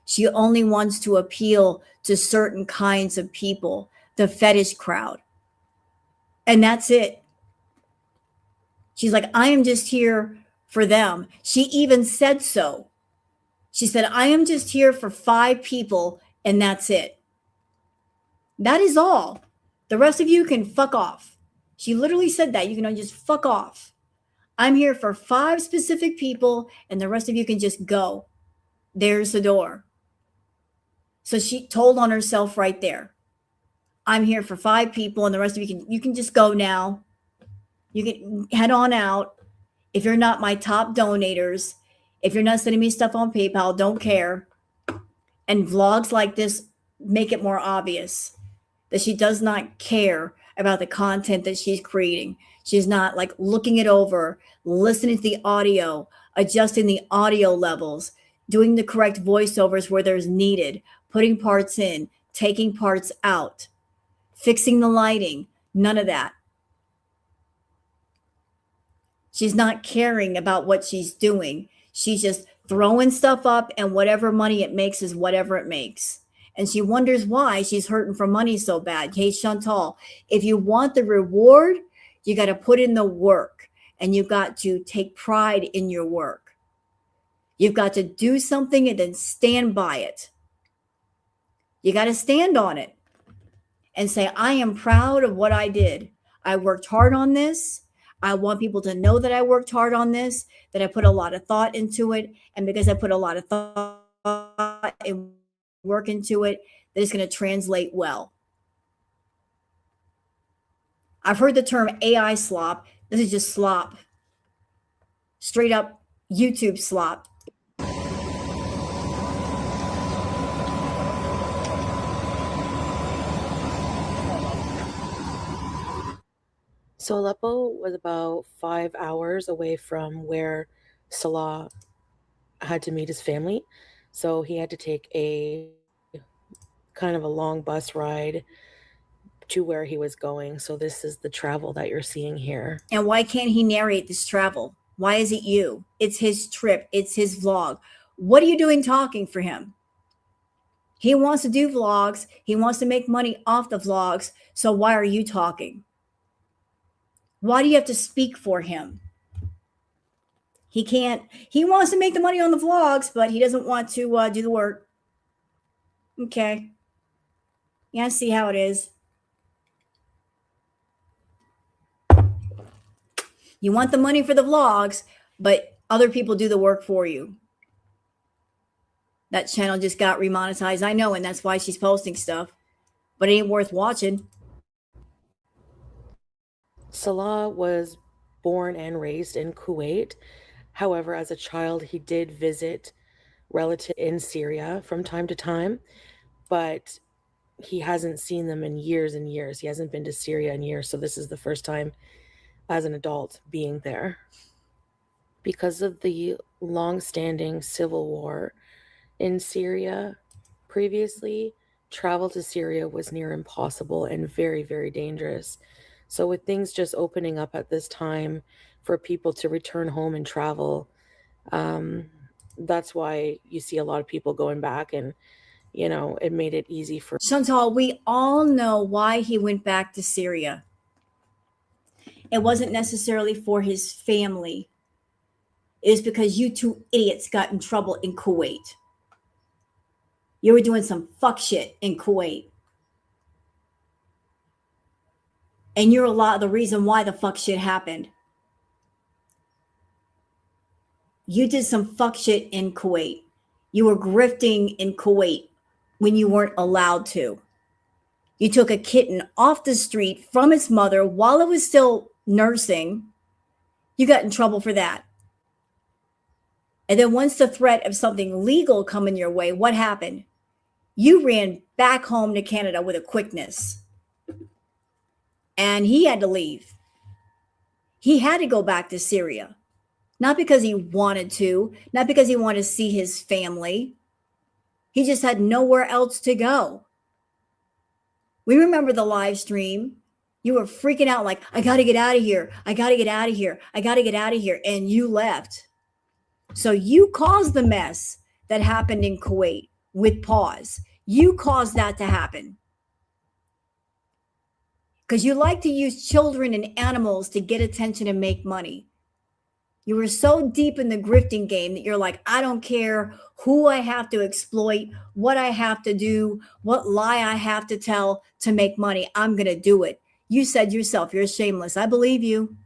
She only wants to appeal to certain kinds of people, the fetish crowd. And that's it. She's like, I am just here for them. She even said so. She said, I am just here for 5 people, and that's it. That is all. The rest of you can fuck off. She literally said that. You can just fuck off. I'm here for 5 specific people, and the rest of you can just go. There's the door. So she told on herself right there. I'm here for 5 people, and the rest of you can just go now. You can head on out. If you're not my top donators, if you're not sending me stuff on PayPal, don't care. And vlogs like this make it more obvious that she does not care about the content that she's creating. She's not like looking it over, listening to the audio, adjusting the audio levels, doing the correct voiceovers where there's needed, putting parts in, taking parts out, fixing the lighting, none of that. She's not caring about what she's doing. She's just throwing stuff up, and whatever money it makes is whatever it makes. And she wonders why she's hurting for money so bad. Hey, Chantal, if you want the reward, you got to put in the work, and you've got to take pride in your work. You've got to do something and then stand by it. You got to stand on it and say, I am proud of what I did. I worked hard on this. I want people to know that I worked hard on this, that I put a lot of thought into it. And because I put a lot of thought and work into it, that it's going to translate well. I've heard the term AI slop. This is just slop. Straight up YouTube slop. So Aleppo was about 5 hours away from where Salah had to meet his family. So he had to take a kind of a long bus ride to where he was going. So this is the travel that you're seeing here. And why can't he narrate this travel? Why is it you? It's his trip. It's his vlog. What are you doing talking for him? He wants to do vlogs. He wants to make money off the vlogs. So why are you talking? Why do you have to speak for him? He can't. He wants to make the money on the vlogs, but he doesn't want to do the work. Okay. Yeah, I see how it is. You want the money for the vlogs, but other people do the work for you. That channel just got remonetized. I know, and that's why she's posting stuff. But it ain't worth watching. Salah was born and raised in Kuwait. However, as a child, he did visit relatives in Syria from time to time, but he hasn't seen them in years and years. He hasn't been to Syria in years, so this is the first time as an adult being there. Because of the long-standing civil war in Syria previously, travel to Syria was near impossible and very, very dangerous. So with things just opening up at this time for people to return home and travel, that's why you see a lot of people going back, and you know, it made it easy for Chantal, we all know why he went back to Syria. It wasn't necessarily for his family. It is because you 2 idiots got in trouble in Kuwait. You were doing some fuck shit in Kuwait. And you're a lot of the reason why the fuck shit happened. You did some fuck shit in Kuwait. You were grifting in Kuwait when you weren't allowed to. You took a kitten off the street from its mother while it was still nursing. You got in trouble for that. And then once the threat of something legal coming your way, what happened? You ran back home to Canada with a quickness, and he had to leave. He had to go back to Syria, not because he wanted to, not because he wanted to see his family. He just had nowhere else to go. We remember the live stream. You were freaking out like, I got to get out of here. I got to get out of here. I got to get out of here. And you left. So you caused the mess that happened in Kuwait with pause. You caused that to happen. Because you like to use children and animals to get attention and make money. You were so deep in the grifting game that you're like, I don't care who I have to exploit, what I have to do, what lie I have to tell to make money. I'm going to do it. You said yourself, you're shameless. I believe you.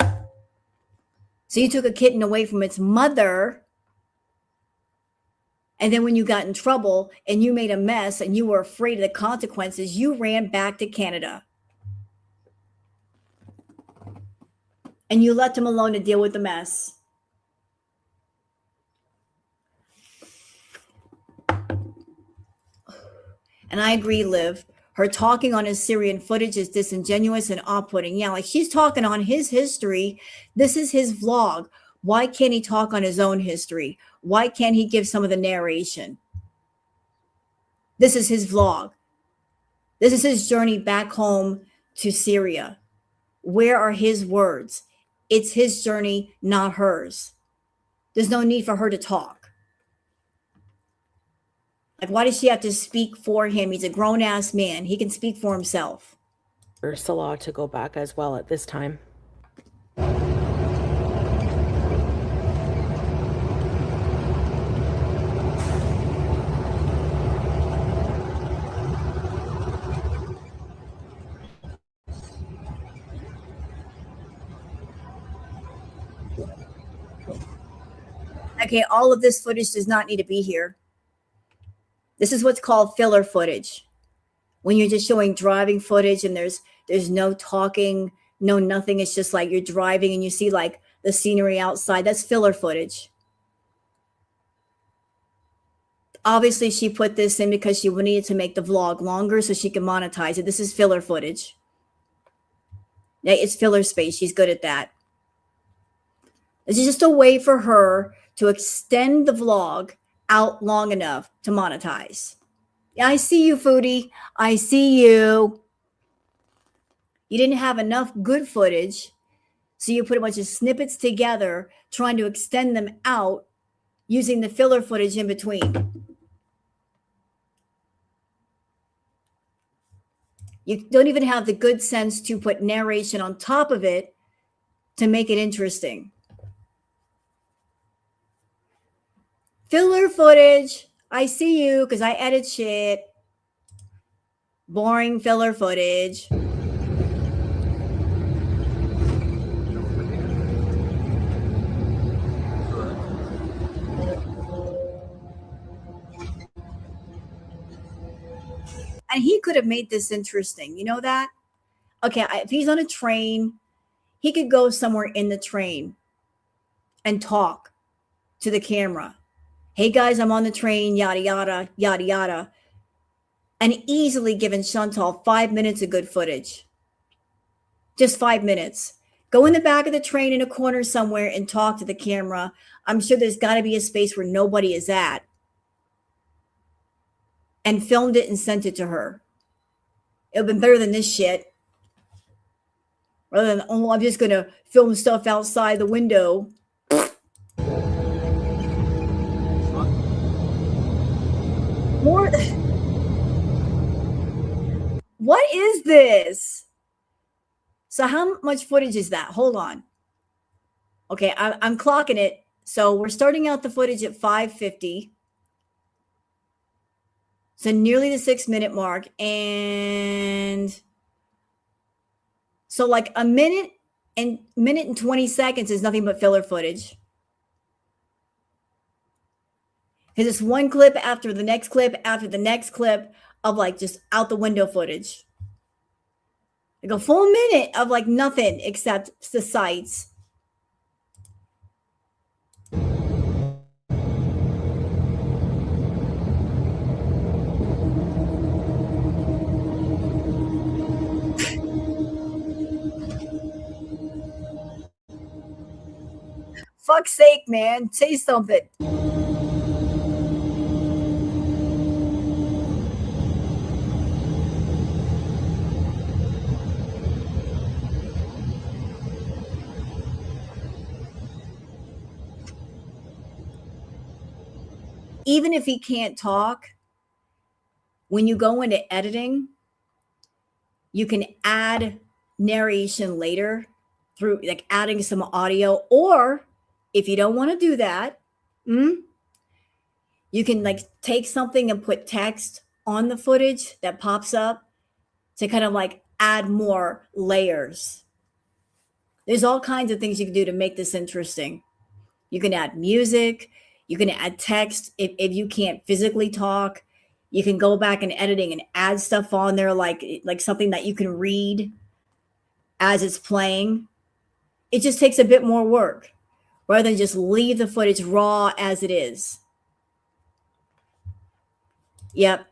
So you took a kitten away from its mother. And then when you got in trouble and you made a mess and you were afraid of the consequences, you ran back to Canada. And you left him alone to deal with the mess. And I agree, Liv. Her talking on his Syrian footage is disingenuous and off-putting. Yeah, like she's talking on his history. This is his vlog. Why can't he talk on his own history? Why can't he give some of the narration? This is his vlog. This is his journey back home to Syria. Where are his words? It's his journey, not hers. There's no need for her to talk. Like, why does she have to speak for him? He's a grown-ass man. He can speak for himself. Salah to go back as well at this time. Okay, all of this footage does not need to be here. This is what's called filler footage. When you're just showing driving footage and there's no talking, no nothing. It's just like you're driving and you see like the scenery outside. That's filler footage. Obviously, she put this in because she needed to make the vlog longer so she can monetize it. This is filler footage. Yeah, it's filler space. She's good at that. This is just a way for her to extend the vlog out long enough to monetize. Yeah, I see you, foodie. I see you. You didn't have enough good footage, so you put a bunch of snippets together, trying to extend them out using the filler footage in between. You don't even have the good sense to put narration on top of it to make it interesting. Filler footage. I see you because I edit shit. Boring filler footage. And he could have made this interesting. You know that? Okay, if he's on a train, he could go somewhere in the train and talk to the camera. Hey guys, I'm on the train, yada, yada, yada, yada. And easily given Chantal 5 minutes of good footage. Just 5 minutes. Go in the back of the train in a corner somewhere and talk to the camera. I'm sure there's got to be a space where nobody is at. And filmed it and sent it to her. It would have been better than this shit. Rather than, oh, I'm just going to film stuff outside the window. More. What is this? So how much footage is that? Hold on. Okay, I'm clocking it. So we're starting out the footage at 5:50. So nearly the 6 minute mark. And so like a minute and 20 seconds is nothing but filler footage. Because it's one clip after the next clip after the next clip of like just out the window footage. Like a full minute of like nothing except the sights. fuck's sake, man, say something. Even if he can't talk, when you go into editing, you can add narration later through like adding some audio, or if you don't want to do that, you can like take something and put text on the footage that pops up to kind of like add more layers. There's all kinds of things you can do to make this interesting. You can add music, you can add text. If you can't physically talk, you can go back in editing and add stuff on there, like something that you can read as it's playing. It just takes a bit more work rather than just leave the footage raw as it is. Yep.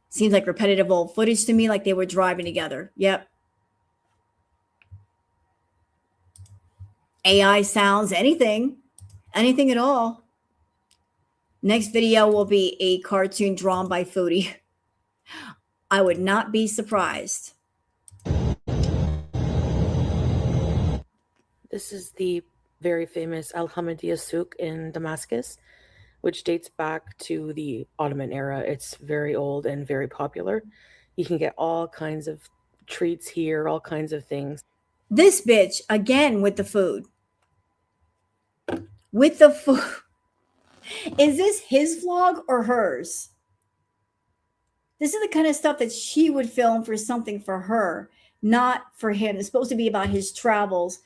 Seems like repetitive old footage to me, like they were driving together. Yep. AI sounds, anything at all. Next video will be a cartoon drawn by Foodie. I would not be surprised. This is the very famous Al Hamadiya Souk in Damascus, which dates back to the Ottoman era. It's very old and very popular. You can get all kinds of treats here, all kinds of things. This bitch, again, with the food. With the food. Is this his vlog or hers? This is the kind of stuff that she would film for something for her, not for him. It's supposed to be about his travels.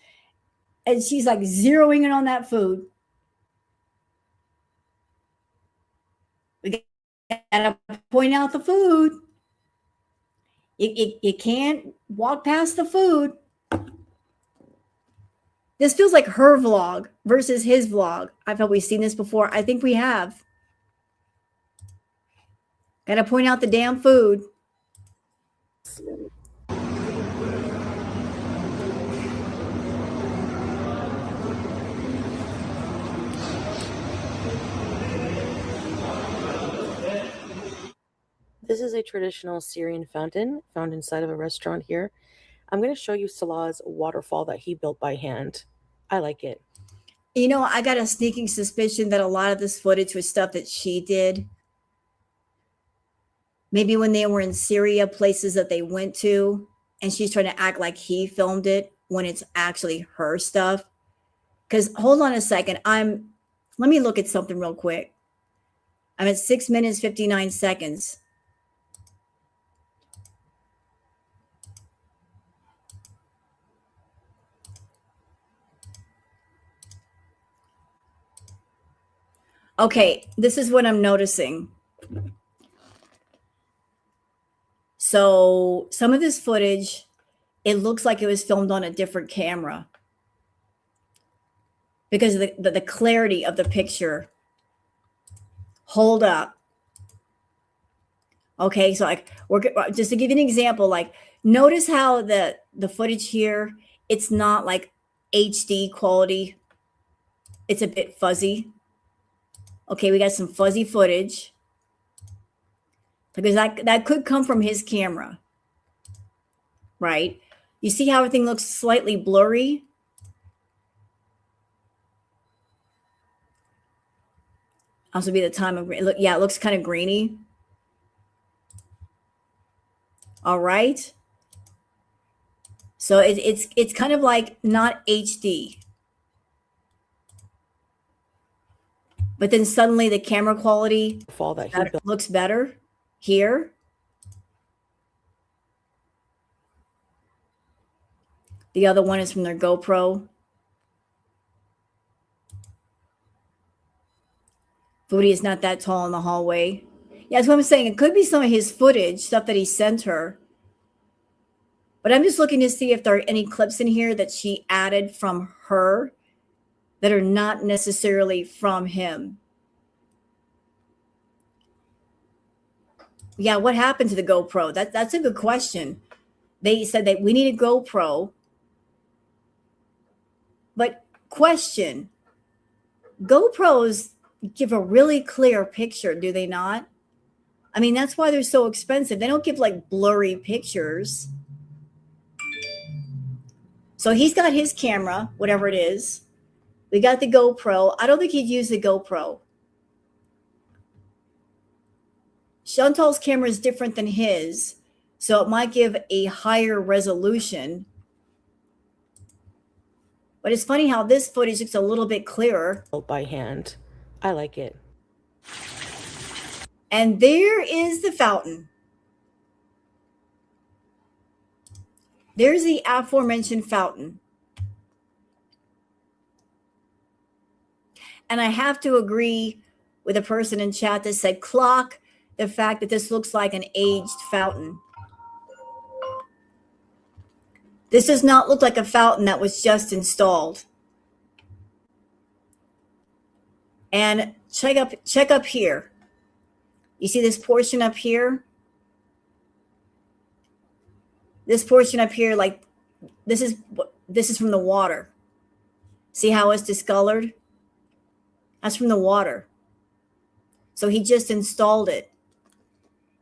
And she's like zeroing in on that food. We gotta point out the food. You can't walk past the food. This feels like her vlog versus his vlog. I've probably seen this before. I think we have. Gotta point out the damn food. This is a traditional Syrian fountain found inside of a restaurant here. I'm going to show you Salah's waterfall that he built by hand. I like it. You know, I got a sneaking suspicion that a lot of this footage was stuff that she did. Maybe when they were in Syria, places that they went to, and she's trying to act like he filmed it when it's actually her stuff. Because hold on a second. Let me look at something real quick. I'm at 6 minutes, 59 seconds. Okay, this is what I'm noticing. So some of this footage, it looks like it was filmed on a different camera because of the clarity of the picture. Hold up. Okay, so like we're just to give you an example, like notice how the footage here, it's not like HD quality. It's a bit fuzzy. Okay, we got some fuzzy footage because that could come from his camera, right? You see how everything looks slightly blurry? Also be the time of, look, yeah, it looks kind of grainy. All right. So it's kind of like not HD. But then suddenly the camera quality looks better here. The other one is from their GoPro. Foodie is not that tall in the hallway. Yeah, that's what I'm saying. It could be some of his footage, stuff that he sent her. But I'm just looking to see if there are any clips in here that she added from her that are not necessarily from him. Yeah, what happened to the GoPro? That's a good question. They said that we need a GoPro. But question, GoPros give a really clear picture, do they not? I mean, that's why they're so expensive. They don't give like blurry pictures. So he's got his camera, whatever it is. We got the GoPro. I don't think he'd use the GoPro. Chantal's camera is different than his, so it might give a higher resolution. But it's funny how this footage looks a little bit clearer. By hand. I like it. And there is the fountain. There's the aforementioned fountain. And I have to agree with a person in chat that said, clock the fact that this looks like an aged fountain. This does not look like a fountain that was just installed. And check up here. You see this portion up here? This portion up here, like this is from the water. See how it's discolored? That's from the water. So he just installed it.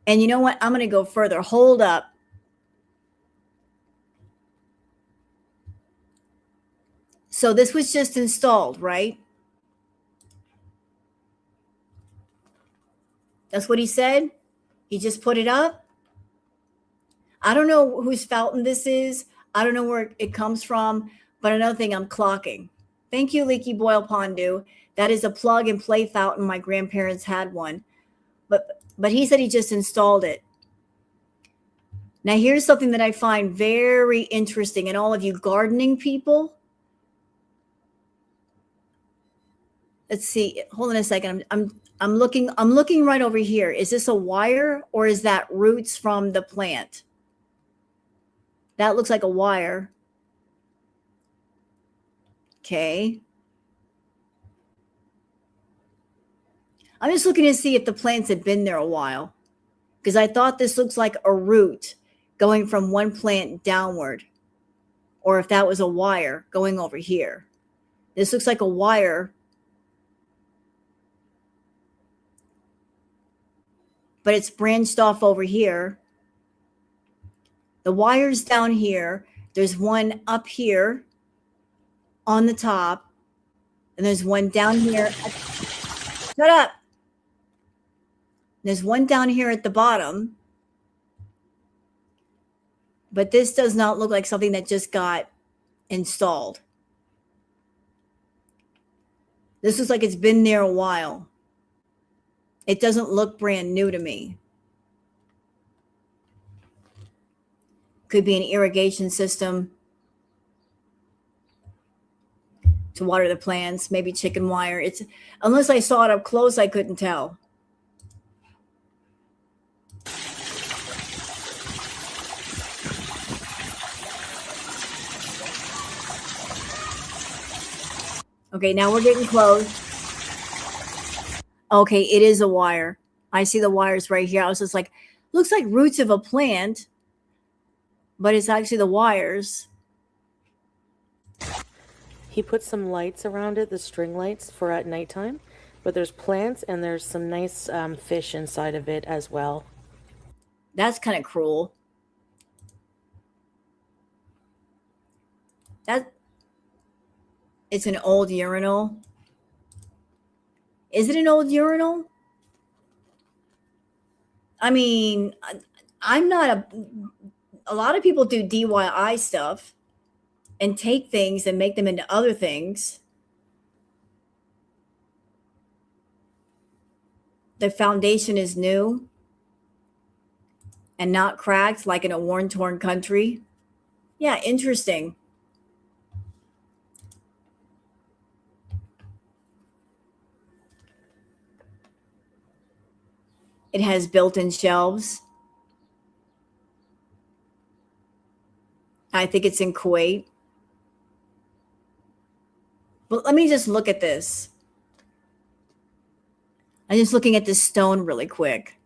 And you know what? I'm going to go further. Hold up. So this was just installed, right? That's what he said. He just put it up. I don't know whose fountain this is. I don't know where it comes from. But another thing, I'm clocking. Thank you, Leaky Boil Pondu. That is a plug and play fountain. My grandparents had one. But he said he just installed it. Now, here's something that I find very interesting. And all of you gardening people, let's see. Hold on a second. I'm looking right over here. Is this a wire or is that roots from the plant? That looks like a wire. Okay. I'm just looking to see if the plants had been there a while, because I thought this looks like a root going from one plant downward, or if that was a wire going over here. This looks like a wire, but it's branched off over here. The wire's down here. There's one up here on the top, and there's one down here. Shut up. There's one down here at the bottom. But this does not look like something that just got installed. This looks like it's been there a while. It doesn't look brand new to me. Could be an irrigation system to water the plants, maybe chicken wire. It's, unless I saw it up close, I couldn't tell. Okay, now we're getting close. Okay, it is a wire. I see the wires right here. I was just like, looks like roots of a plant, but it's actually the wires. He put some lights around it, the string lights for at nighttime, but there's plants and there's some nice fish inside of it as well. That's kind of cruel. It's an old urinal. Is it an old urinal? I mean, I'm not a lot of people do DIY stuff and take things and make them into other things. The foundation is new and not cracked like in a worn-torn country. Yeah, interesting. It has built-in shelves. I think it's in Kuwait. But let me just look at this. I'm just looking at this stone really quick.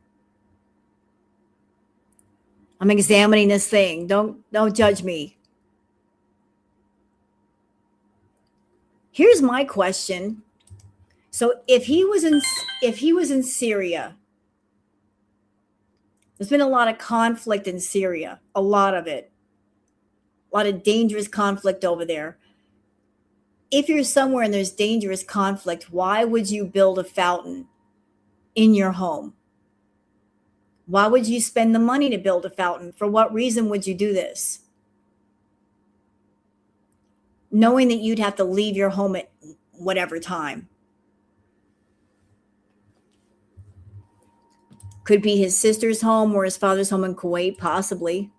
I'm examining this thing. Don't judge me. Here's my question. So if he was in Syria, there's been a lot of conflict in Syria, a lot of it. A lot of dangerous conflict over there. If you're somewhere and there's dangerous conflict, why would you build a fountain in your home? Why would you spend the money to build a fountain? For what reason would you do this? Knowing that you'd have to leave your home at whatever time. Could be his sister's home or his father's home in Kuwait, possibly.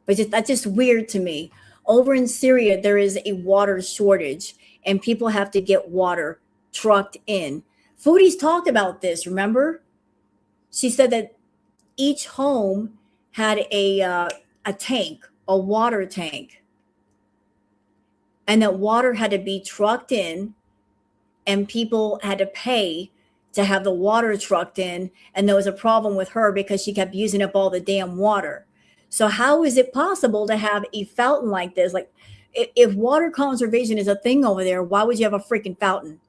But that's just weird to me. Over in Syria, there is a water shortage and people have to get water trucked in. Foodie's talked about this, remember? She said that each home had a tank, a water tank, and that water had to be trucked in and people had to pay to have the water trucked in. And there was a problem with her because she kept using up all the damn water. So how is it possible to have a fountain like this? Like, if water conservation is a thing over there, why would you have a freaking fountain?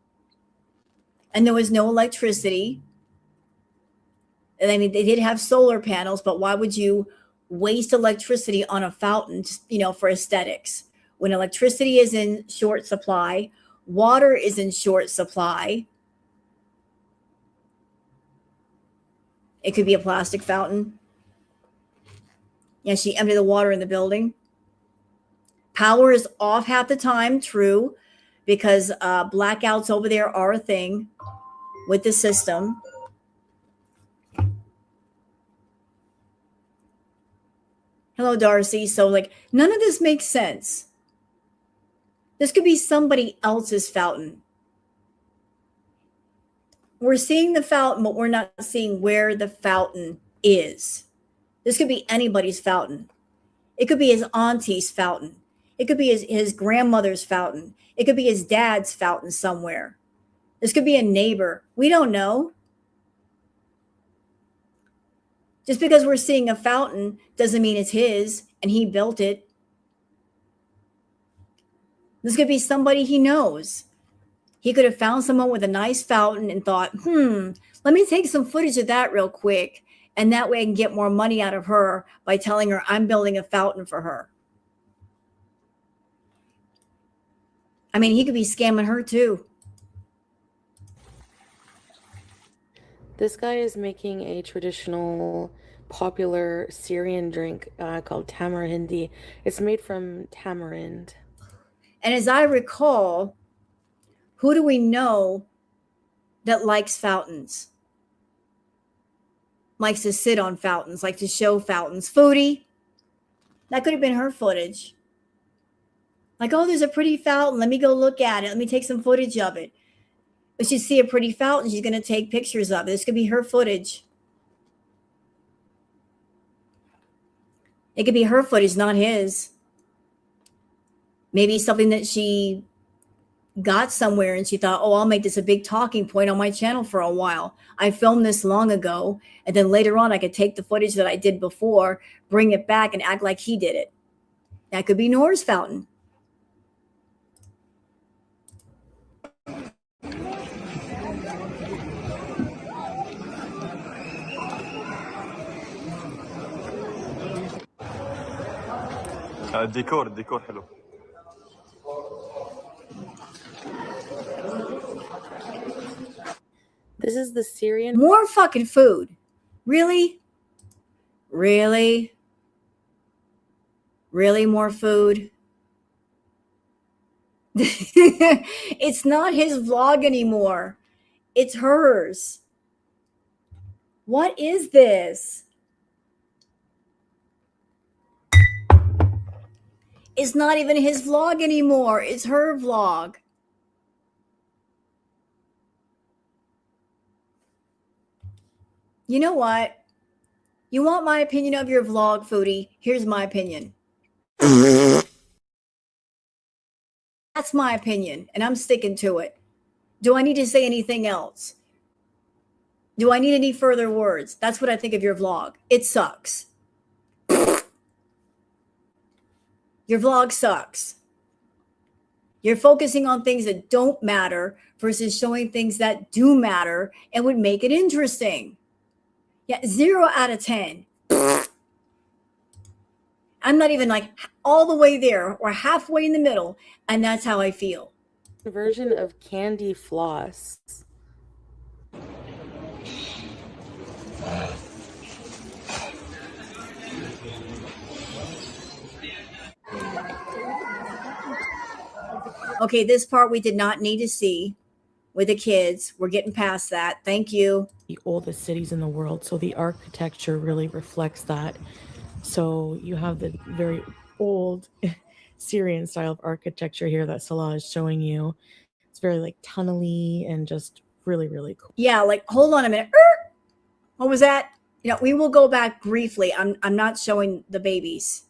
And there was no electricity. And I mean, they did have solar panels, but why would you waste electricity on a fountain, for aesthetics? When electricity is in short supply, water is in short supply. It could be a plastic fountain. Yeah, she emptied the water in the building. Power is off half the time, true, because blackouts over there are a thing with the system. Hello, Darcy. So, none of this makes sense. This could be somebody else's fountain. We're seeing the fountain, but we're not seeing where the fountain is. This could be anybody's fountain. It could be his auntie's fountain. It could be his grandmother's fountain. It could be his dad's fountain somewhere. This could be a neighbor. We don't know. Just because we're seeing a fountain doesn't mean it's his and he built it. This could be somebody he knows. He could have found someone with a nice fountain and thought, let me take some footage of that real quick. And that way I can get more money out of her by telling her I'm building a fountain for her. I mean, he could be scamming her too. This guy is making a traditional popular Syrian drink called tamarindi. It's made from tamarind. And as I recall, who do we know that likes fountains? Likes to sit on fountains, likes to show fountains. Foodie. That could have been her footage. Like, oh, there's a pretty fountain. Let me go look at it. Let me take some footage of it. If she see a pretty fountain, she's going to take pictures of it. This could be her footage. It could be her footage, not his. Maybe something that she got somewhere and she thought, oh, I'll make this a big talking point on my channel for a while. I filmed this long ago, and then later on I could take the footage that I did before, bring it back and act like he did it. That could be Nora's fountain. الديكور حلو. This is the Syrian. More fucking food. Really? Really? Really more food? It's not his vlog anymore. It's hers. What is this? It's not even his vlog anymore. It's her vlog. You know what? You want my opinion of your vlog, Foodie? Here's my opinion. That's my opinion, and I'm sticking to it. Do I need to say anything else? Do I need any further words? That's what I think of your vlog. It sucks. Your vlog sucks. You're focusing on things that don't matter versus showing things that do matter and would make it interesting. Yeah, 0 out of 10. I'm not even like all the way there or halfway in the middle, and that's how I feel. Version of candy floss. Okay, this part we did not need to see with the kids. We're getting past that. Thank you. The oldest cities in the world, so the architecture really reflects that. So you have the very old Syrian style of architecture here that Salah is showing you. It's very like tunnely and just really, really cool. Yeah, like hold on a minute. What was that? You know, we will go back briefly. I'm not showing the babies.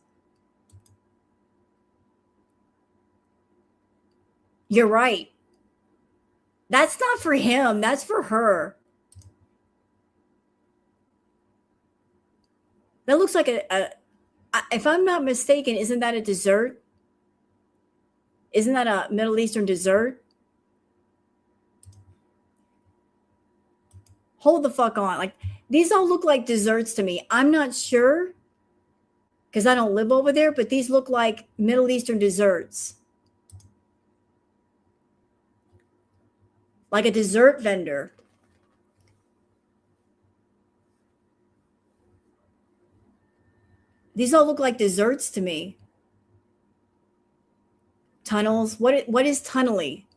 You're right. That's not for him. That's for her. That looks like if I'm not mistaken, isn't that a dessert? Isn't that a Middle Eastern dessert? Hold the fuck on. Like, these all look like desserts to me. I'm not sure because I don't live over there, but these look like Middle Eastern desserts. Like a dessert vendor. These all look like desserts to me. Tunnels. What is tunnely?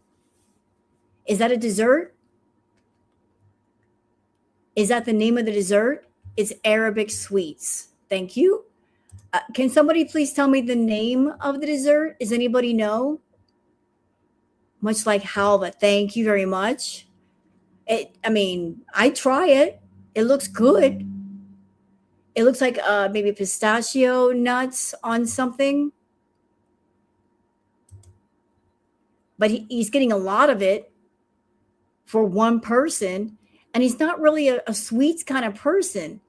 Is that a dessert? Is that the name of the dessert? It's Arabic sweets. Thank you. Can somebody please tell me the name of the dessert? Does anybody know? Much like halva. Thank you very much. I try it. It looks good. It looks like maybe pistachio nuts on something. But he's getting a lot of it for one person. And he's not really a sweets kind of person.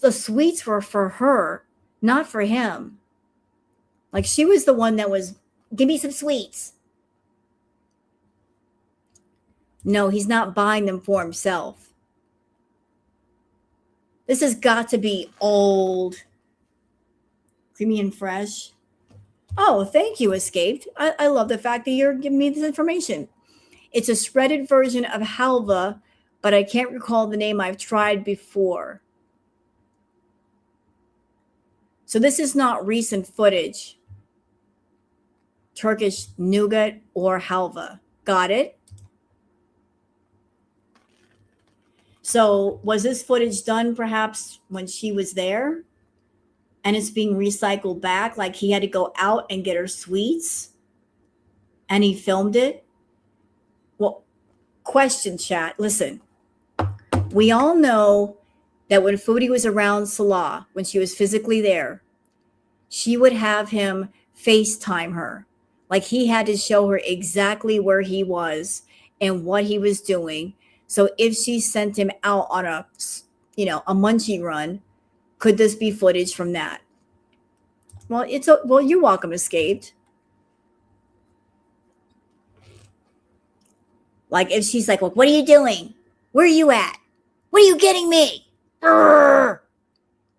The sweets were for her, not for him. Like she was the one that was, give me some sweets. No, he's not buying them for himself. This has got to be old. Creamy and fresh. Oh, thank you, Escaped. I love the fact that you're giving me this information. It's a shredded version of halva, but I can't recall the name. I've tried before. So this is not recent footage. Turkish nougat or halva. Got it? So was this footage done perhaps when she was there? And it's being recycled back, like he had to go out and get her sweets? And he filmed it? Well, question chat. Listen, we all know that when Foodie was around Salah, when she was physically there, she would have him FaceTime her. Like he had to show her exactly where he was and what he was doing. So if she sent him out on a munchie run, could this be footage from that? Well, you're welcome, Escaped. Like if she's like, well, what are you doing? Where are you at? What are you getting me? Brr.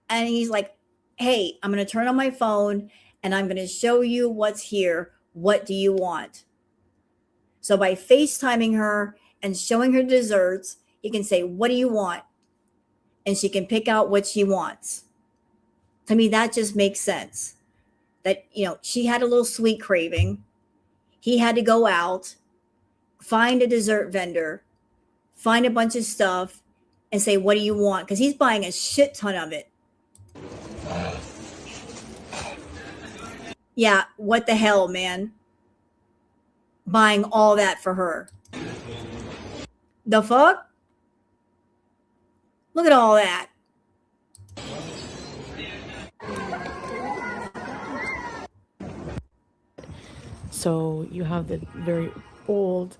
And he's like, hey, I'm going to turn on my phone and I'm going to show you what's here. What do you want? So by FaceTiming her and showing her desserts, he can say, what do you want? And she can pick out what she wants. To me, that just makes sense. That, she had a little sweet craving. He had to go out, find a dessert vendor, find a bunch of stuff, and say, what do you want? Because he's buying a shit ton of it. Yeah, what the hell, man? Buying all that for her. The fuck? Look at all that. So you have the very old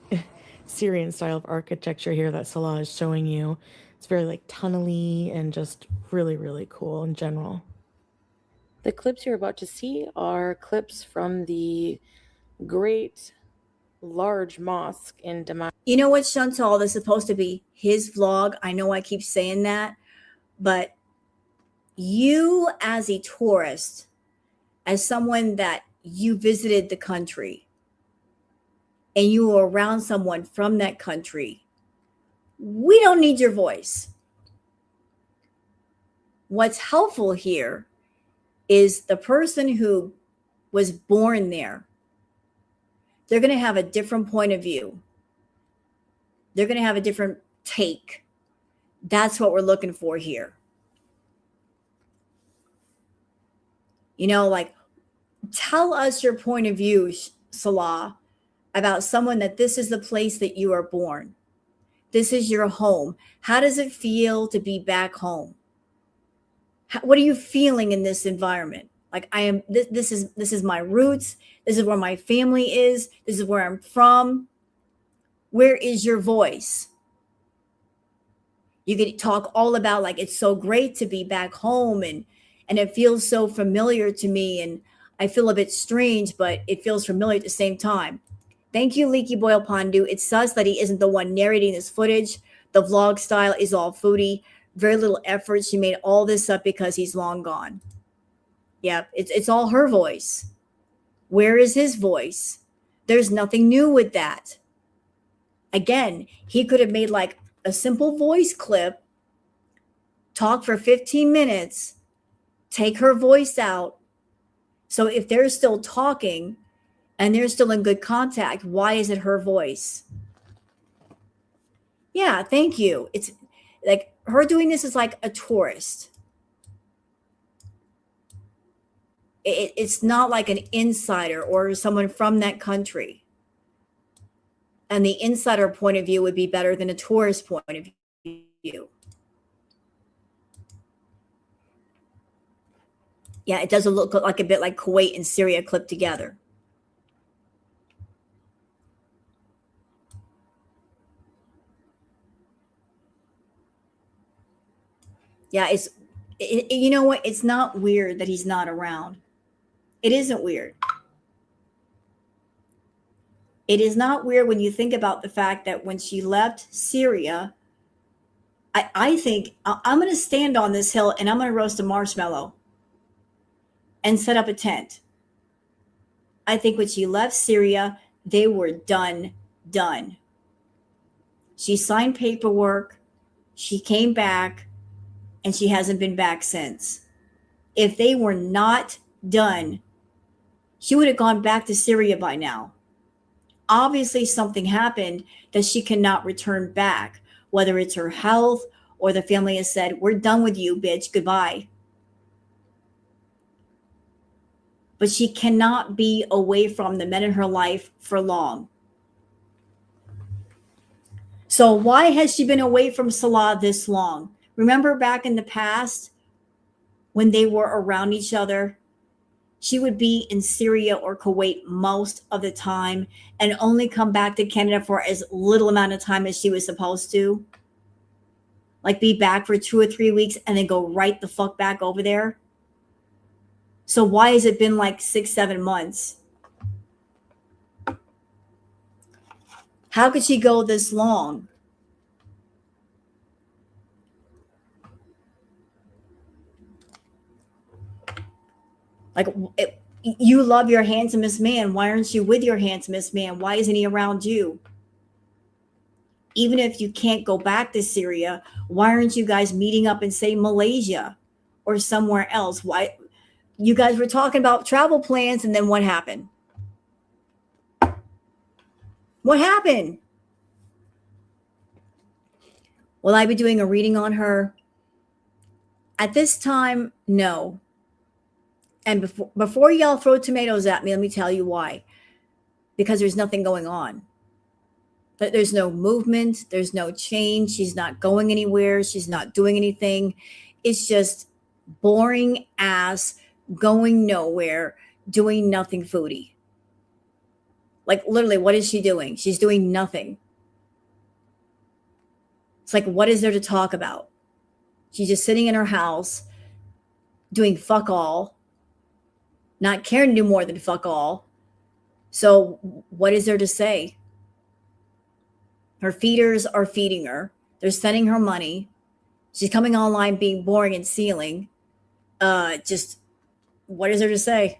Syrian style of architecture here that Salah is showing you. It's very like tunnely and just really, really cool in general. The clips you're about to see are clips from the great large mosque in Damascus. You know what, Chantal? This is supposed to be his vlog. I know I keep saying that, but you as a tourist, as someone that you visited the country and you were around someone from that country, we don't need your voice. What's helpful here is the person who was born there. They're going to have a different point of view. They're going to have a different take. That's what we're looking for here. You know, like, tell us your point of view, Salah, about someone that this is the place that you are born. This is your home. How does it feel to be back home? What are you feeling in this environment? Like, I am, this is my roots. This is where my family is. This is where I'm from. Where is your voice? You could talk all about, like, it's so great to be back home, and it feels so familiar to me, and I feel a bit strange, but it feels familiar at the same time. Thank you, Leaky Boil Pandu. It's sus that he isn't the one narrating this footage. The vlog style is all foodie. Very little effort. She made all this up because he's long gone. Yeah, it's all her voice. Where is his voice? There's nothing new with that. Again, he could have made like a simple voice clip, talk for 15 minutes, take her voice out. So if they're still talking and they're still in good contact, why is it her voice? Yeah, thank you. It's like her doing this is like a tourist. It's not like an insider or someone from that country. And the insider point of view would be better than a tourist point of view. Yeah, it doesn't look like a bit like Kuwait and Syria clipped together. Yeah, you know what? It's not weird that he's not around. It isn't weird. It is not weird when you think about the fact that when she left Syria, I think I'm going to stand on this hill and I'm going to roast a marshmallow and set up a tent. I think when she left Syria, they were done. She signed paperwork. She came back and she hasn't been back since. If they were not done, she would have gone back to Syria by now. Obviously, something happened that she cannot return back, whether it's her health or the family has said, we're done with you, bitch, goodbye. But she cannot be away from the men in her life for long. So why has she been away from Salah this long? Remember back in the past when they were around each other? She would be in Syria or Kuwait most of the time and only come back to Canada for as little amount of time as she was supposed to. Like be back for 2 or 3 weeks and then go right the fuck back over there. So why has it been like 6-7 months? How could she go this long? Like, you love your handsomest man. Why aren't you with your handsomest man? Why isn't he around you? Even if you can't go back to Syria, why aren't you guys meeting up in, say, Malaysia or somewhere else? Why? You guys were talking about travel plans, and then what happened? What happened? Will I be doing a reading on her? At this time, no. And before y'all throw tomatoes at me, let me tell you why. Because there's nothing going on. There's no movement. There's no change. She's not going anywhere. She's not doing anything. It's just boring ass, going nowhere, doing nothing foodie. Like literally, what is she doing? She's doing nothing. It's like, what is there to talk about? She's just sitting in her house doing fuck all. not caring to do more than fuck all. So what is there to say? Her feeders are feeding her. They're sending her money. She's coming online being boring and stealing. Just what is there to say?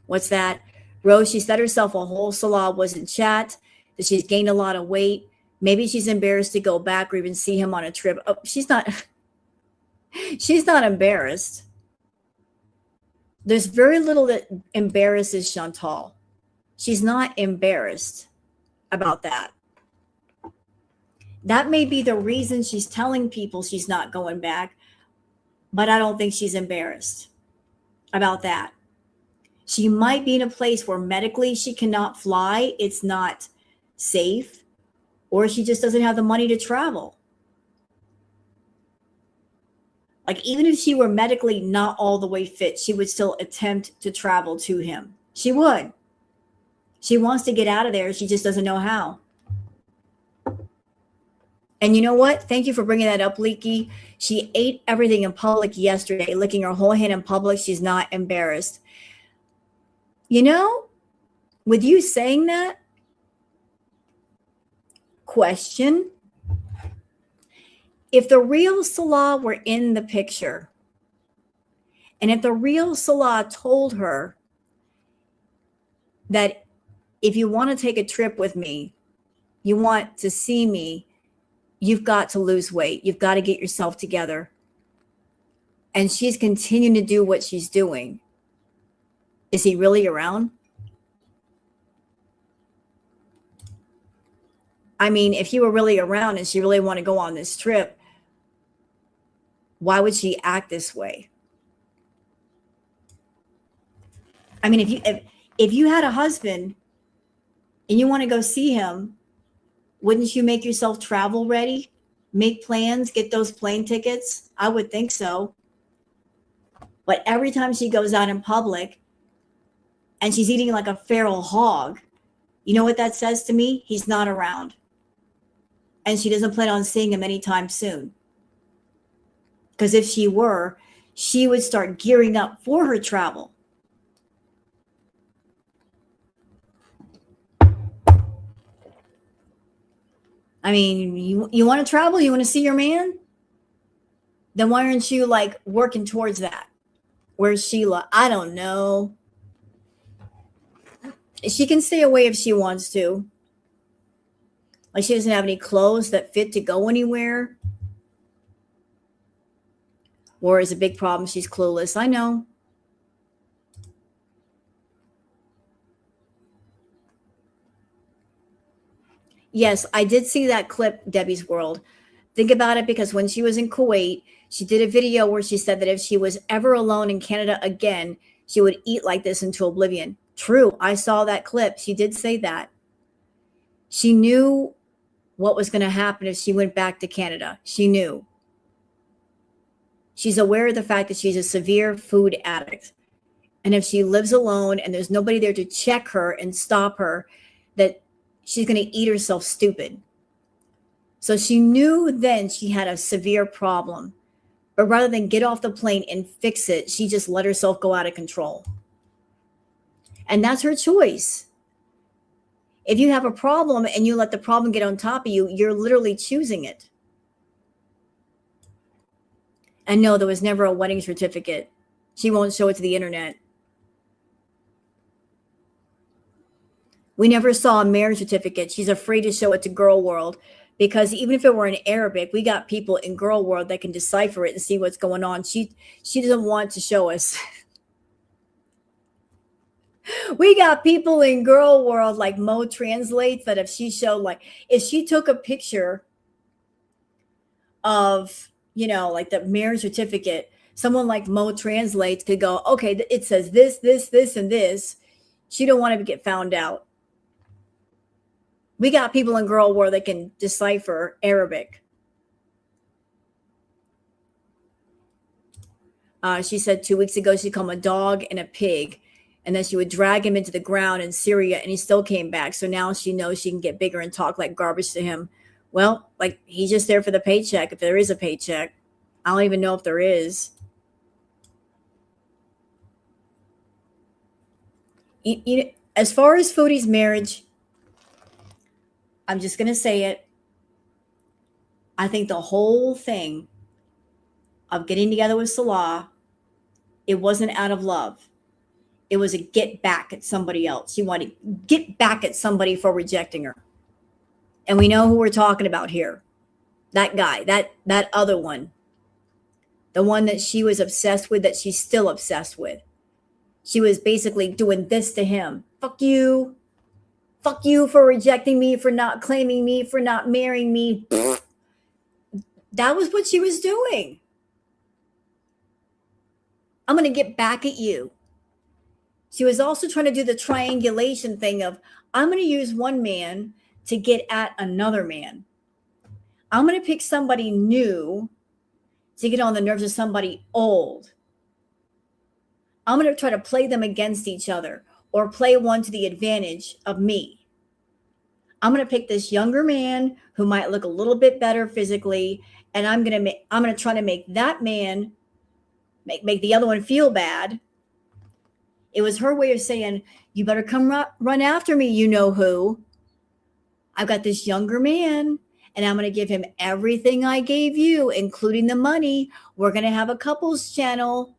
What's that? Rose, she set herself a whole salon was in chat, that she's gained a lot of weight. Maybe she's embarrassed to go back or even see him on a trip. Oh, she's not embarrassed. There's very little that embarrasses Chantal. She's not embarrassed about that. That may be the reason she's telling people she's not going back, but I don't think she's embarrassed about that. She might be in a place where medically she cannot fly, it's not safe, or she just doesn't have the money to travel. Like, even if she were medically not all the way fit, she would still attempt to travel to him. She would. She wants to get out of there. She just doesn't know how. And you know what? Thank you for bringing that up, Leaky. She ate everything in public yesterday, licking her whole hand in public. She's not embarrassed. You know, with you saying that, question, if the real Salah were in the picture, and if the real Salah told her that if you want to take a trip with me, you want to see me, you've got to lose weight. You've got to get yourself together. And she's continuing to do what she's doing. Is he really around? I mean, if he were really around and she really want to go on this trip, why would she act this way? I mean, if you had a husband and you want to go see him, wouldn't you make yourself travel ready? Make plans, get those plane tickets? I would think so. But every time she goes out in public and she's eating like a feral hog, you know what that says to me? He's not around. And she doesn't plan on seeing him anytime soon. Because if she were, she would start gearing up for her travel. I mean, you want to travel? You want to see your man? Then why aren't you like working towards that? Where's Sheila? I don't know. She can stay away if she wants to. Like, she doesn't have any clothes that fit to go anywhere. Or is a big problem. She's clueless. I know. Yes, I did see that clip, Debbie's World. Think about it, because when she was in Kuwait, she did a video where she said that if she was ever alone in Canada again, she would eat like this into oblivion. True. I saw that clip. She did say that. She knew what was going to happen if she went back to Canada. She knew. She's aware of the fact that she's a severe food addict. And if she lives alone and there's nobody there to check her and stop her, that she's going to eat herself stupid. So she knew then she had a severe problem. But rather than get off the plane and fix it, she just let herself go out of control. And that's her choice. If you have a problem and you let the problem get on top of you, you're literally choosing it. And no, there was never a wedding certificate. She won't show it to the internet. We never saw a marriage certificate. She's afraid to show it to Girl World, because even if it were in Arabic, we got people in Girl World that can decipher it and see what's going on. She doesn't want to show us. We got people in Girl World like Mo Translates, that if she showed, like, if she took a picture of, you know, like the marriage certificate, someone like Mo Translates could go, okay, it says this, this, this, and this. She don't want to get found out. We got people in Girl World that can decipher Arabic. She said 2 weeks ago she called him a dog and a pig, and then she would drag him into the ground in Syria, and he still came back. So now she knows she can get bigger and talk like garbage to him. Well, like, he's just there for the paycheck, if there is a paycheck. I don't even know if there is. As far as Foodie's marriage, I'm just going to say it. I think the whole thing of getting together with Salah, it wasn't out of love. It was a get back at somebody else. She wanted to get back at somebody for rejecting her. And we know who we're talking about here. That guy, that other one. The one that she was obsessed with, that she's still obsessed with. She was basically doing this to him. Fuck you. Fuck you for rejecting me, for not claiming me, for not marrying me. That was what she was doing. I'm going to get back at you. She was also trying to do the triangulation thing of, I'm going to use one man to get at another man. I'm going to pick somebody new to get on the nerves of somebody old. I'm going to try to play them against each other or play one to the advantage of me. I'm going to pick this younger man who might look a little bit better physically, and I'm going to try to make that man make the other one feel bad. It was her way of saying, you better come run after me, you know who. I've got this younger man, and I'm going to give him everything I gave you, including the money. We're going to have a couples channel.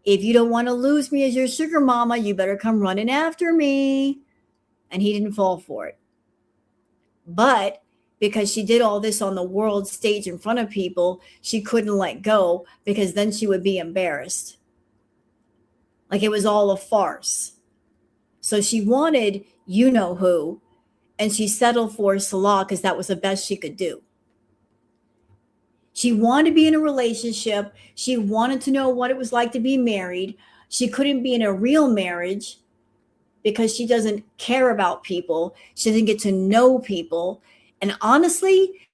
If you don't want to lose me as your sugar mama, you better come running after me. And he didn't fall for it. But because she did all this on the world stage in front of people, she couldn't let go, because then she would be embarrassed. Like it was all a farce. So she wanted you know who, and she settled for Salah because that was the best she could do. She wanted to be in a relationship. She wanted to know what it was like to be married. She couldn't be in a real marriage because she doesn't care about people. She doesn't get to know people. And honestly,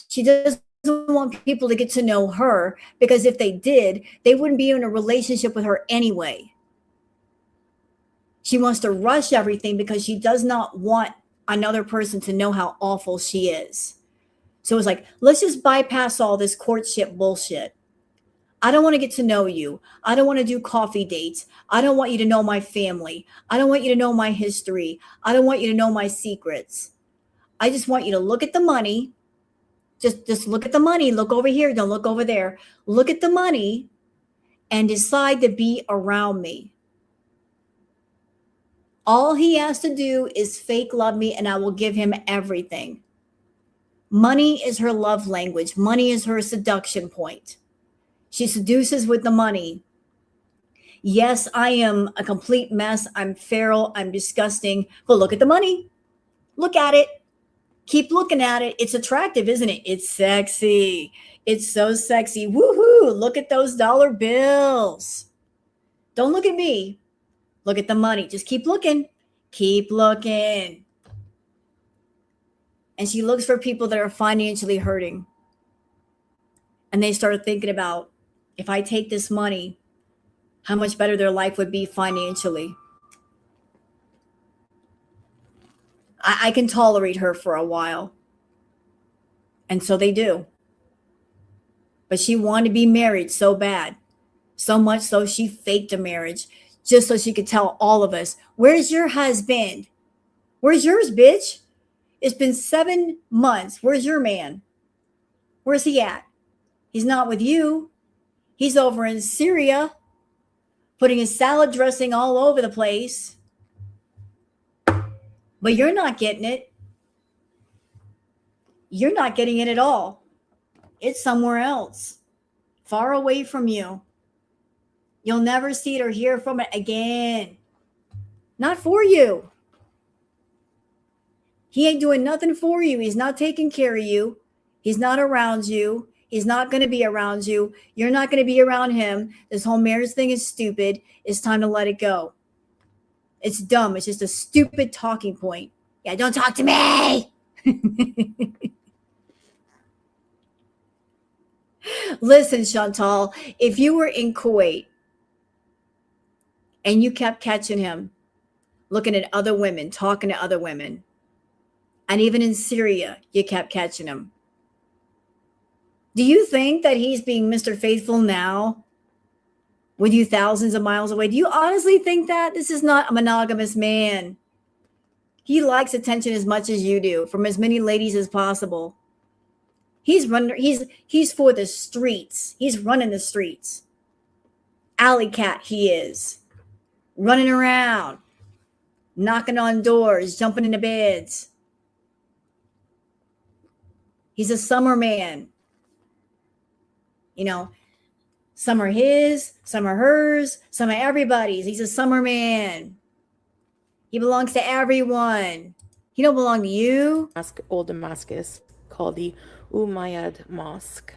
she doesn't want people to get to know her, because if they did, they wouldn't be in a relationship with her anyway. She wants to rush everything because she does not want another person to know how awful she is. So it's like, let's just bypass all this courtship bullshit. I don't want to get to know you. I don't want to do coffee dates. I don't want you to know my family. I don't want you to know my history. I don't want you to know my secrets. I just want you to look at the money. Just look at the money. Look over here. Don't look over there. Look at the money and decide to be around me. All he has to do is fake love me, and I will give him everything. Money is her love language. Money is her seduction point. She seduces with the money. Yes, I am a complete mess. I'm feral. I'm disgusting. But look at the money. Look at it. Keep looking at it. It's attractive, isn't it? It's sexy. It's so sexy. Woohoo. Look at those dollar bills. Don't look at me. Look at the money. Just keep looking. Keep looking. And she looks for people that are financially hurting. And they start thinking about, if I take this money, how much better their life would be financially. I can tolerate her for a while. And so they do. But she wanted to be married so bad. So much so she faked a marriage just so she could tell all of us, where's your husband? Where's yours, bitch? It's been 7 months. Where's your man? Where's he at? He's not with you. He's over in Syria, putting his salad dressing all over the place. But you're not getting it. You're not getting it at all. It's somewhere else, far away from you. You'll never see it or hear from it again. Not for you. He ain't doing nothing for you. He's not taking care of you. He's not around you. He's not going to be around you. You're not going to be around him. This whole marriage thing is stupid. It's time to let it go. It's dumb. It's just a stupid talking point. Yeah, don't talk to me. Listen, Chantal, if you were in Kuwait and you kept catching him looking at other women, talking to other women, and even in Syria, you kept catching him, do you think that he's being Mr. Faithful now? with you thousands of miles away. Do you honestly think that? This is not a monogamous man. He likes attention as much as you do, from as many ladies as possible. He's for the streets. He's running the streets. Alley cat he is. Running around, knocking on doors, jumping into beds. He's a summer man. You know, some are his, some are hers, some are everybody's. He's a summer man. He belongs to everyone. He don't belong to you. Old Damascus, called the Umayyad Mosque.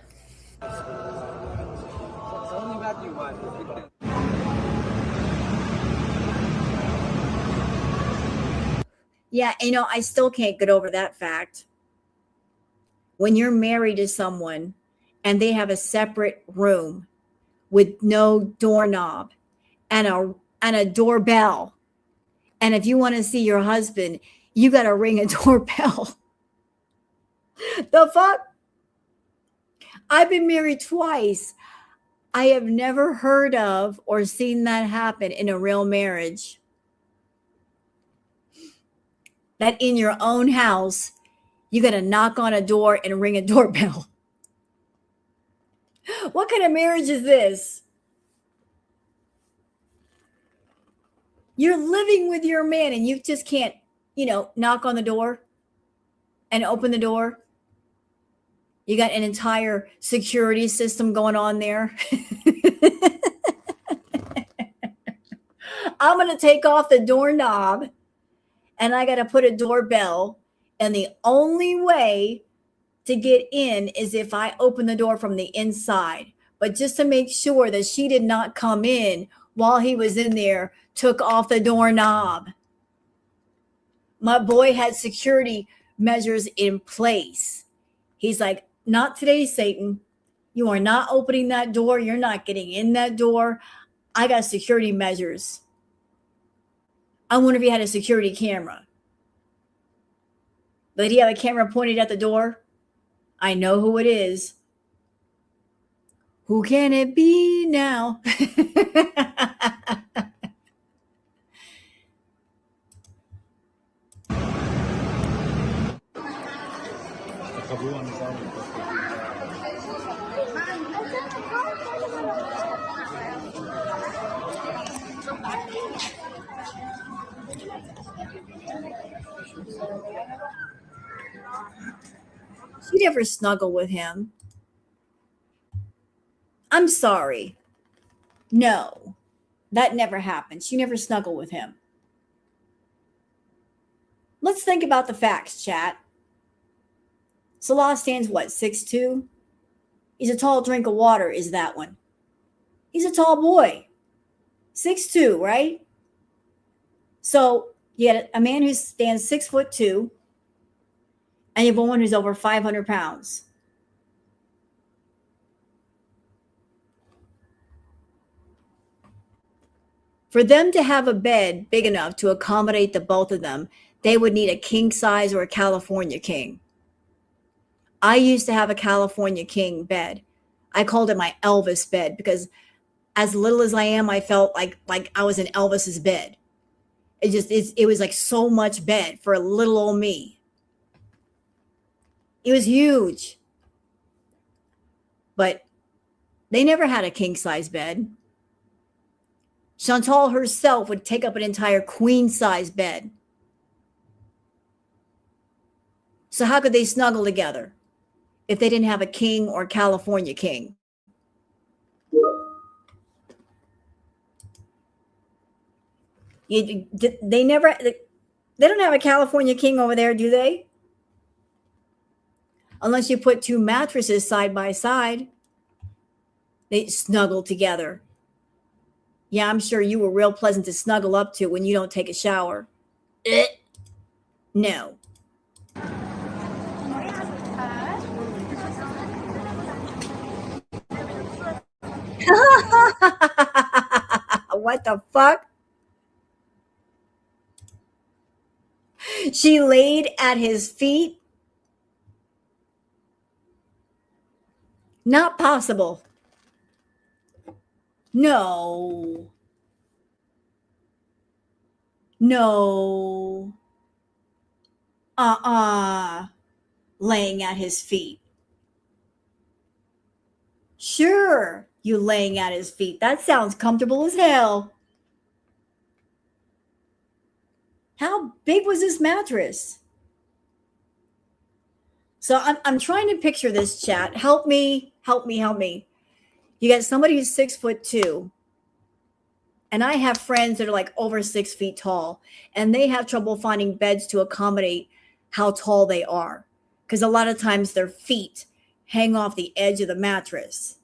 Yeah, you know, I still can't get over that fact. When you're married to someone and they have a separate room with no doorknob and a doorbell, and if you want to see your husband, you got to ring a doorbell. The fuck? I've been married twice. I have never heard of or seen that happen in a real marriage. That in your own house, you got to knock on a door and ring a doorbell. What kind of marriage is this? You're living with your man and you just can't, knock on the door and open the door. You got an entire security system going on there. I'm going to take off the doorknob and I got to put a doorbell. And the only way to get in is if I open the door from the inside. But just to make sure that she did not come in while he was in there, took off the doorknob. My boy had security measures in place. He's like, not today, Satan. You are not opening that door. You're not getting in that door. I got security measures. I wonder if he had a security camera. Did he have a camera pointed at the door? I know who it is. Who can it be now? She never snuggled with him. I'm sorry. No, that never happened. She never snuggled with him. Let's think about the facts, chat. Salah stands what, 6'2"? He's a tall drink of water, is that one. He's a tall boy. 6'2", right? So you had a man who stands 6'2", and you have a woman who's over 500 pounds. For them to have a bed big enough to accommodate the both of them, they would need a king size or a California king. I used to have a California king bed. I called it my Elvis bed because as little as I am, I felt like I was in Elvis's bed. It was like so much bed for a little old me. It was huge. But they never had a king size bed. Chantal herself would take up an entire queen size bed. So how could they snuggle together if they didn't have a king or California king? They don't have a California king over there, do they? Unless you put two mattresses side by side, they snuggle together. Yeah, I'm sure you were real pleasant to snuggle up to when you don't take a shower. No. What the fuck? She laid at his feet? Not possible. No. No. Laying at his feet. Sure, you laying at his feet. That sounds comfortable as hell. How big was this mattress? So I'm trying to picture this, chat. Help me, help me, help me. You got somebody who's 6'2", and I have friends that are like over 6 feet tall, and they have trouble finding beds to accommodate how tall they are, because a lot of times their feet hang off the edge of the mattress.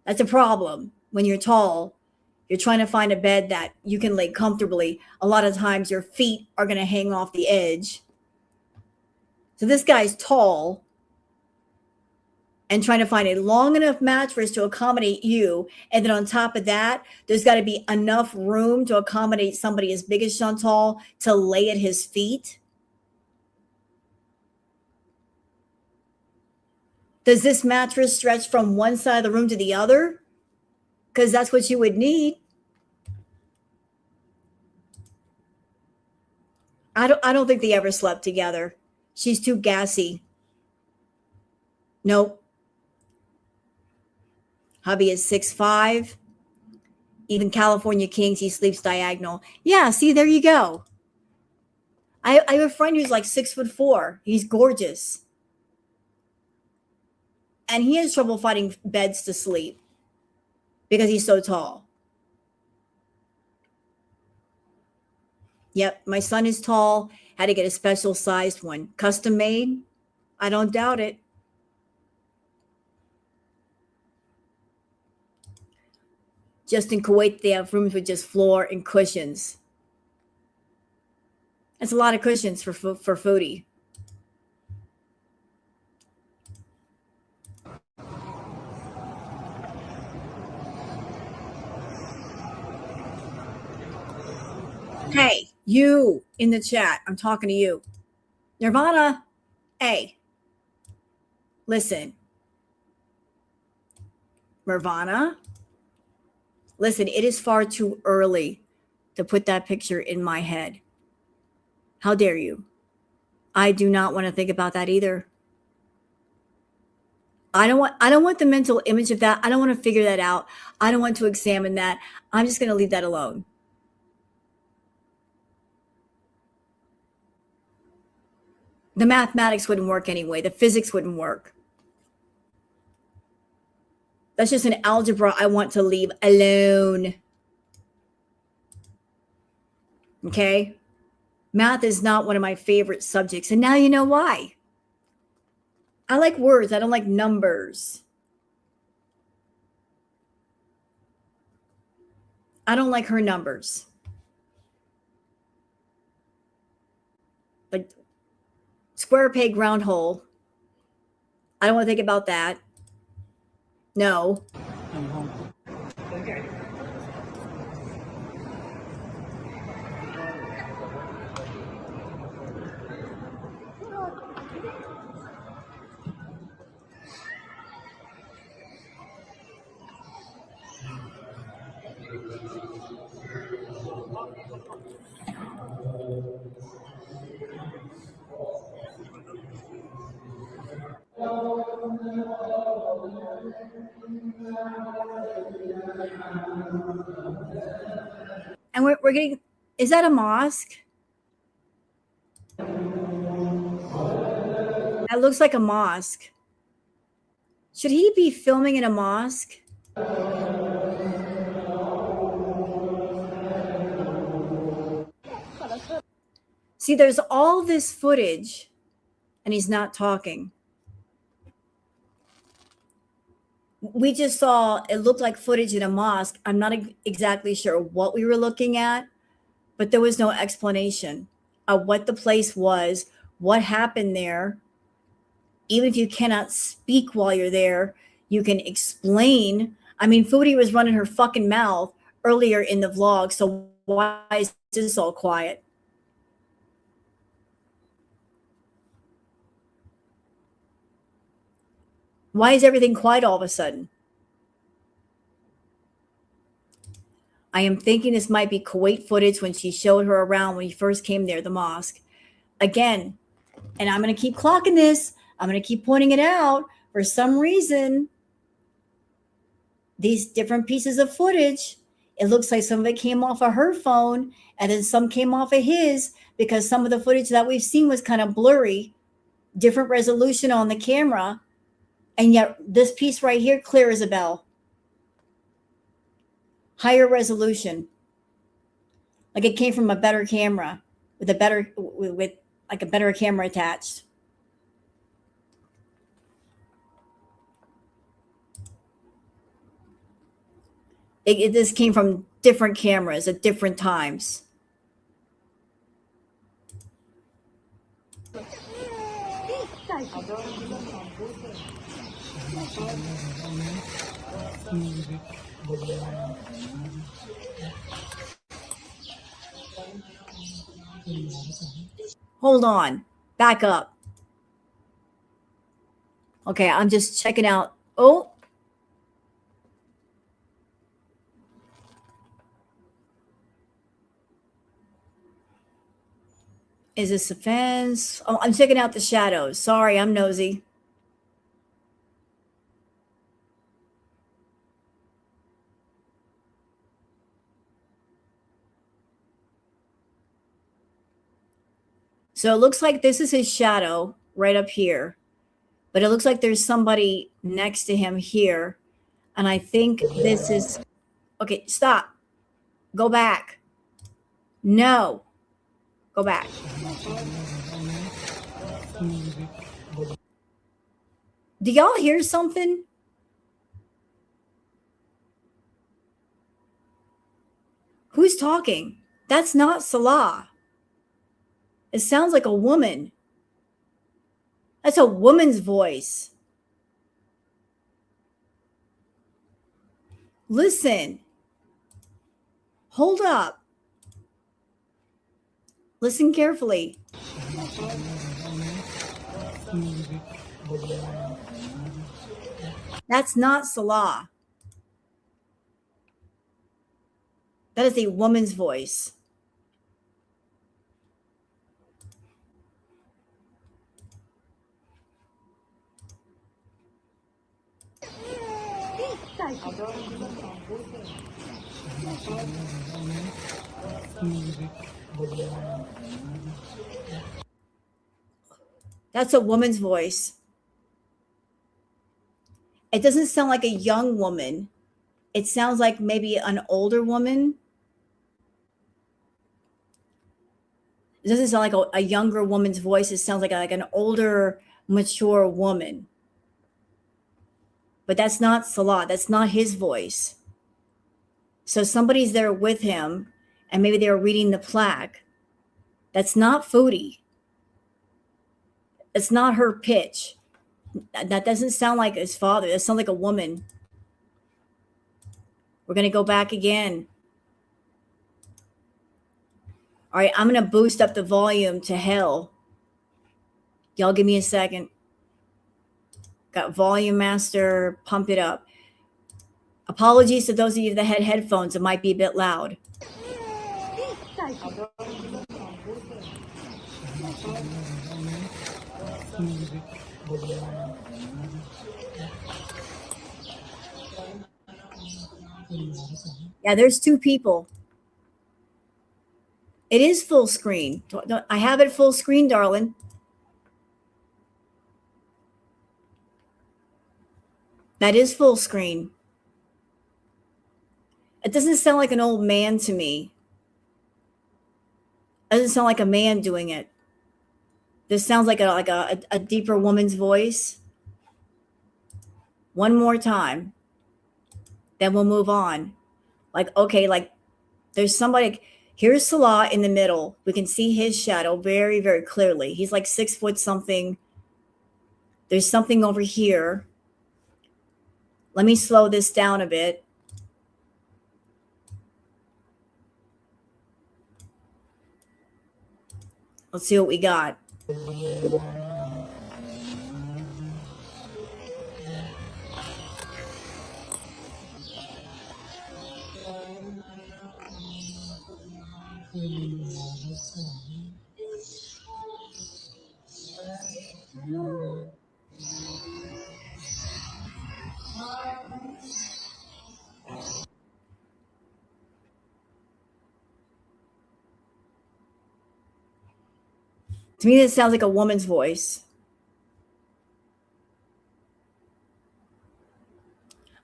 That's a problem when you're tall. You're trying to find a bed that you can lay comfortably. A lot of times your feet are going to hang off the edge. So this guy's tall and trying to find a long enough mattress to accommodate you. And then on top of that, there's got to be enough room to accommodate somebody as big as Chantal to lay at his feet. Does this mattress stretch from one side of the room to the other? Because that's what you would need. I don't think they ever slept together. She's too gassy. Nope. Hubby is 6'5". Even California Kings, he sleeps diagonal. Yeah, see, there you go. I have a friend who's like 6'4". He's gorgeous. And he has trouble finding beds to sleep because he's so tall. Yep, my son is tall. Had to get a special sized one. Custom made? I don't doubt it. Just in Kuwait, they have rooms with just floor and cushions. That's a lot of cushions for foodie. Hey, you in the chat. I'm talking to you. Nirvana, hey, listen. Nirvana, listen, it is far too early to put that picture in my head. How dare you? I do not want to think about that either. I don't want the mental image of that. I don't want to figure that out. I don't want to examine that. I'm just going to leave that alone. The mathematics wouldn't work anyway. The physics wouldn't work. That's just an algebra I want to leave alone. Okay? Math is not one of my favorite subjects. And now you know why. I like words. I don't like numbers. I don't like her numbers. But square peg, round hole. I don't want to think about that. No. And we're getting, is that a mosque? That looks like a mosque. Should he be filming in a mosque? See, there's all this footage and he's not talking. We just saw, it looked like footage in a mosque. I'm not exactly sure what we were looking at, but there was no explanation of what the place was, what happened there. Even if you cannot speak while you're there, you can explain. I mean, Foodie was running her fucking mouth earlier in the vlog, so why is this all quiet? Why is everything quiet all of a sudden? I am thinking this might be Kuwait footage when she showed her around when he first came there, the mosque. Again, and I'm going to keep clocking this. I'm going to keep pointing it out. For some reason, these different pieces of footage, it looks like some of it came off of her phone and then some came off of his, because some of the footage that we've seen was kind of blurry, different resolution on the camera. And yet this piece right here, clear as a bell. Higher resolution. Like it came from a better camera with like a better camera attached. This came from different cameras at different times. Hold on. Back up. Okay, I'm just checking out. Oh. Is this a fence? Oh, I'm checking out the shadows. Sorry, I'm nosy. So it looks like this is his shadow right up here. But it looks like there's somebody next to him here. And I think this is... Okay, stop. Go back. No. Go back. Do y'all hear something? Who's talking? That's not Salah. It sounds like a woman. That's a woman's voice. Listen. Hold up. Listen carefully. That's not Salah. That is a woman's voice. That's a woman's voice. It doesn't sound like a young woman. It sounds like maybe an older woman. It doesn't sound like a younger woman's voice. It sounds like an older, mature woman. But that's not Salah. That's not his voice. So somebody's there with him, and maybe they were reading the plaque. That's not Foodie. It's not her pitch. That doesn't sound like his father. That sounds like a woman. We're going to go back again. All right, I'm going to boost up the volume to hell. Y'all give me a second. Got Volume Master, pump it up. Apologies to those of you that had headphones. It might be a bit loud. Yeah, there's two people. It is full screen. I have it full screen, darling. That is full screen. It doesn't sound like an old man to me. It doesn't sound like a man doing it. This sounds like a deeper woman's voice. One more time. Then we'll move on. Like, okay, like there's somebody. Here's Salah in the middle. We can see his shadow very, very clearly. He's like 6 foot something. There's something over here. Let me slow this down a bit. Let's see what we got. To me, this sounds like a woman's voice.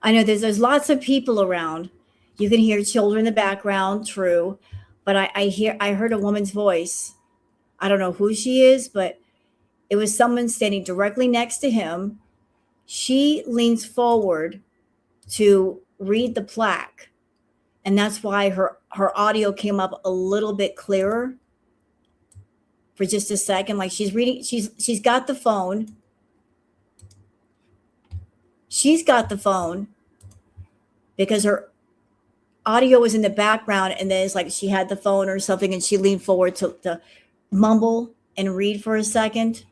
I know there's lots of people around. You can hear children in the background, true, but I heard a woman's voice. I don't know who she is, but it was someone standing directly next to him. She leans forward to read the plaque, and that's why her audio came up a little bit clearer for just a second. Like she's reading, she's got the phone. She's got the phone because her audio was in the background, and then it's like she had the phone or something, and she leaned forward to mumble and read for a second.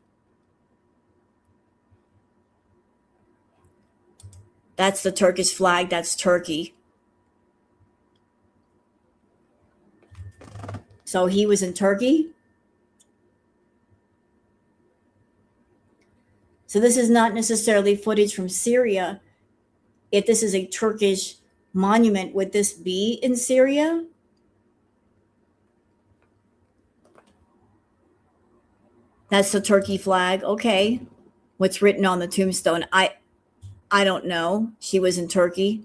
That's the Turkish flag. That's Turkey. So he was in Turkey. So this is not necessarily footage from Syria. If this is a Turkish monument, would this be in Syria? That's the Turkey flag. Okay. What's written on the tombstone? I don't know. She was in Turkey.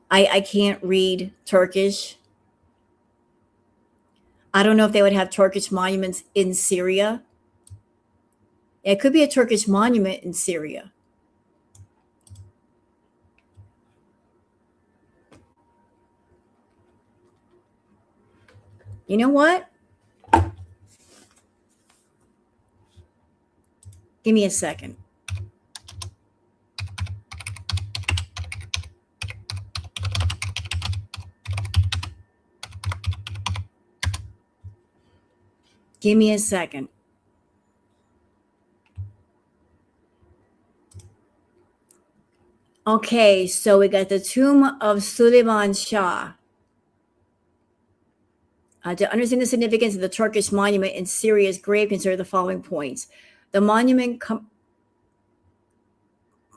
I can't read Turkish. I don't know if they would have Turkish monuments in Syria. It could be a Turkish monument in Syria. You know what? Give me a second. Give me a second. Okay, so we got the tomb of Suleiman Shah. To understand the significance of the Turkish monument in Syria's grave, consider the following points. The monument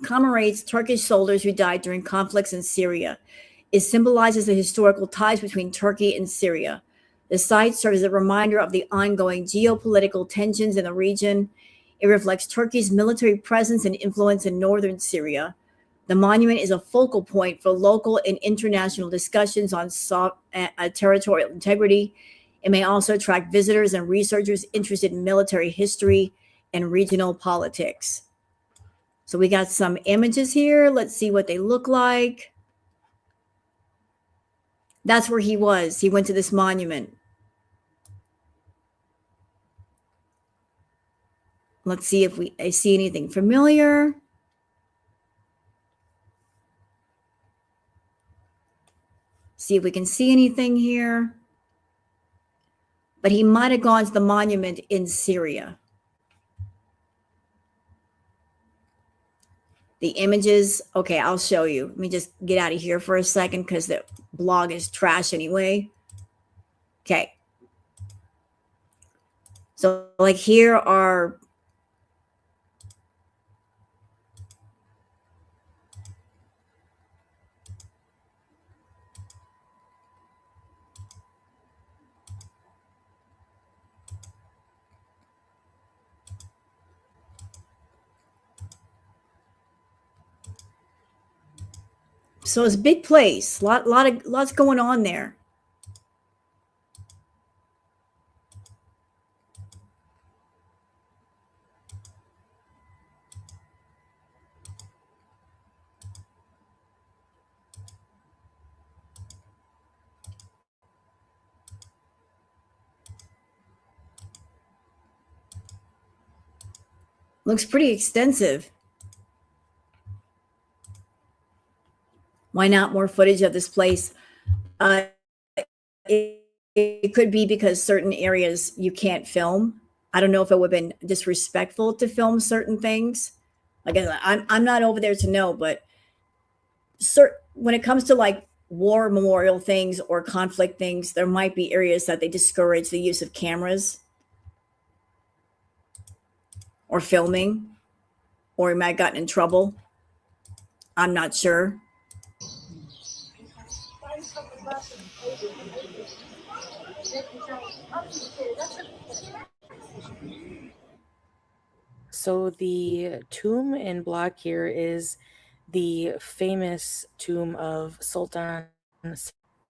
commemorates Turkish soldiers who died during conflicts in Syria. It symbolizes the historical ties between Turkey and Syria. The site serves as a reminder of the ongoing geopolitical tensions in the region. It reflects Turkey's military presence and influence in northern Syria. The monument is a focal point for local and international discussions on territorial integrity. It may also attract visitors and researchers interested in military history and regional politics. So we got some images here. Let's see what they look like. That's where he was. He went to this monument. Let's see if I see anything familiar. See if we can see anything here. But he might have gone to the monument in Syria. The images, okay, I'll show you. Let me just get out of here for a second because the blog is trash anyway. Okay. So like here are so it's a big place. Lots going on there. Looks pretty extensive. Why not more footage of this place? It could be because certain areas you can't film. I don't know if it would have been disrespectful to film certain things. Like I'm not over there to know, but when it comes to like war memorial things or conflict things, there might be areas that they discourage the use of cameras or filming, or he might have gotten in trouble. I'm not sure. So the tomb in black here is the famous tomb of Sultan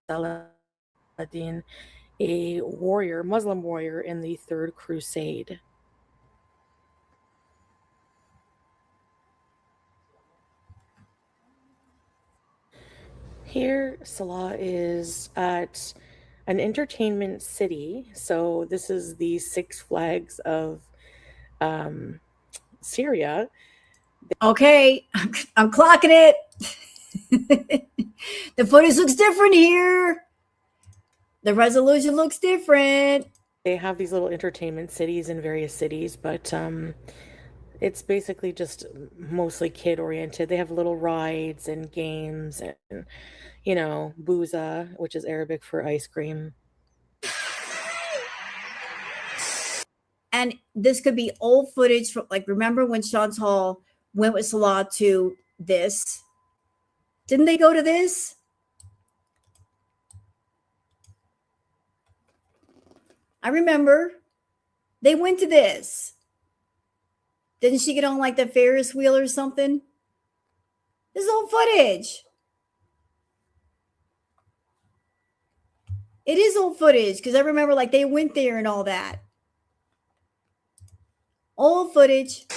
Saladin, a warrior, Muslim warrior in the Third Crusade. Here, Salah is at an entertainment city. So this is the Six Flags of Syria. Okay, I'm clocking it. The footage looks different here. The resolution looks different. They have these little entertainment cities in various cities, but it's basically just mostly kid oriented. They have little rides and games and, you know, booza, which is Arabic for ice cream. And this could be old footage from, like, remember when Chantal went with Salah to this? Didn't they go to this? I remember they went to this. Didn't she get on like the Ferris wheel or something? This is old footage. It is old footage because I remember like they went there and all that. Old footage.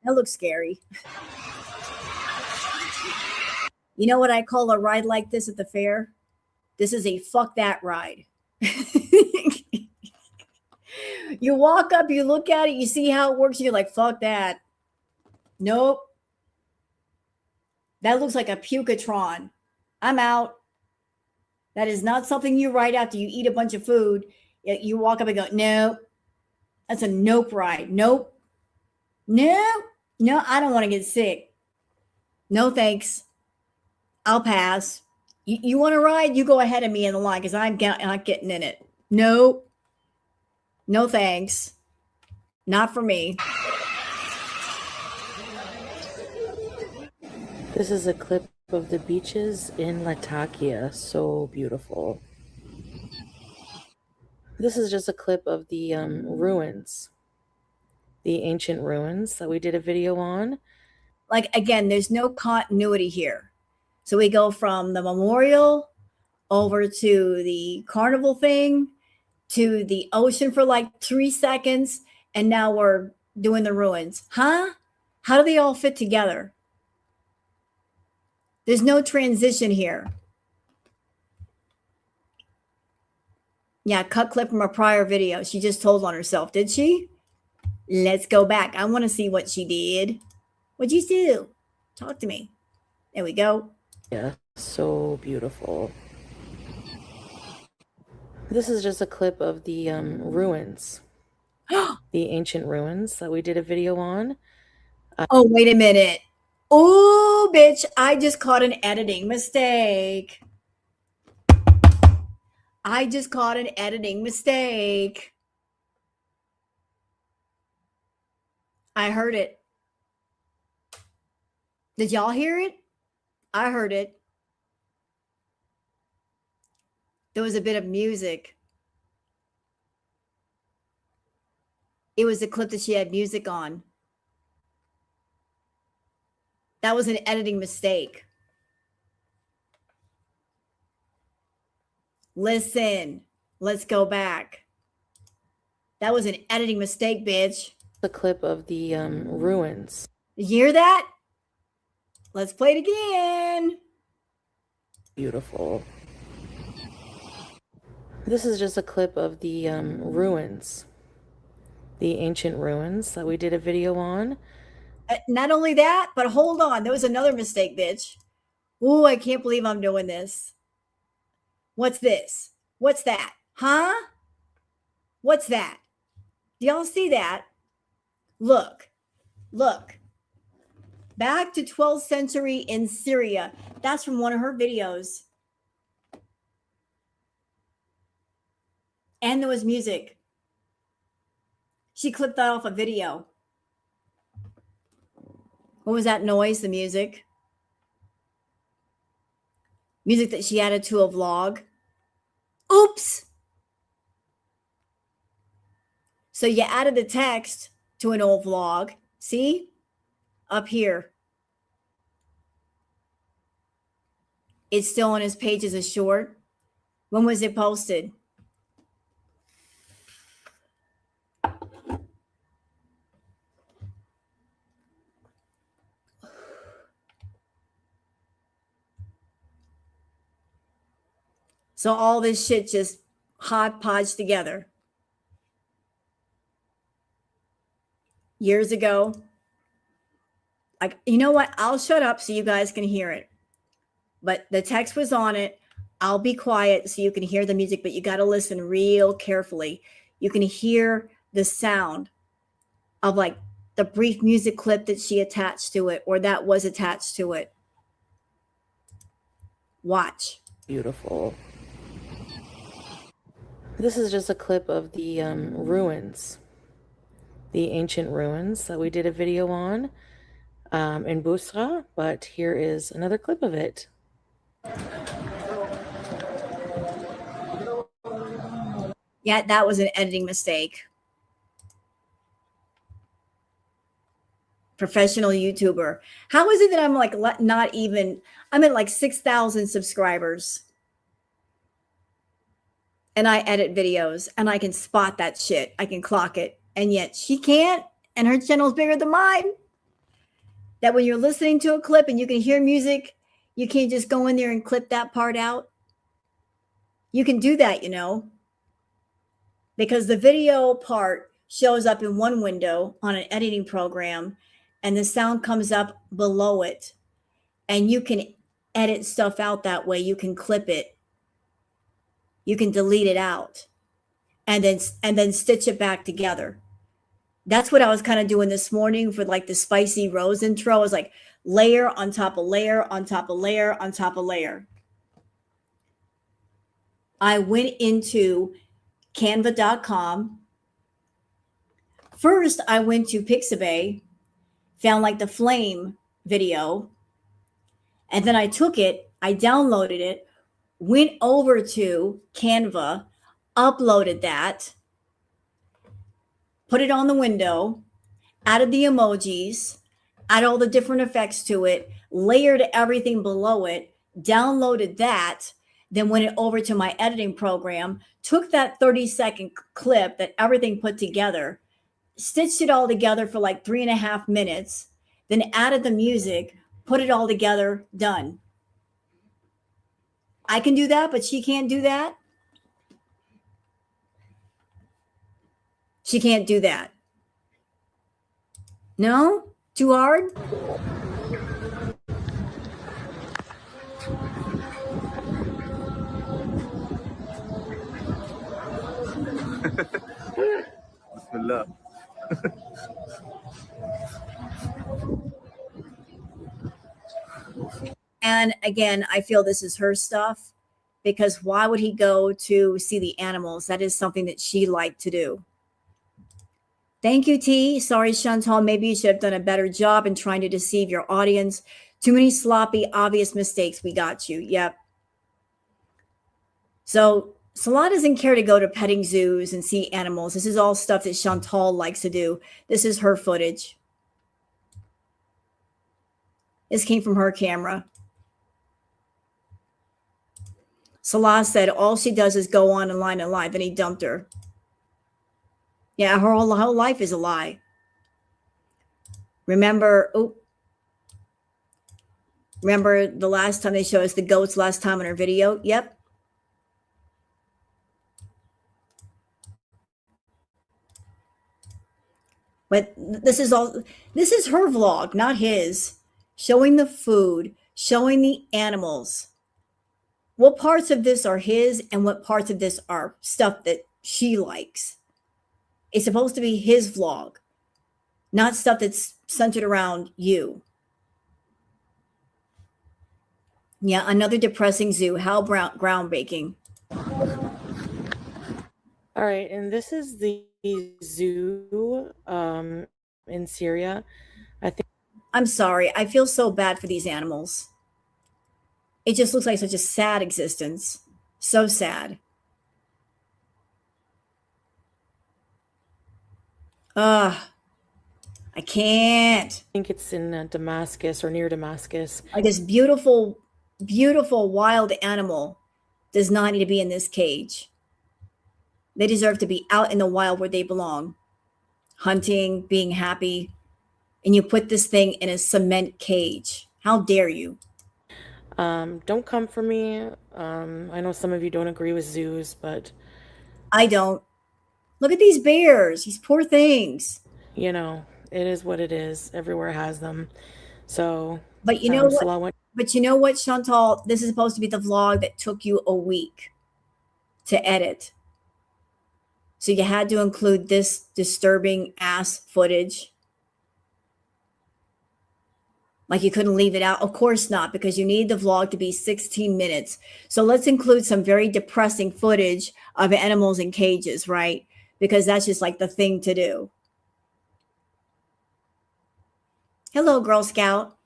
That looks scary. You know what I call a ride like this at the fair? This is a fuck that ride. You walk up, you look at it, you see how it works, and you're like, fuck that. Nope. That looks like a Pukatron. I'm out. That is not something you ride after you eat a bunch of food. You walk up and go, nope. That's a nope ride. Nope. Nope. No, I don't want to get sick. No, thanks. I'll pass. You want to ride? You go ahead of me in the line because I'm not getting in it. Nope. No, thanks. Not for me. This is a clip of the beaches in Latakia. So beautiful. This is just a clip of the ruins, the ancient ruins that we did a video on. Like, again, there's no continuity here. So we go from the memorial over to the carnival thing to the ocean for like 3 seconds. And now we're doing the ruins. Huh? How do they all fit together? There's no transition here. Yeah, cut clip from a prior video. She just told on herself, did she? Let's go back. I want to see what she did. What'd you do? Talk to me. There we go. Yeah, so beautiful. This is just a clip of the ruins, the ancient ruins that we did a video on. Oh, wait a minute. Oh, bitch, I just caught an editing mistake. I just caught an editing mistake. I heard it. Did y'all hear it? I heard it. There was a bit of music. It was a clip that she had music on. That was an editing mistake. Listen, let's go back. That was an editing mistake, bitch. The clip of the ruins. You hear that? Let's play it again. Beautiful. This is just a clip of the ruins, the ancient ruins that we did a video on. Not only that, but hold on. There was another mistake, bitch. Ooh, I can't believe I'm doing this. What's this? What's that? Huh? What's that? Do y'all see that? Look. Back to 12th century in Syria. That's from one of her videos. And there was music. She clipped that off a video. What was that noise? The music. Music that she added to a vlog. Oops. So you added the text to an old vlog. See? Up here. It's still on his page as a short. When was it posted? So all this shit just hodgepodge together. Years ago. Like, you know what? I'll shut up so you guys can hear it. But the text was on it. I'll be quiet so you can hear the music, but you got to listen real carefully. You can hear the sound of like the brief music clip that she attached to it or that was attached to it. Watch. Beautiful. This is just a clip of the ruins, the ancient ruins that we did a video on in Busra, but here is another clip of it. Yeah, that was an editing mistake. Professional YouTuber. How is it that I'm like not even, I'm at like 6,000 subscribers and I edit videos and I can spot that shit. I can clock it. And yet she can't, and her channel's bigger than mine. That when you're listening to a clip and you can hear music, you can't just go in there and clip that part out. You can do that, you know, because the video part shows up in one window on an editing program and the sound comes up below it. And you can edit stuff out that way. You can clip it. You can delete it out and then stitch it back together. That's what I was kind of doing this morning for like the Spicy Rose intro. I was like layer on top of layer on top of layer on top of layer. I went into canva.com. First, I went to Pixabay, found like the flame video, and then I took it, I downloaded it, went over to Canva, uploaded that, put it on the window, added the emojis, added all the different effects to it, layered everything below it, downloaded that, then went it over to my editing program, took that 30-second clip that everything put together, stitched it all together for like 3.5 minutes, then added the music, put it all together, done. I can do that, but she can't do that. She can't do that. No? Too hard? Bismillah. And again, I feel this is her stuff because why would he go to see the animals? That is something that she liked to do. Thank you, T. Sorry, Chantal. Maybe you should have done a better job in trying to deceive your audience. Too many sloppy, obvious mistakes. We got you. Yep. So Salah doesn't care to go to petting zoos and see animals. This is all stuff that Chantal likes to do. This is her footage. This came from her camera. Salah said all she does is go on and line and lie. Then he dumped her. Yeah, her whole life is a lie. Remember the last time they showed us the goats last time in her video? Yep. But this is her vlog, not his. Showing the food, showing the animals. What parts of this are his and what parts of this are stuff that she likes? It's supposed to be his vlog, not stuff that's centered around you. Yeah, another depressing zoo. How groundbreaking. All right, and this is the zoo in Syria. I think I'm sorry. I feel so bad for these animals. It just looks like such a sad existence. So sad. Ugh. I can't. it's in Damascus or near Damascus. Like this beautiful, beautiful wild animal does not need to be in this cage. They deserve to be out in the wild where they belong, hunting, being happy. And you put this thing in a cement cage. How dare you? Don't come for me. I know some of you don't agree with zoos, but I don't. Look at these bears, these poor things. you know, it is what it is. Everywhere has them. So, But you know what? Salah But you know what, Chantal? This is supposed to be the vlog that took you a week to edit. So you had to include this disturbing ass footage. Like you couldn't leave it out. Of course not, because you need the vlog to be 16 minutes. So let's include some very depressing footage of animals in cages, right? Because that's just like the thing to do. Hello, Girl Scout.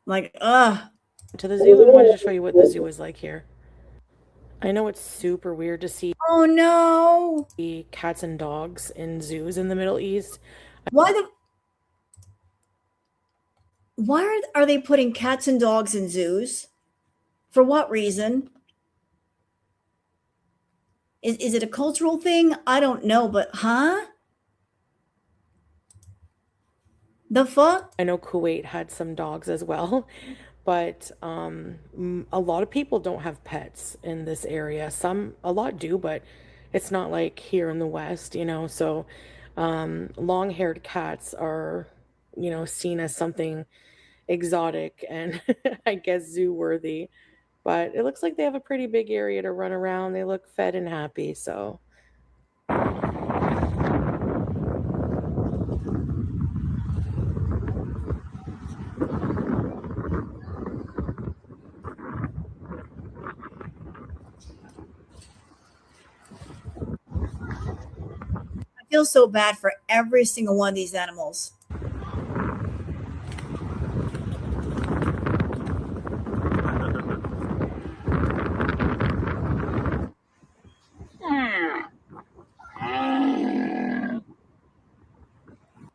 Like, to the zoo and wanted to show you what the zoo is like here. I know it's super weird to see oh no. cats and dogs in zoos in the Middle East. Why are they putting cats and dogs in zoos? For what reason? Is it a cultural thing? I don't know, but the fuck? I know Kuwait had some dogs as well, but a lot of people don't have pets in this area. A lot do, but it's not like here in the West, you know. So long-haired cats are, you know, seen as something exotic and I guess zoo worthy. But it looks like they have a pretty big area to run around. They look fed and happy, so. I feel so bad for every single one of these animals.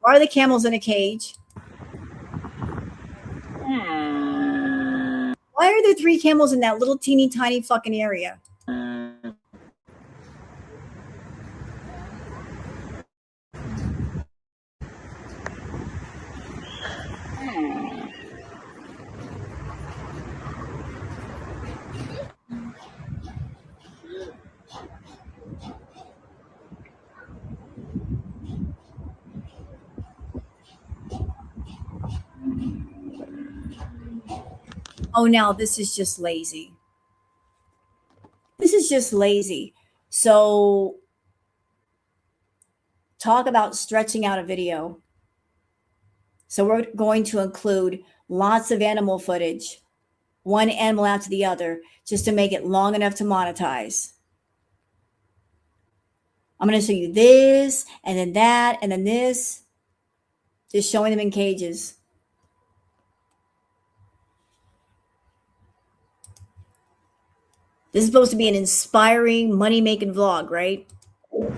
Why are the camels in a cage? Why are there 3 camels in that little teeny tiny fucking area? Oh, now this is just lazy. This is just lazy. So talk about stretching out a video. So we're going to include lots of animal footage, one animal after the other, just to make it long enough to monetize. I'm going to show you this, and then that, and then this, just showing them in cages. This is supposed to be an inspiring, money-making vlog, right? All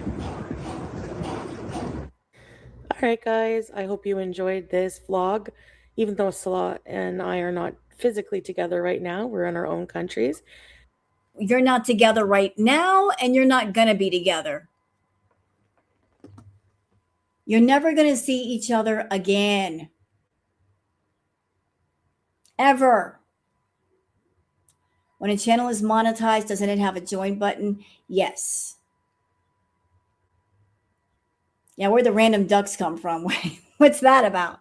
right, guys, I hope you enjoyed this vlog. Even though Salah and I are not physically together right now, we're in our own countries. You're not together right now, and you're not going to be together. You're never going to see each other again. Ever. When a channel is monetized, doesn't it have a join button? Yes. Yeah, where the random ducks come from? What's that about?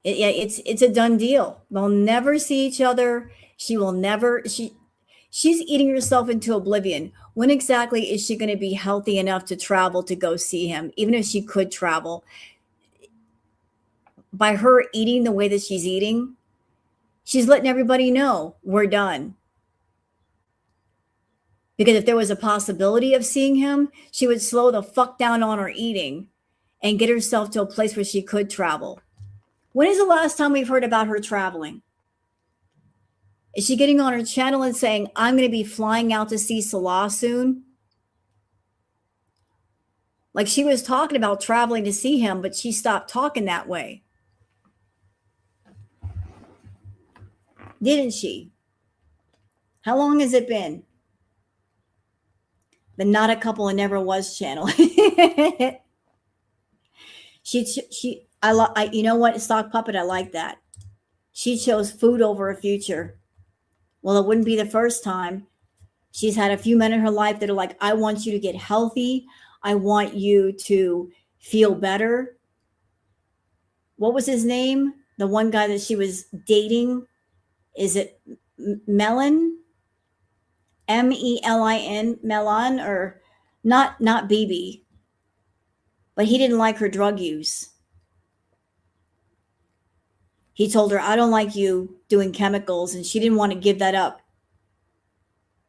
Yeah, it's a done deal. They'll never see each other. She will never. She's eating herself into oblivion. When exactly is she going to be healthy enough to travel to go see him? Even if she could travel, by her eating the way that she's eating, she's letting everybody know we're done. Because if there was a possibility of seeing him, she would slow the fuck down on her eating and get herself to a place where she could travel. When is the last time we've heard about her traveling? Is she getting on her channel and saying, I'm going to be flying out to see Salah soon? Like she was talking about traveling to see him, but she stopped talking that way. Didn't she? How long has it been? The Not a Couple and Never Was channel. You know what, Stock Puppet, I like that. She chose food over a future. Well, it wouldn't be the first time. She's had a few men in her life that are like, I want you to get healthy. I want you to feel better. What was his name? The one guy that she was dating? Is it Melon? Melin? Melon? Or not BB. But he didn't like her drug use. He told her, I don't like you doing chemicals. And she didn't want to give that up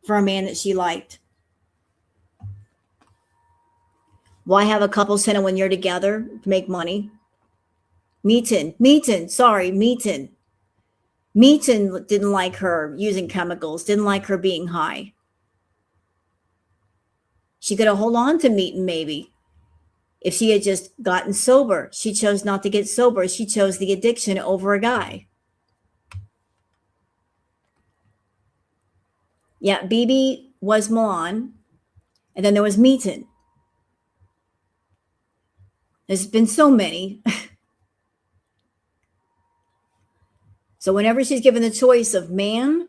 for a man that she liked. Why have a couple center when you're together to make money? Meaton. Meaton didn't like her using chemicals, didn't like her being high. She could have held on to Meaton maybe. If she had just gotten sober, she chose not to get sober. She chose the addiction over a guy. Yeah, BB was Milan, and then there was Meaton. There's been so many. So whenever she's given the choice of man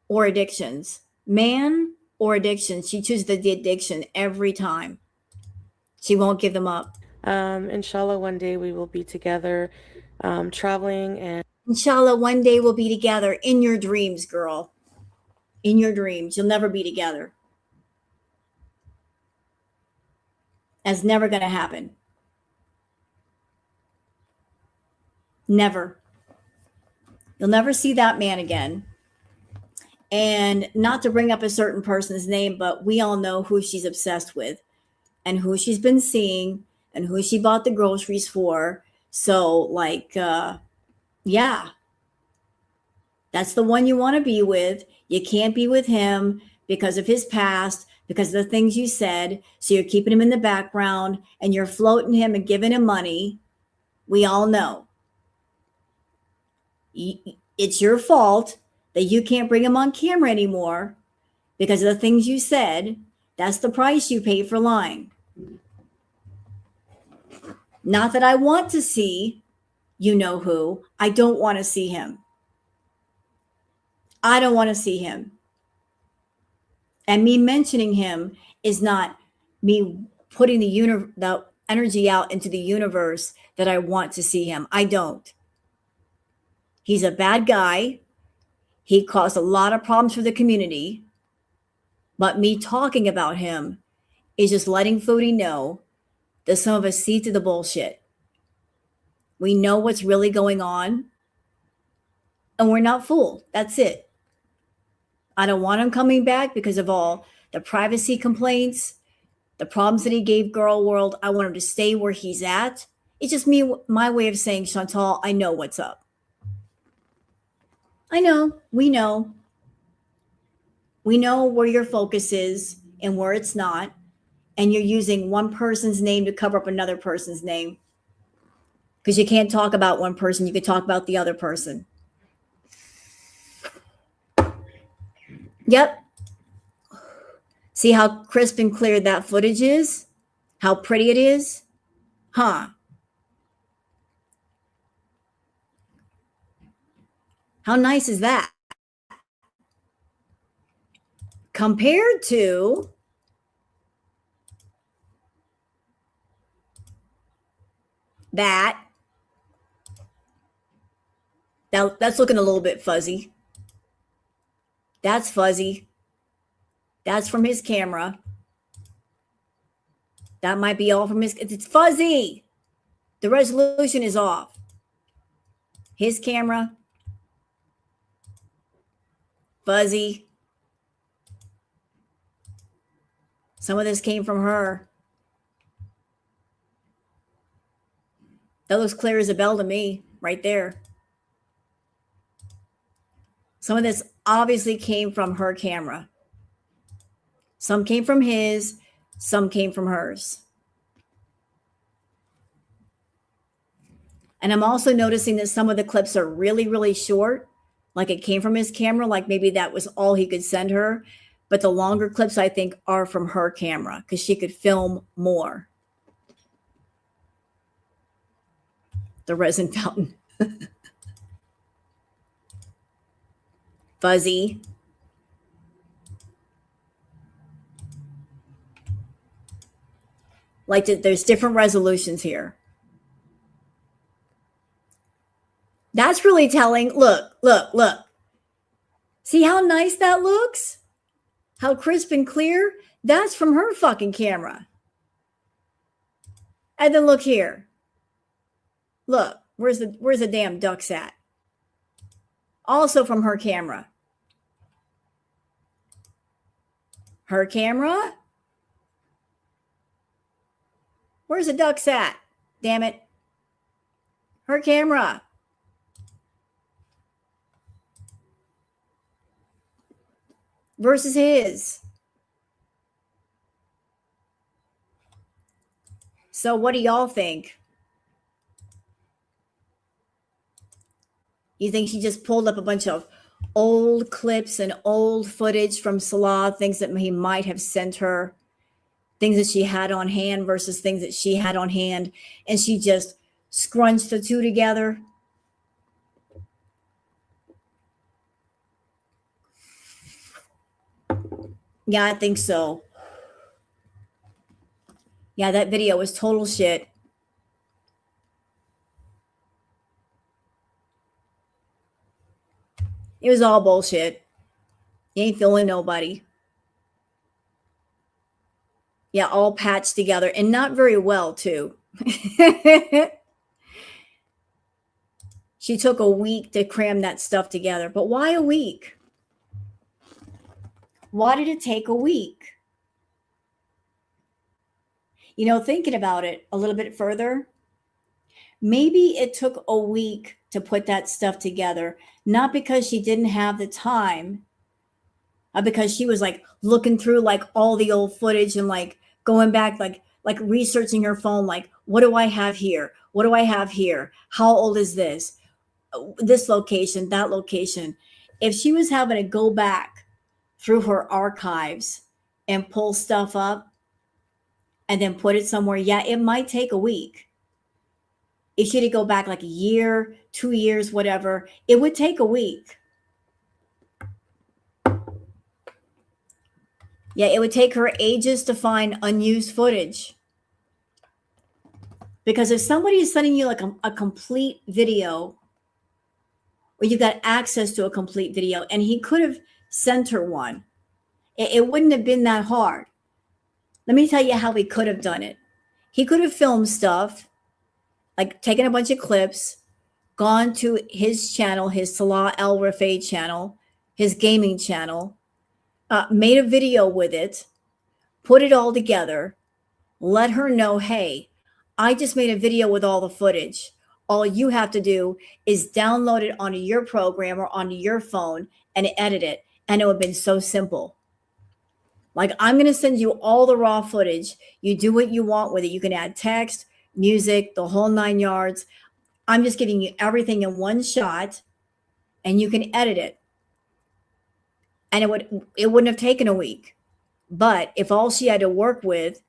or addictions, she chooses the addiction every time. She won't give them up. Inshallah, one day we will be together, traveling, and inshallah, one day we'll be together in your dreams, girl. In your dreams. You'll never be together. That's never going to happen. Never. You'll never see that man again. And not to bring up a certain person's name, but we all know who she's obsessed with and who she's been seeing and who she bought the groceries for. So, like, yeah, that's the one you want to be with. You can't be with him because of his past, because of the things you said. So you're keeping him in the background and you're floating him and giving him money. We all know. It's your fault that you can't bring him on camera anymore because of the things you said. That's the price you pay for lying. Not that I want to see you know who. I don't want to see him. I don't want to see him. And me mentioning him is not me putting the energy out into the universe that I want to see him. I don't. He's a bad guy. He caused a lot of problems for the community. But me talking about him is just letting Foodie know that some of us see through the bullshit. We know what's really going on. And we're not fooled. That's it. I don't want him coming back because of all the privacy complaints, the problems that he gave Girl World. I want him to stay where he's at. It's just my way of saying, Chantal, I know what's up. I know. We know. We know where your focus is and where it's not. And you're using one person's name to cover up another person's name. Because you can't talk about one person. You can talk about the other person. Yep. See how crisp and clear that footage is? How pretty it is? Huh. How nice is that? Compared to that, That's looking a little bit fuzzy. That's fuzzy. That's from his camera. That might be all from his. It's fuzzy. The resolution is off. His camera. Fuzzy. Some of this came from her. That looks clear as a bell to me, right there. Some of this obviously came from her camera. Some came from his, some came from hers. And I'm also noticing that some of the clips are really, really short, like it came from his camera, like maybe that was all he could send her. But the longer clips, I think, are from her camera because she could film more. The resin fountain. Fuzzy. Like there's different resolutions here. That's really telling. Look, look, look. See how nice that looks? How crisp and clear? That's from her fucking camera. And then look here. Look, where's the damn ducks at? Also from her camera. Her camera? Where's the ducks at? Damn it. Her camera. Versus his. So what do y'all think? You think she just pulled up a bunch of old clips and old footage from Salah, things that he might have sent her, things that she had on hand versus things that she had on hand, and she just scrunched the two together? Yeah, I think so. Yeah, that video was total shit. It was all bullshit. You ain't fooling nobody. Yeah, all patched together and not very well, too. She took a week to cram that stuff together. But why a week? Why did it take a week? You know, thinking about it a little bit further, maybe it took a week to put that stuff together, not because she didn't have the time, because she was like looking through like all the old footage and like going back, like researching her phone, like, what do I have here? What do I have here? How old is this? This location, that location. If she was having to go back through her archives and pull stuff up and then put it somewhere, yeah, it might take a week. If she had to go back like a year, 2 years, whatever, it would take a week. Yeah, it would take her ages to find unused footage. Because if somebody is sending you like a complete video, or you got access to a complete video, and he could have sent her one, it wouldn't have been that hard. Let me tell you how he could have done it. He could have filmed stuff, like taken a bunch of clips, gone to his channel, his Salah Al Rafay channel, his gaming channel, made a video with it, put it all together, let her know, hey, I just made a video with all the footage. All you have to do is download it onto your program or onto your phone and edit it. And it would have been so simple. Like, I'm going to send you all the raw footage. You do what you want with it. You can add text, music, the whole 9 yards. I'm just giving you everything in one shot, and you can edit it. And it wouldn't have taken a week. But if all she had to work with,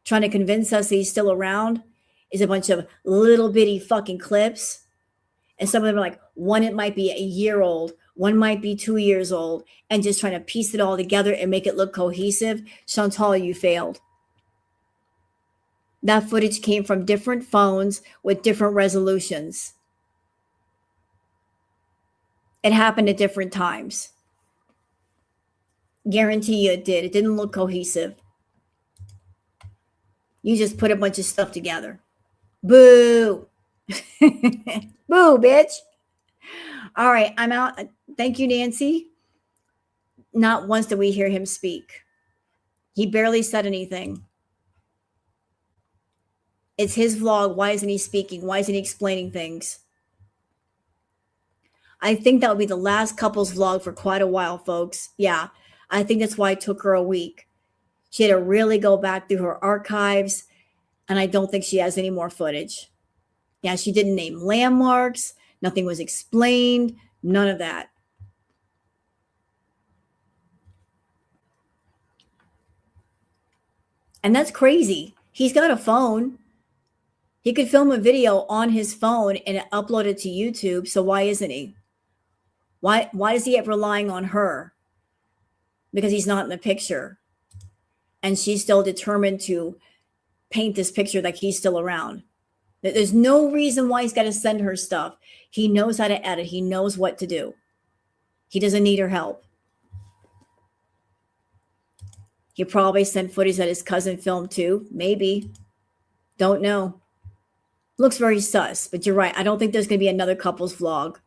trying to convince us that he's still around, is a bunch of little bitty fucking clips, and some of them are like, one, it might be a year old, one might be 2 years old, and just trying to piece it all together and make it look cohesive, Chantal, you failed. That footage came from different phones with different resolutions. It happened at different times. Guarantee you it did. It didn't look cohesive. You just put a bunch of stuff together. Boo. Boo, bitch. All right, I'm out. Thank you, Nancy. Not once did we hear him speak. He barely said anything. It's his vlog. Why isn't he speaking? Why isn't he explaining things? I think that would be the last couple's vlog for quite a while, folks. Yeah, I think that's why it took her a week. She had to really go back through her archives, and I don't think she has any more footage. Yeah, she didn't name landmarks. Nothing was explained. None of that. And that's crazy. He's got a phone. He could film a video on his phone and upload it to YouTube. So why isn't he? Why is he relying on her? Because he's not in the picture. And she's still determined to paint this picture like he's still around. There's no reason why he's got to send her stuff. He knows how to edit. He knows what to do. He doesn't need her help. He probably sent footage that his cousin filmed too. Maybe. Don't know. Looks very sus, but you're right. I don't think there's going to be another couple's vlog.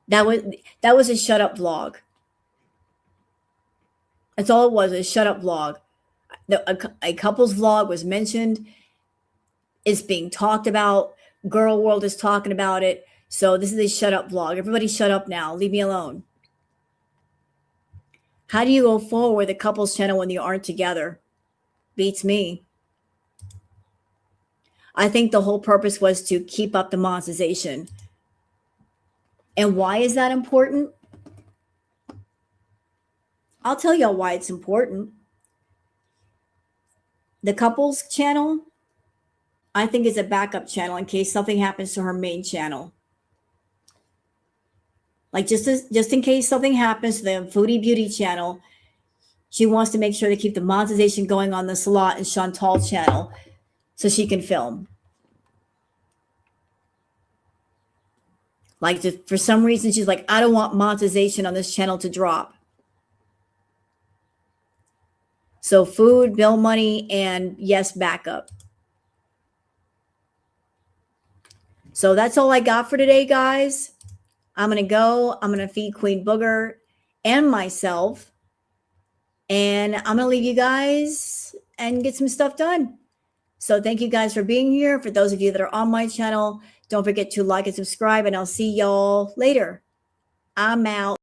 That was a shut up vlog. That's all it was, a shut up vlog. A couple's vlog was mentioned. It's being talked about. Girl World is talking about it. So this is a shut up vlog. Everybody shut up now. Leave me alone. How do you go forward with a couple's channel when you aren't together? Beats me. I think the whole purpose was to keep up the monetization. And why is that important? I'll tell y'all why it's important. The couple's channel, I think, is a backup channel in case something happens to her main channel. Like just in case something happens to the Foodie Beauty channel, she wants to make sure to keep the monetization going on the Salat and Chantal channel so she can film. Like for some reason, she's like, I don't want monetization on this channel to drop. So food, bill money, and yes, backup. So that's all I got for today, guys. I'm going to go. I'm going to feed Queen Booger and myself. And I'm going to leave you guys and get some stuff done. So thank you guys for being here. For those of you that are on my channel, don't forget to like and subscribe. And I'll see y'all later. I'm out.